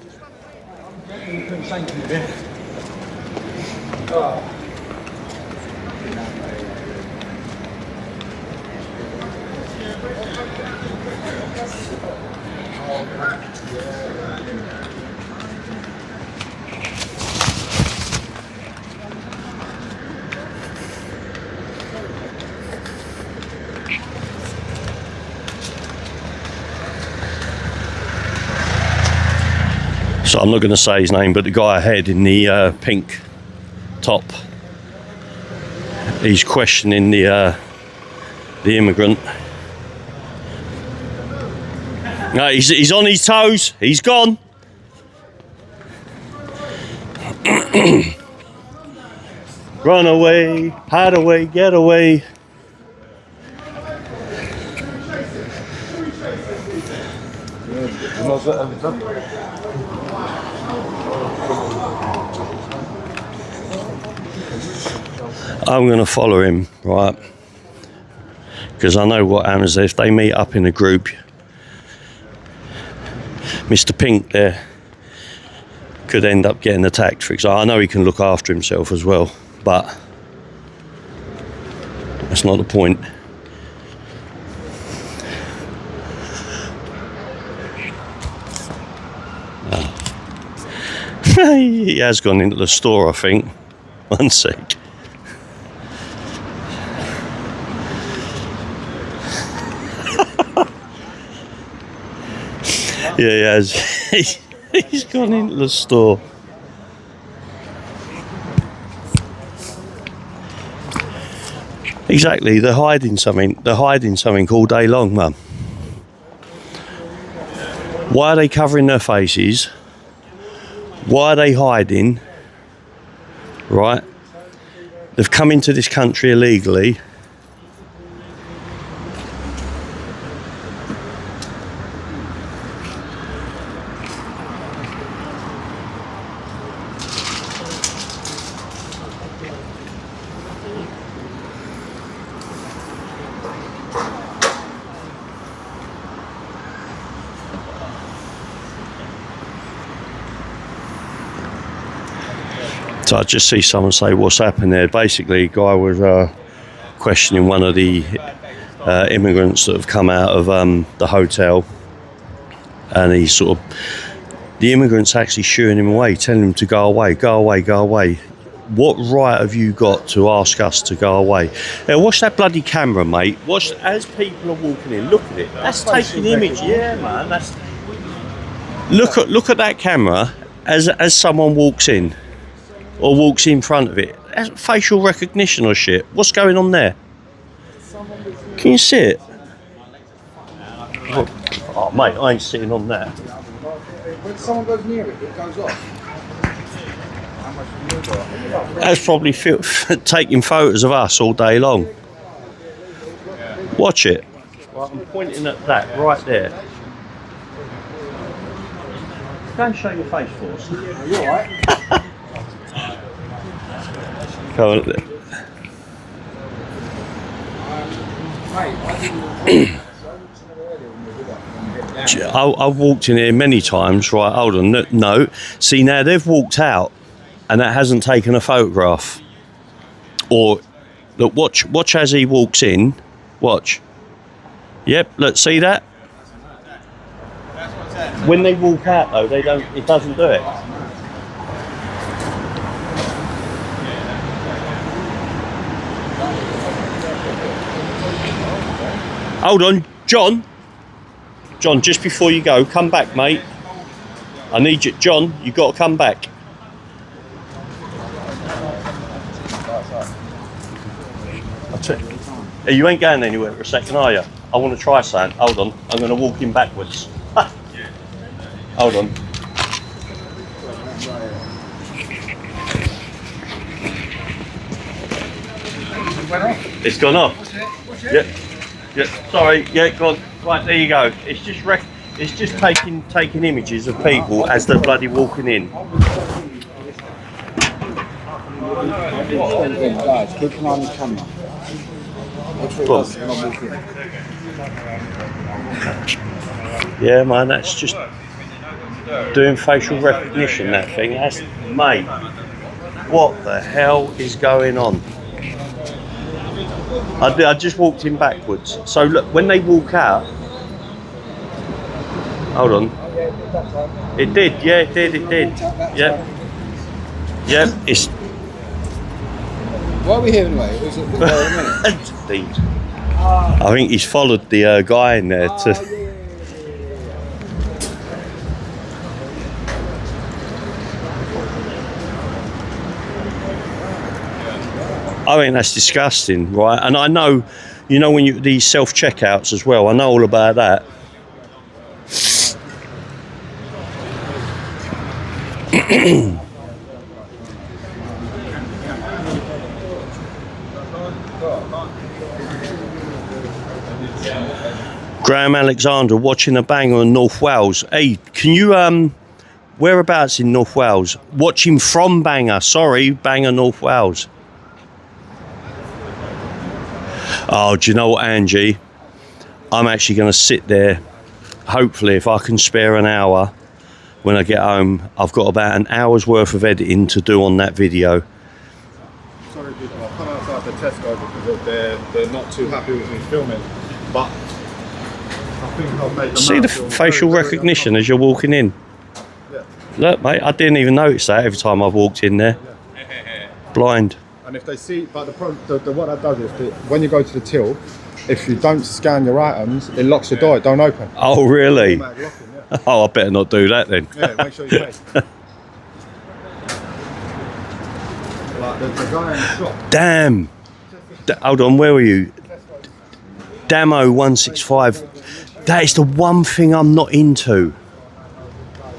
So I'm not going to say his name, but the guy ahead in the pink top, he's questioning the immigrant. No, he's on his toes. He's gone. Run away, hide away, get away. I'm going to follow him, right? Because I know what happens if they meet up in a group. Mr. Pink there could end up getting attacked, for example. I know he can look after himself as well, but that's not the point. He has gone into the store, I think. One sec. Yeah, he has. He's gone into the store. Exactly, they're hiding something. They're hiding something all day long, Mum. Why are they covering their faces? Why are they hiding? Right? They've come into this country illegally. So I just see someone say, what's happened there? Basically, a guy was questioning one of the immigrants that have come out of the hotel, and he sort of, the immigrants actually shooing him away, telling him to go away, go away, go away. What right have you got to ask us to go away? Now, watch that bloody camera, mate. Watch as people are walking in. Look at it. That's taking image. Yeah, man. That's. Look at that camera as someone walks in. Or walks in front of it. That's facial recognition or shit. What's going on there? Can you see it? Oh, mate, I ain't sitting on that. When someone goes near it, it goes off. That's probably taking photos of us all day long. Watch it. Right, I'm pointing at that right there. Go and show your face for us. Are you alright? Go on. I've walked in here many times. Right, hold on. No. See, now they've walked out and that hasn't taken a photograph. Or, look, watch as he walks in. Watch. Yep, look, see that? When they walk out though, it doesn't do it. Hold on, John. John, just before you go, come back, mate. I need you. John, you got to come back. Hey, you ain't going anywhere for a second, are you? I want to try something. Hold on. I'm going to walk in backwards. Hold on. It's gone off. Yeah. Yeah, sorry, yeah, go on. Right, there you go. It's just taking images of people as they're bloody walking in. Guys, keep an eye on the camera. Yeah, man, that's just doing facial recognition, that thing. That's, mate, what the hell is going on? I just walked in backwards. So look, when they walk out, hold on. It did, yeah, it did. Yep. Yep, it's. Why are we here anyway? Was it I think he's followed the guy in there to. I think that's disgusting, right? And I know, you know, when these self-checkouts as well, I know all about that. Graham Alexander watching a banger in North Wales. Hey, can you whereabouts in North Wales? Watching from Bangor. Sorry, Bangor, North Wales. Oh, do you know what, Angie? I'm actually going to sit there. Hopefully, if I can spare an hour when I get home. I've got about an hour's worth of editing to do on that video. Sorry people, I've come outside the Tesco because they're not too happy with me filming. But I think I'll make them see the facial recognition as you're walking in. Yeah. Look, mate, I didn't even notice that every time I've walked in there. Yeah. Blind. And if they see, but what that does is that when you go to the till, if you don't scan your items, it locks the door, it don't open. Oh, really? Locking, yeah. Oh, I better not do that then. Yeah, make sure you pay. Like the guy in the shop. Damn. Hold on, where were you? Damo 165. That is the one thing I'm not into.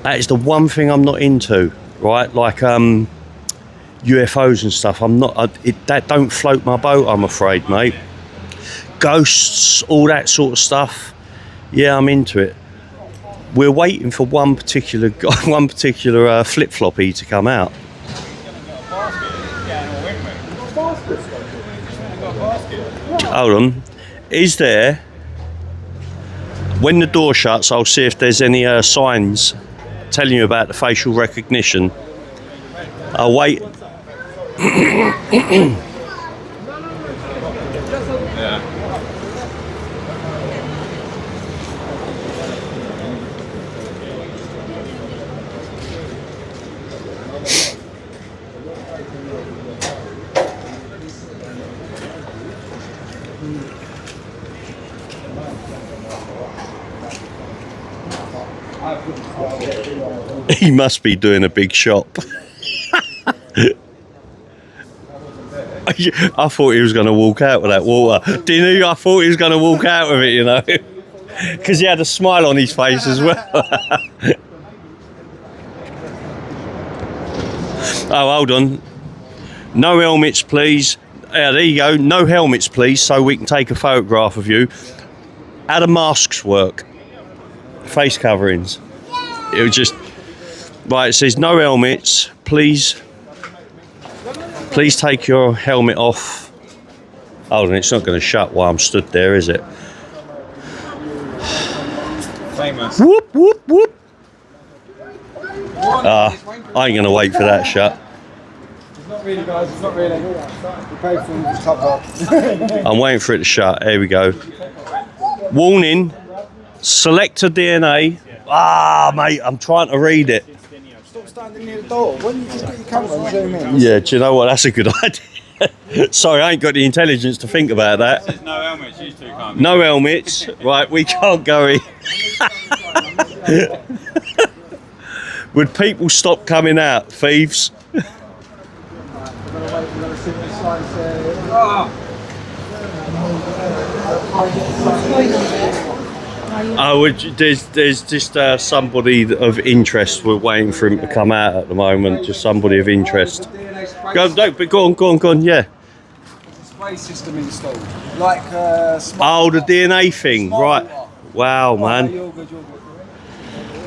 That is the one thing I'm not into, right? Like UFOs and stuff. I'm not. That don't float my boat, I'm afraid, mate. Ghosts, all that sort of stuff. Yeah, I'm into it. We're waiting for one particular flip floppy to come out. Hold on. Is there? When the door shuts, I'll see if there's any signs telling you about the facial recognition. I'll wait. He must be doing a big shop. I thought he was going to walk out with that water. Didn't you? I thought he was going to walk out with it, you know. Because he had a smile on his face as well. Oh, hold on. No helmets, please. There you go. No helmets, please, so we can take a photograph of you. How do masks work? Face coverings. It was just... Right, it says no helmets. Please take your helmet off. Hold on, it's not going to shut while I'm stood there, is it? Famous. Whoop, whoop, whoop. I ain't going to wait for that shut. It's not really, guys, it's not really. We paid for this cover. I'm waiting for it to shut. There we go. Warning. Selector DNA. Ah, mate, I'm trying to read it. Stop standing near the door. Why don't you just get your camera and zoom in? Yeah, do you know what? That's a good idea. Sorry, I ain't got the intelligence to think about that. There's no helmets, you two can't. No helmets. Right, we can't go in. Would people stop coming out, thieves? There's just somebody of interest. We're waiting for him to come out at the moment. Just somebody of interest. Go on. Yeah. Spray system installed, like the DNA thing, right? Wow, man. You're good.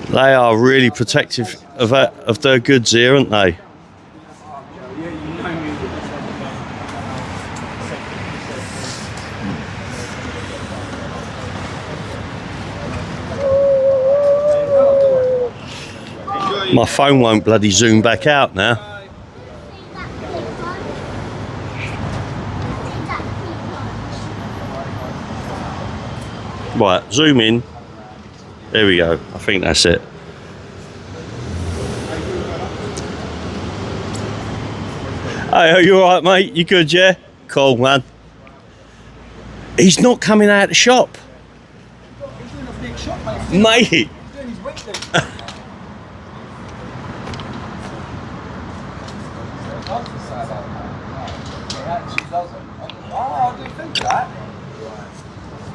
They are really protective of their goods here, aren't they? My phone won't bloody zoom back out now. Right, zoom in. There we go. I think that's it. Hey, are you alright, mate? You good, yeah? Cool, man. He's not coming out of the shop. He's doing a big shop, mate. Mate. He's doing his weekly. I do think that.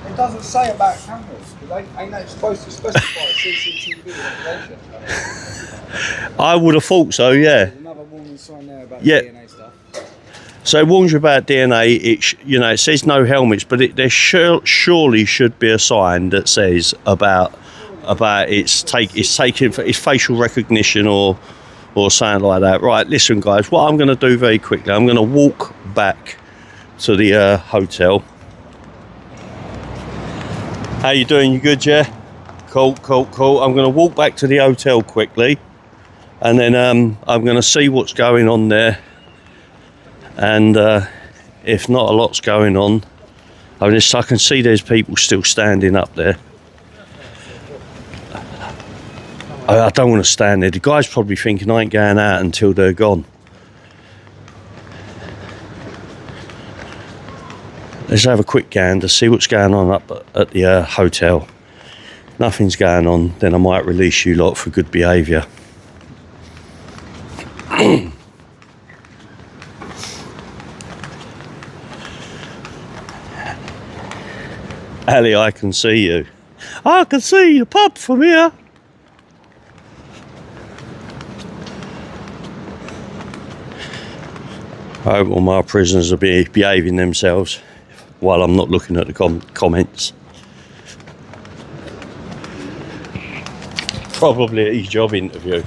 It doesn't say about cameras, because ain't that supposed to specify CCTV information? I would have thought so, yeah. There's another warning sign there about Yeah. DNA stuff. So it warns you about DNA. It says no helmets, but there surely should be a sign that says about it's facial recognition or something like that. Right, listen guys, what I'm going to do very quickly, I'm going to walk back to the hotel. How you doing? You good, yeah? Cool. I'm going to walk back to the hotel quickly, and then I'm going to see what's going on there. And if not a lot's going on, I can see there's people still standing up there. I don't want to stand there. The guy's probably thinking I ain't going out until they're gone. Let's have a quick gander, see what's going on up at the hotel. If nothing's going on, then I might release you lot for good behaviour. Ali, I can see you. I can see the pub from here. I hope all my prisoners will be behaving themselves while I'm not looking at the comments. Probably at his job interview.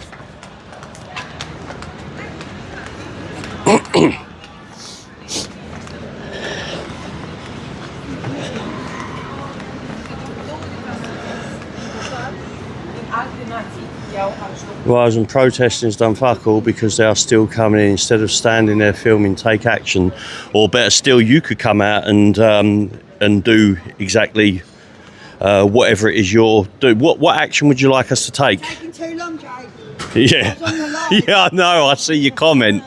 Rise and protesting's done fuck all because they are still coming in. Instead of standing there filming, take action, or better still, you could come out and do exactly whatever it is you're doing. What action would you like us to take? Taking too long, Jay. Yeah, yeah, I know. I see your comment.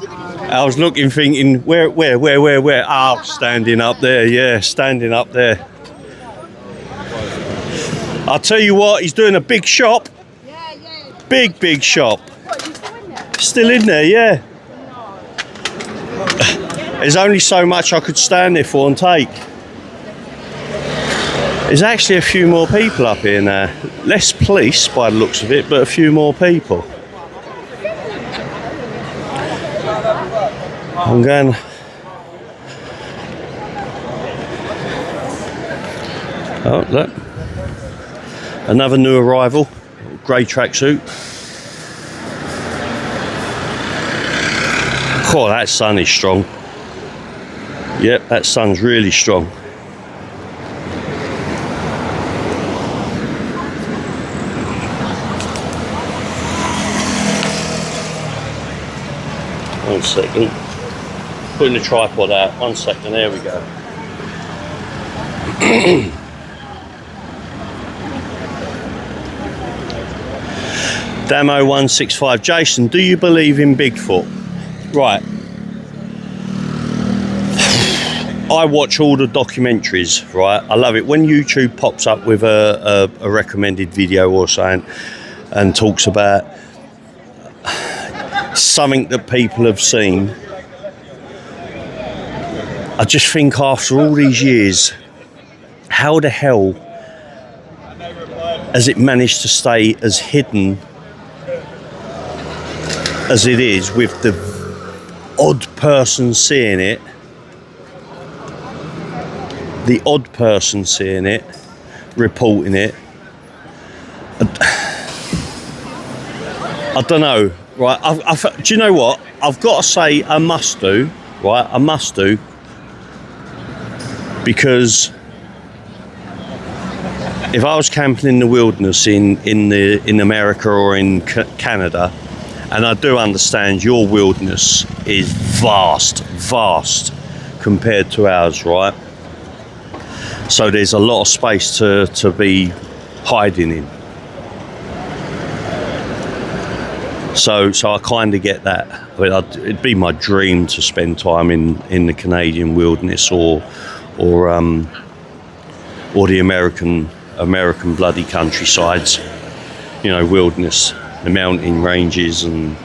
I was looking, thinking, where? Oh, standing up there. Yeah, standing up there. I'll tell you what, he's doing a big shop. Big shop. What, you still in there? Still in there, yeah. There's only so much I could stand there for and take. There's actually a few more people up here now. Less police by the looks of it, but a few more people. I'm going... Oh, look. Another new arrival. Grey tracksuit. Oh, that sun is strong. Yep, that sun's really strong. One second. Putting the tripod out. 1 second. There we go. Damo165. Jason, do you believe in Bigfoot? Right. I watch all the documentaries, right? I love it. When YouTube pops up with a recommended video or something and talks about something that people have seen, I just think after all these years, how the hell has it managed to stay as hidden as it is, with the odd person seeing it, reporting it. I don't know, right? Do you know what? I've got to say I must do, right? I must do, because if I was camping in the wilderness in America or in Canada, and I do understand your wilderness is vast compared to ours, right? So there's a lot of space to be hiding in. So I kind of get that. I mean, it'd be my dream to spend time in the Canadian wilderness or the American bloody countrysides, you know, wilderness. The mountain ranges and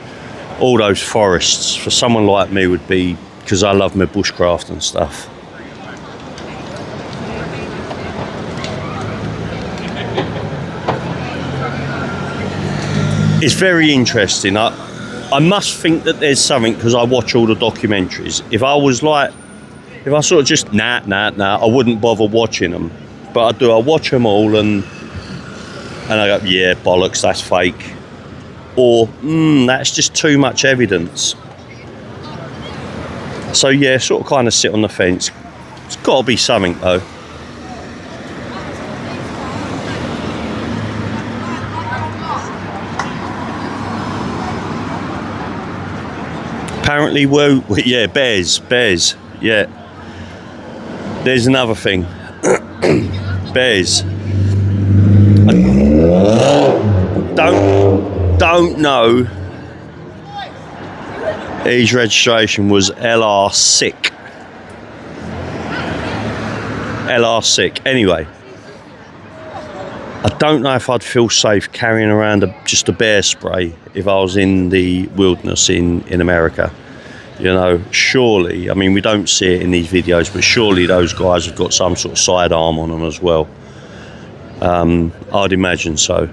all those forests for someone like me would be, because I love my bushcraft and stuff. It's very interesting. I I must think that there's something because I watch all the documentaries. If I was like, if I sort of just nah, I wouldn't bother watching them. But I do. I watch them all and I go, yeah, bollocks, that's fake, or that's just too much evidence. So yeah, sort of kind of sit on the fence. It's got to be something though. Apparently, yeah, bears, yeah. There's another thing. Bears. I don't know. His registration was LR6. LR6. Anyway, I don't know if I'd feel safe carrying around just a bear spray if I was in the wilderness in America. You know, surely, I mean, we don't see it in these videos, but surely those guys have got some sort of sidearm on them as well. I'd imagine so.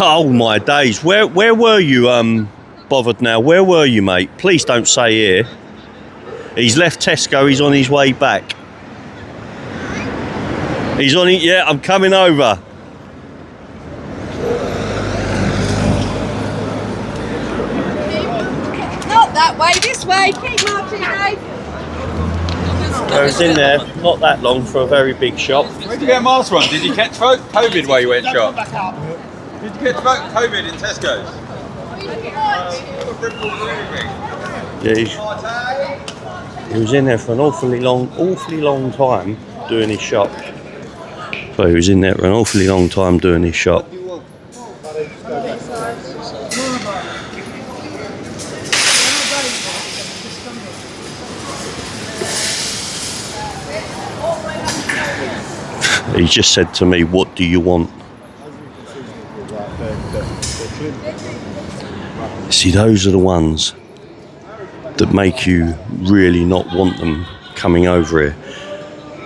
Oh my days, where were you, Bothered now? Where were you, mate? Please don't say here. He's left Tesco, he's on his way back. He's on it, yeah, I'm coming over. Not that way, this way. Keep marching, Dave. I was in there not that long for a very big shop. Where did you get a mask from? Did you catch COVID while you went shop? Did you catch COVID in Tesco's? Yeah, he was in there for an awfully long time doing his shop. So he was in there for an awfully long time doing his shop. He just said to me, "What do you want?" See, those are the ones that make you really not want them coming over here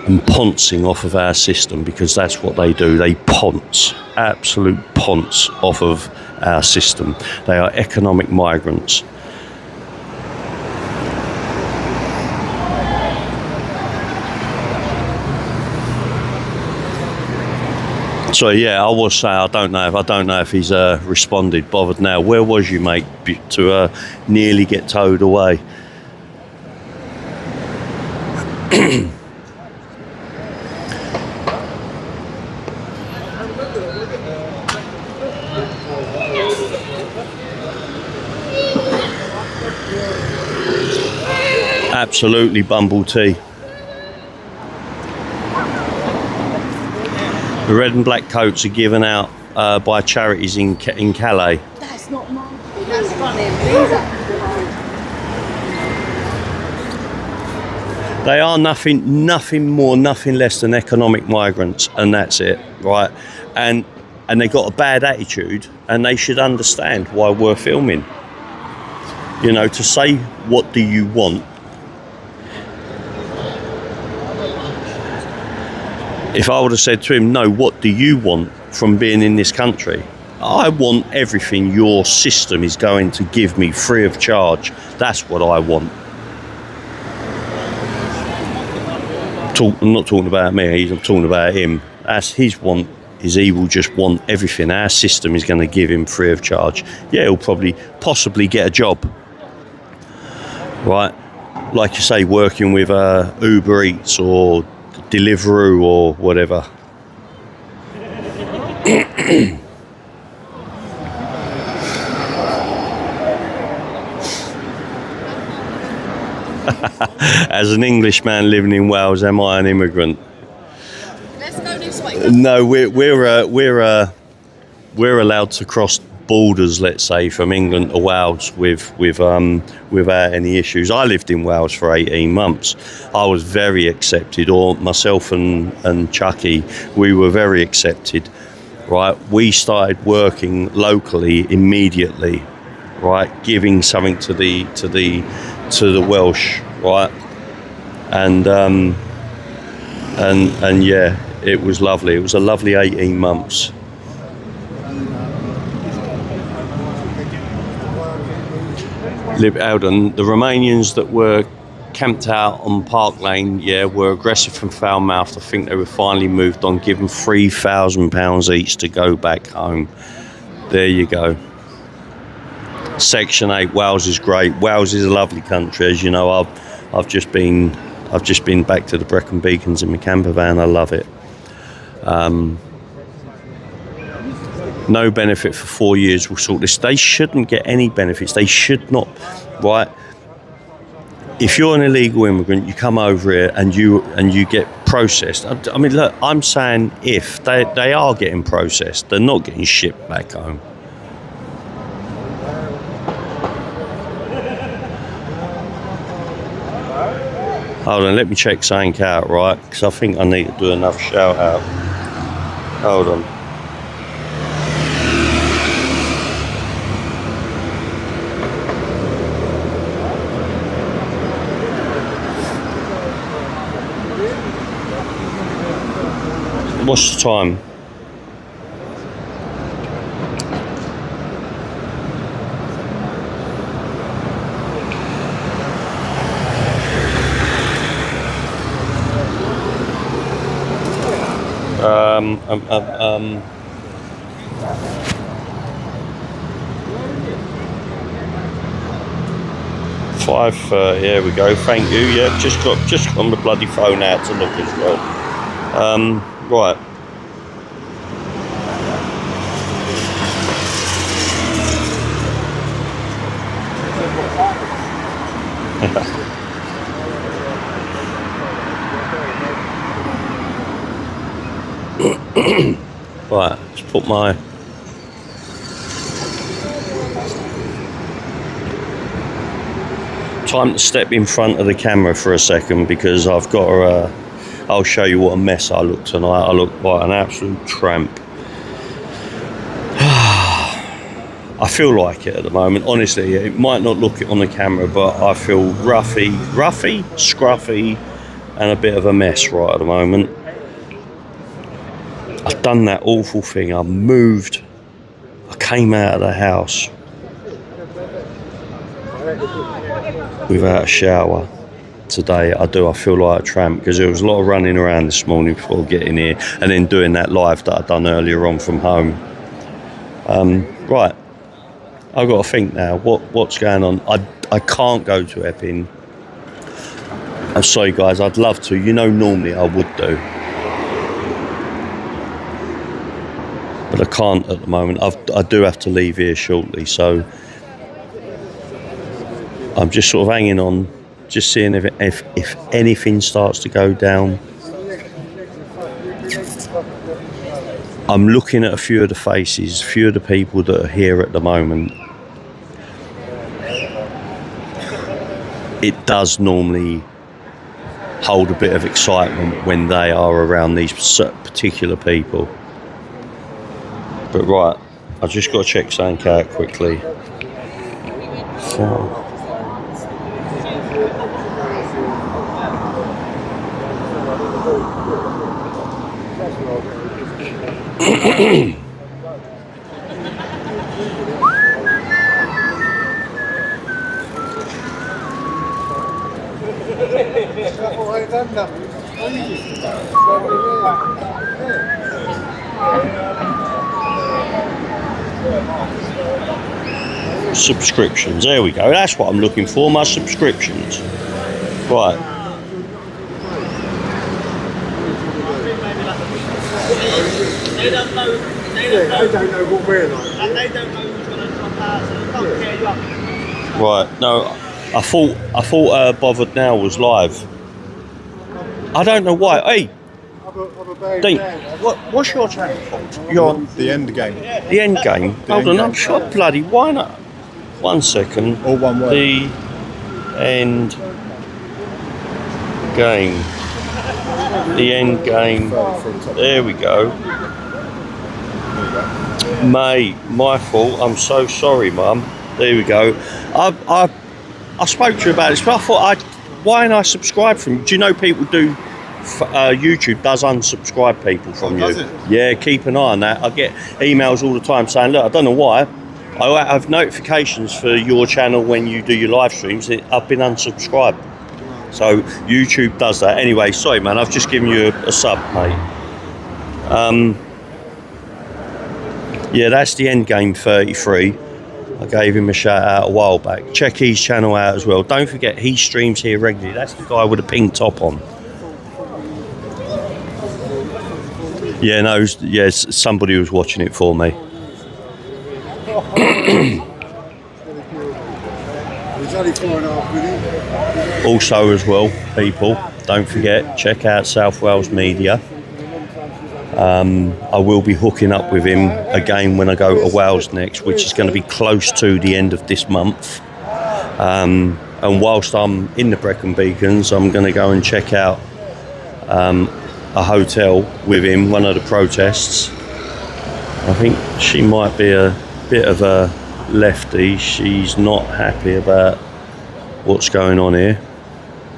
and pouncing off of our system, because that's what they do. They pounce, absolute pounce off of our system. They are economic migrants. So yeah, I will say I don't know if he's responded. Bothered now. Where was you, mate, to nearly get towed away? Absolutely bumble tea. The red and black coats are given out by charities in Calais. That's not mine. That's funny. They are nothing more, nothing less than economic migrants, and that's it, right? And they got a bad attitude, and they should understand why we're filming. You know, to say, "What do you want?" If I would have said to him, "No, what do you want from being in this country?" I want everything your system is going to give me free of charge. That's what I want. I'm not talking about me, I'm talking about him. That's his want, is he will just want everything our system is going to give him free of charge. Yeah, he'll possibly get a job. Right? Like you say, working with Uber Eats or Deliveroo or whatever. As an Englishman living in Wales, am I an immigrant? Let's go this way. No, we're allowed to cross borders, let's say, from England to Wales without any issues. I lived in Wales for 18 months. I was very accepted, or myself and Chucky, we were very accepted, right? We started working locally immediately, right? Giving something to the Welsh, right? and yeah, it was lovely. It was a lovely 18 months. Alden, the Romanians that were camped out on Park Lane, yeah, were aggressive and foul-mouthed. I think they were finally moved on, given £3,000 each to go back home. There you go. Section 8, Wales is great. Wales is a lovely country, as you know. I've just been back to the Brecon Beacons in my camper van. I love it. No benefit for 4 years will sort this. They shouldn't get any benefits. They should not, right? If you're an illegal immigrant, you come over here and you get processed. I mean, look, I'm saying if they are getting processed, they're not getting shipped back home. Hold on, let me check something out, right? Because I think I need to do another shout out. Hold on. What's the time? Here we go. Thank you. Yeah, just got on the bloody phone out to look as well. Right. Right, let's put my time to step in front of the camera for a second, because I've got to I'll show you what a mess I look tonight. I look like an absolute tramp. I feel like it at the moment. Honestly, it might not look it on the camera, but I feel roughy, scruffy, and a bit of a mess right at the moment. I've done that awful thing. I moved. I came out of the house without a shower. Today I feel like a tramp, because there was a lot of running around this morning before getting here, and then doing that live that I'd done earlier on from home. Right, I've got to think now what's going on. I can't go to Epping. I'm sorry guys, I'd love to, you know, normally I would do, but I can't at the moment. I do have to leave here shortly, so I'm just sort of hanging on, just seeing if anything starts to go down. I'm looking at a few of the faces, a few of the people that are here at the moment. It does normally hold a bit of excitement when they are around these particular people. But right, I've just got to check something out quickly. So. Subscriptions, there we go, that's what I'm looking for, my subscriptions. Right. They don't know what we're like. And they don't know who's going to come out, so they can't get you up. Right, no, I thought Bothered Now was live. I don't know why. Hey, Dean, what's your channel called? You're on The End Game. The End Game? Hold on, I'm sure bloody, why not? 1 second. All one word. The End Game. The End Game. There we go. Mate, my fault. I'm so sorry, Mum. There we go. I spoke to you about this, but I thought why ain't I subscribed from? Do you know people do? YouTube does unsubscribe people from you. Yeah, keep an eye on that. I get emails all the time saying, look, I don't know why. I have notifications for your channel when you do your live streams. I've been unsubscribed. So YouTube does that. Anyway, sorry man, I've just given you a sub, mate. Yeah, that's the Endgame 33. I gave him a shout out a while back. Check his channel out as well. Don't forget, he streams here regularly. That's the guy with the pink top on. Yeah, no, yes, somebody was watching it for me. Also as well, people, don't forget, check out South Wales Media. I will be hooking up with him again when I go to Wales next, which is going to be close to the end of this month. And whilst I'm in the Brecon Beacons, I'm going to go and check out a hotel with him, one of the protests. I think she might be a bit of a lefty. She's not happy about what's going on here.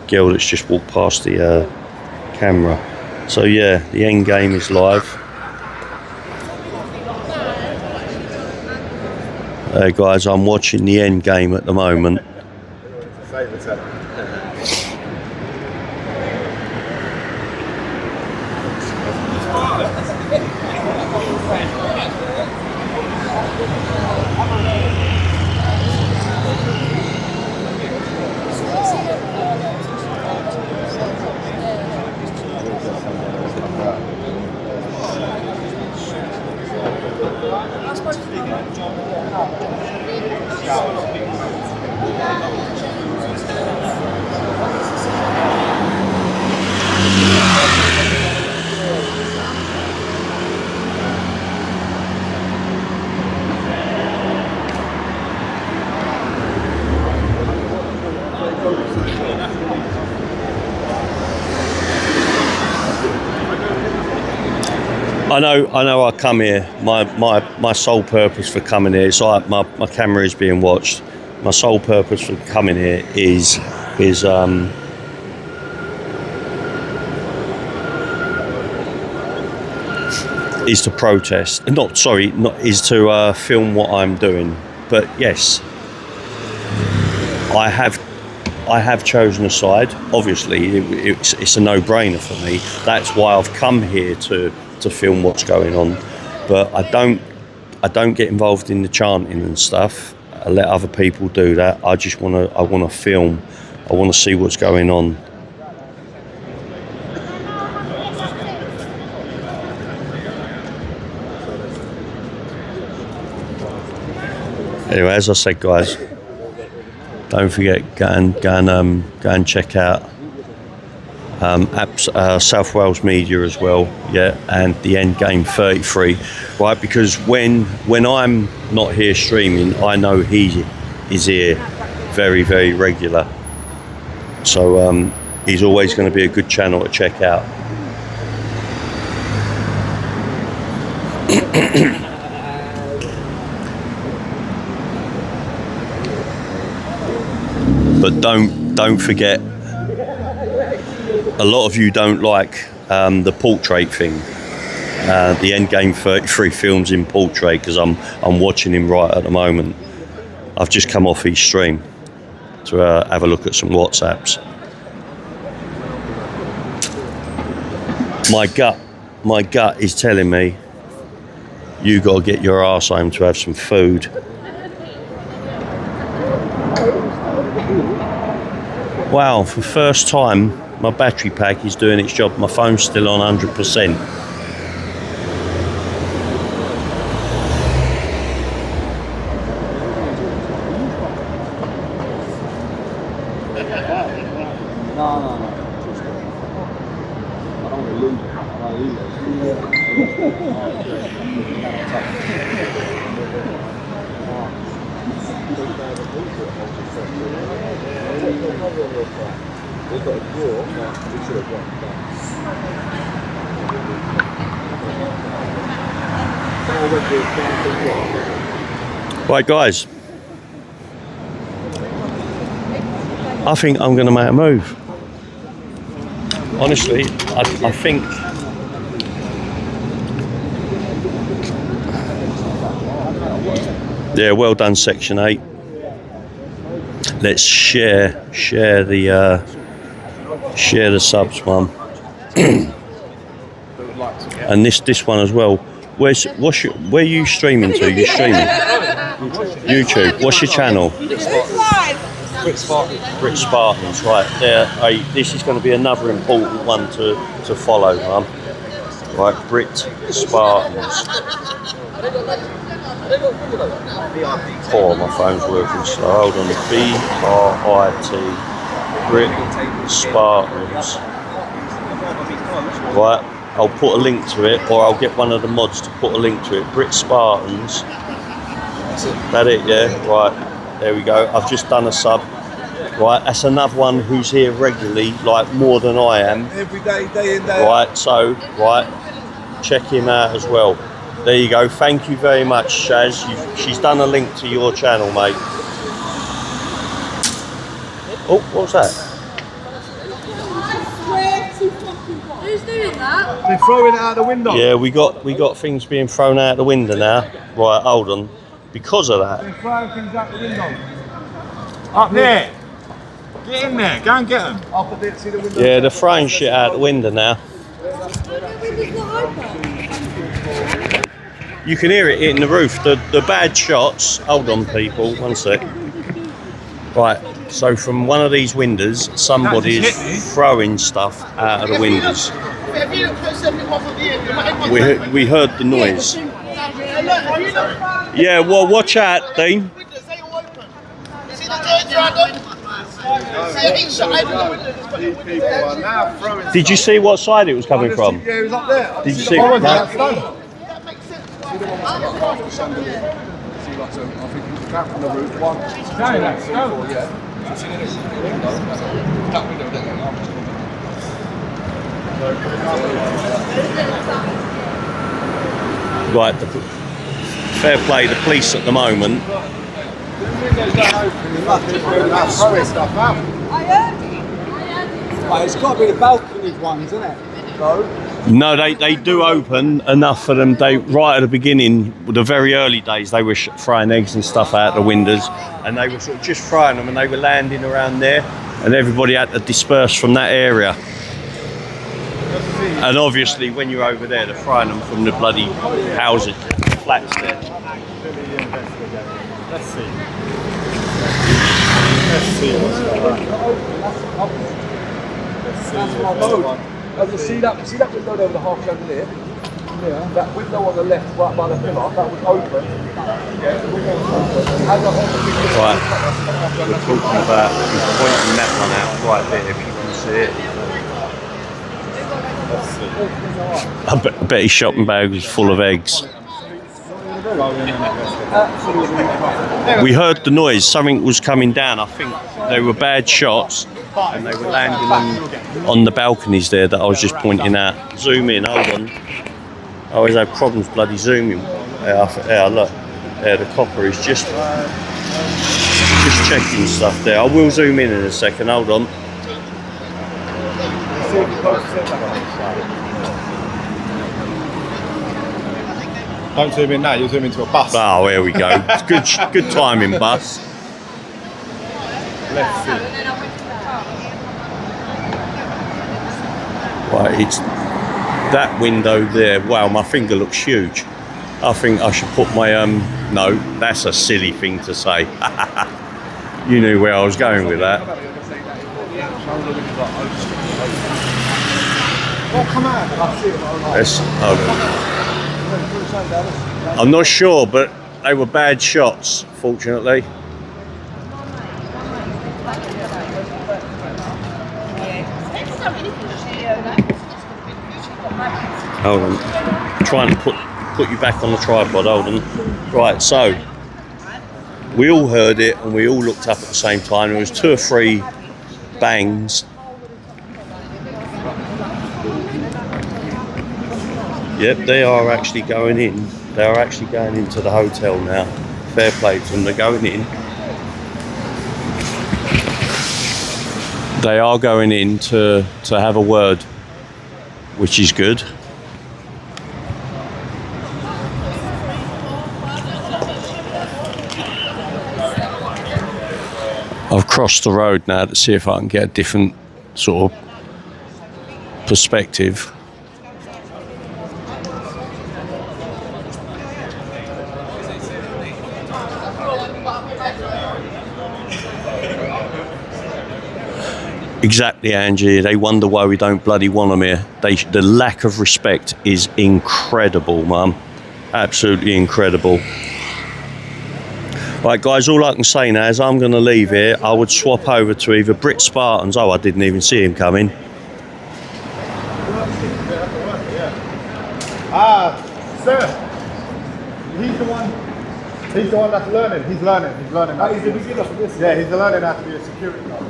Girl that's just walked past the camera. So yeah, the end game is live. Hey guys, I'm watching the end game at the moment. I know I come here, my sole purpose for coming here, it's like my camera is being watched. My sole purpose for coming here is to protest. Is to film what I'm doing. But yes, I have chosen a side. Obviously, it's a no-brainer for me. That's why I've come here to film what's going on. But I don't get involved in the chanting and stuff. I let other people do that. I want to film. I want to see what's going on. Anyway, as I said, guys, don't forget, go and check out South Wales Media as well, yeah, and the Endgame 33, right? Because when I'm not here streaming, I know he is here very, very regular. So he's always going to be a good channel to check out. But don't forget, a lot of you don't like the portrait thing. The Endgame 33 films in portrait because I'm watching him right at the moment. I've just come off his stream to have a look at some WhatsApps. My gut is telling me you got to get your arse home to have some food. Wow, for the first time, my battery pack is doing its job. My phone's still on 100%. Right, guys, I think I'm going to make a move. Honestly, I think yeah, well done, Section 8. Let's share the subs, Mum. And this one as well. Where are you streaming to? You streaming? YouTube. What's your channel? Brit Spartans, right there. This is going to be another important one to follow, Mum. Right, Brit Spartans. Oh, my phone's working slow. Hold on. B-R-I-T. Brit Spartans. Right, I'll put a link to it, or I'll get one of the mods to put a link to it. Brit Spartans. That it, yeah? Right, there we go. I've just done a sub. Right, that's another one who's here regularly, like more than I am. Every day, day in, day out. Right, so, right, check him out as well. There you go. Thank you very much, Shaz. She's done a link to your channel, mate. Oh, what was that? Who's doing that? They're throwing it out the window. Yeah, we got things being thrown out the window now. Right, hold on. Because of that. They're throwing things out the window. Up there. Get in there. Go and get them. Up there, see the window. Yeah, they're throwing shit out the window now. You can hear it hitting the roof. The bad shots. Hold on, people. One sec. Right. So from one of these windows, somebody is throwing stuff out of the windows. We heard the noise. Yeah, well, watch out, Dean. Did you see what side it was coming from? Yeah, it was up there. Did you see? I No. think it's back on the roof. One. Right, fair play. The police at the moment. It's got to be the balcony ones, isn't it? No, they do open enough for them. They right at the beginning, the very early days, they were throwing eggs and stuff out the windows, and they were sort of just throwing them, and they were landing around there, and everybody had to disperse from that area. And obviously, when you're over there, they're throwing them from the bloody houses, flats there. Let's see. Let's see what's going on. Let's see what's going on. See that window there with the half chandelier? Yeah. That window on the left, right by the pillar, that was open. Yeah, the window was open. Right, we're talking about, he's pointing that one out right there, if you can see it. I bet his shopping bag was full of eggs. We heard the noise, something was coming down. I think they were bad shots and they were landing on the balconies there that I was just pointing out. Zoom in, hold on. I always have problems bloody zooming. Yeah, look, the copper is just checking stuff there. I will zoom in a second, hold on. Don't zoom in now, you'll zoom into a bus. Oh, here we go. It's good timing, bus. Let's see. Right, it's that window there. Wow, my finger looks huge. I think I should put my no, that's a silly thing to say. You knew where I was going with that. Yes, I'm not sure, but they were bad shots, fortunately. Hold on, I'm trying to put you back on the tripod, hold on. Right, so we all heard it and we all looked up at the same time. There was 2 or 3 bangs. Yep, they are actually going in. They are actually going into the hotel now. Fair play to them, they're going in. They are going in to have a word, which is good. I've crossed the road now to see if I can get a different sort of perspective. Exactly, Angie. They wonder why we don't bloody want them here. The lack of respect is incredible, Mum. Absolutely incredible. Right, guys, all I can say now is I'm going to leave here. I would swap over to either Brit Spartans. Oh, I didn't even see him coming. Sir, he's the one that's learning. He's learning. He's learning. He's the beginner for this. Yeah, he's learning how to be a security guard.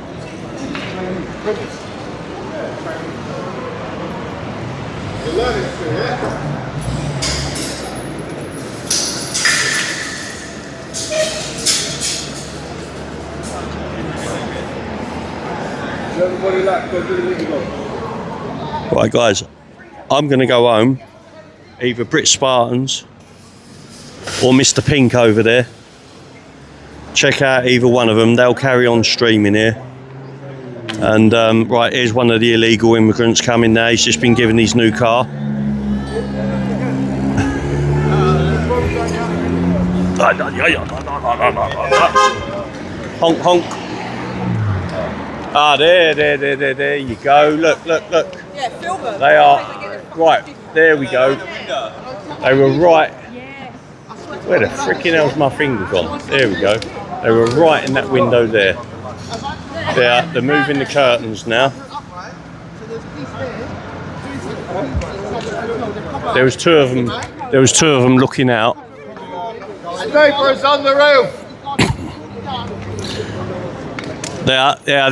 You're learning still, yeah? Everybody like go do the legal. Right, guys, I'm going to go home. Either Brit Spartans or Mr. Pink over there. Check out either one of them. They'll carry on streaming here. And right, here's one of the illegal immigrants coming now. He's just been given his new car. Honk, honk. Ah, there you go. Look. Yeah, film them. They are, right, there we go. They were right. Where the frickin' hell's my finger gone? There we go. They were right in that window there. They're moving the curtains now. There was two of them looking out. Snipers on the roof.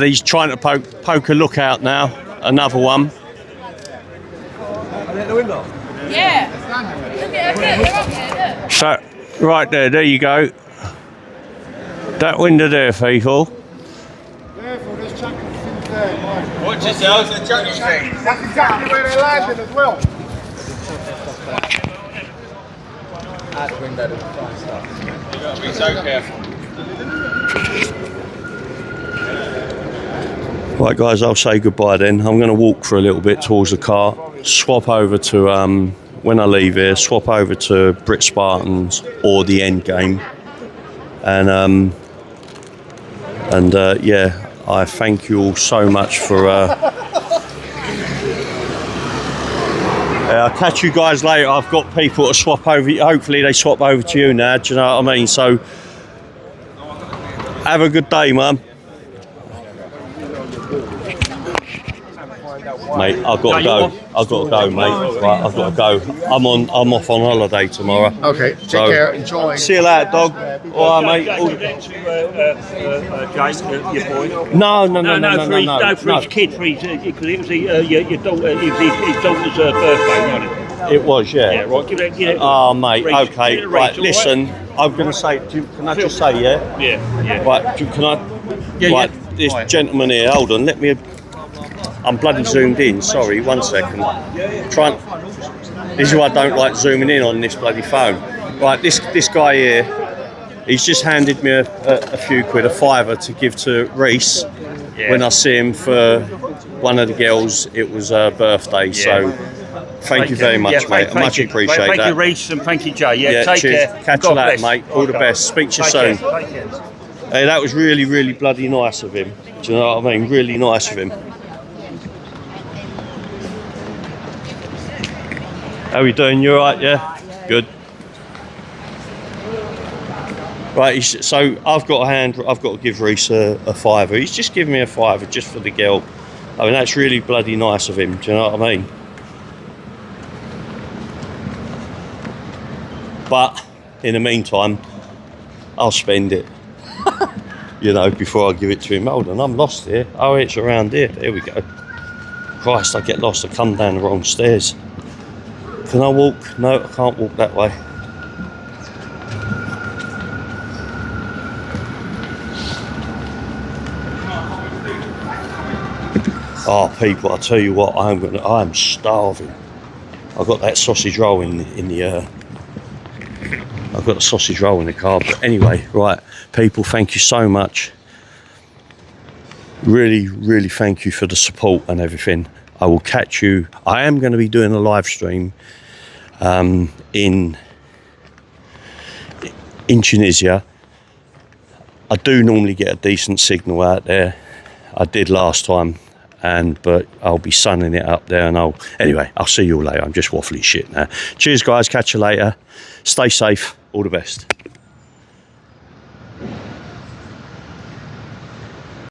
He's trying to poke a lookout now. Another one. Yeah. So, right there you go. That window there, people. Watch yourselves, the chucking thing. That's exactly where they're landing as well. Add window to the front stuff. You've got to be so careful. Right, guys, I'll say goodbye then. I'm going to walk for a little bit towards the car, swap over to, when I leave here, swap over to Brit Spartans or the End Game. And yeah, I thank you all so much for... I'll catch you guys later. I've got people to swap over. Hopefully they swap over to you now, do you know what I mean? So, have a good day, Mum. Mate, I've got to go. I've got to go, mate. Right, I've got to go. I'm off on holiday tomorrow. Okay, take care. Enjoy. See you later, dog. All right, mate. Your boy. No, for his kid, for his, because it was your daughter, his daughter's birthday, wasn't it? It was, yeah. Yeah, right. Give it. Oh, mate. Reach, Okay. reach, Right. all Listen, I'm going to say. Can I just say, yeah? Yeah. Right. Can I? Yeah, right. yeah. This Right. gentleman here. Hold on. Let me. I'm bloody zoomed in. Sorry. 1 second. This is why I don't like zooming in on this bloody phone. Right. This guy here. He's just handed me a few quid, a fiver to give to Reese when I see him for one of the girls. It was her birthday. So. Thank you very much, mate. I much appreciate that. Thank you, Reese, and thank you, Joe. Yeah, take cheers. care. Catch you later, mate. All the best. Speak to you soon. Take care. Hey, that was really, really bloody nice of him. Do you know what I mean? Really nice of him. How are we doing? You alright, yeah? Good. Right, so I've got to give Reese a fiver. He's just given me a fiver just for the girl. I mean, that's really bloody nice of him. Do you know what I mean? But in the meantime, I'll spend it, you know, before I give it to him. Hold on, I'm lost here. Oh, it's around here. There we go. Christ, I get lost. I come down the wrong stairs. Can I walk? No, I can't walk that way. Oh, people, I tell you what, I'm starving. I've got that sausage roll in the I've got a sausage roll in the car. But anyway, right, people, thank you so much. Really, really thank you for the support and everything. I will catch you. I am going to be doing a live stream in Tunisia. I do normally get a decent signal out there. I did last time, but I'll be sunning it up there, and I'll see you all later. I'm just waffling shit now. Cheers, guys. Catch you later. Stay safe. All the best.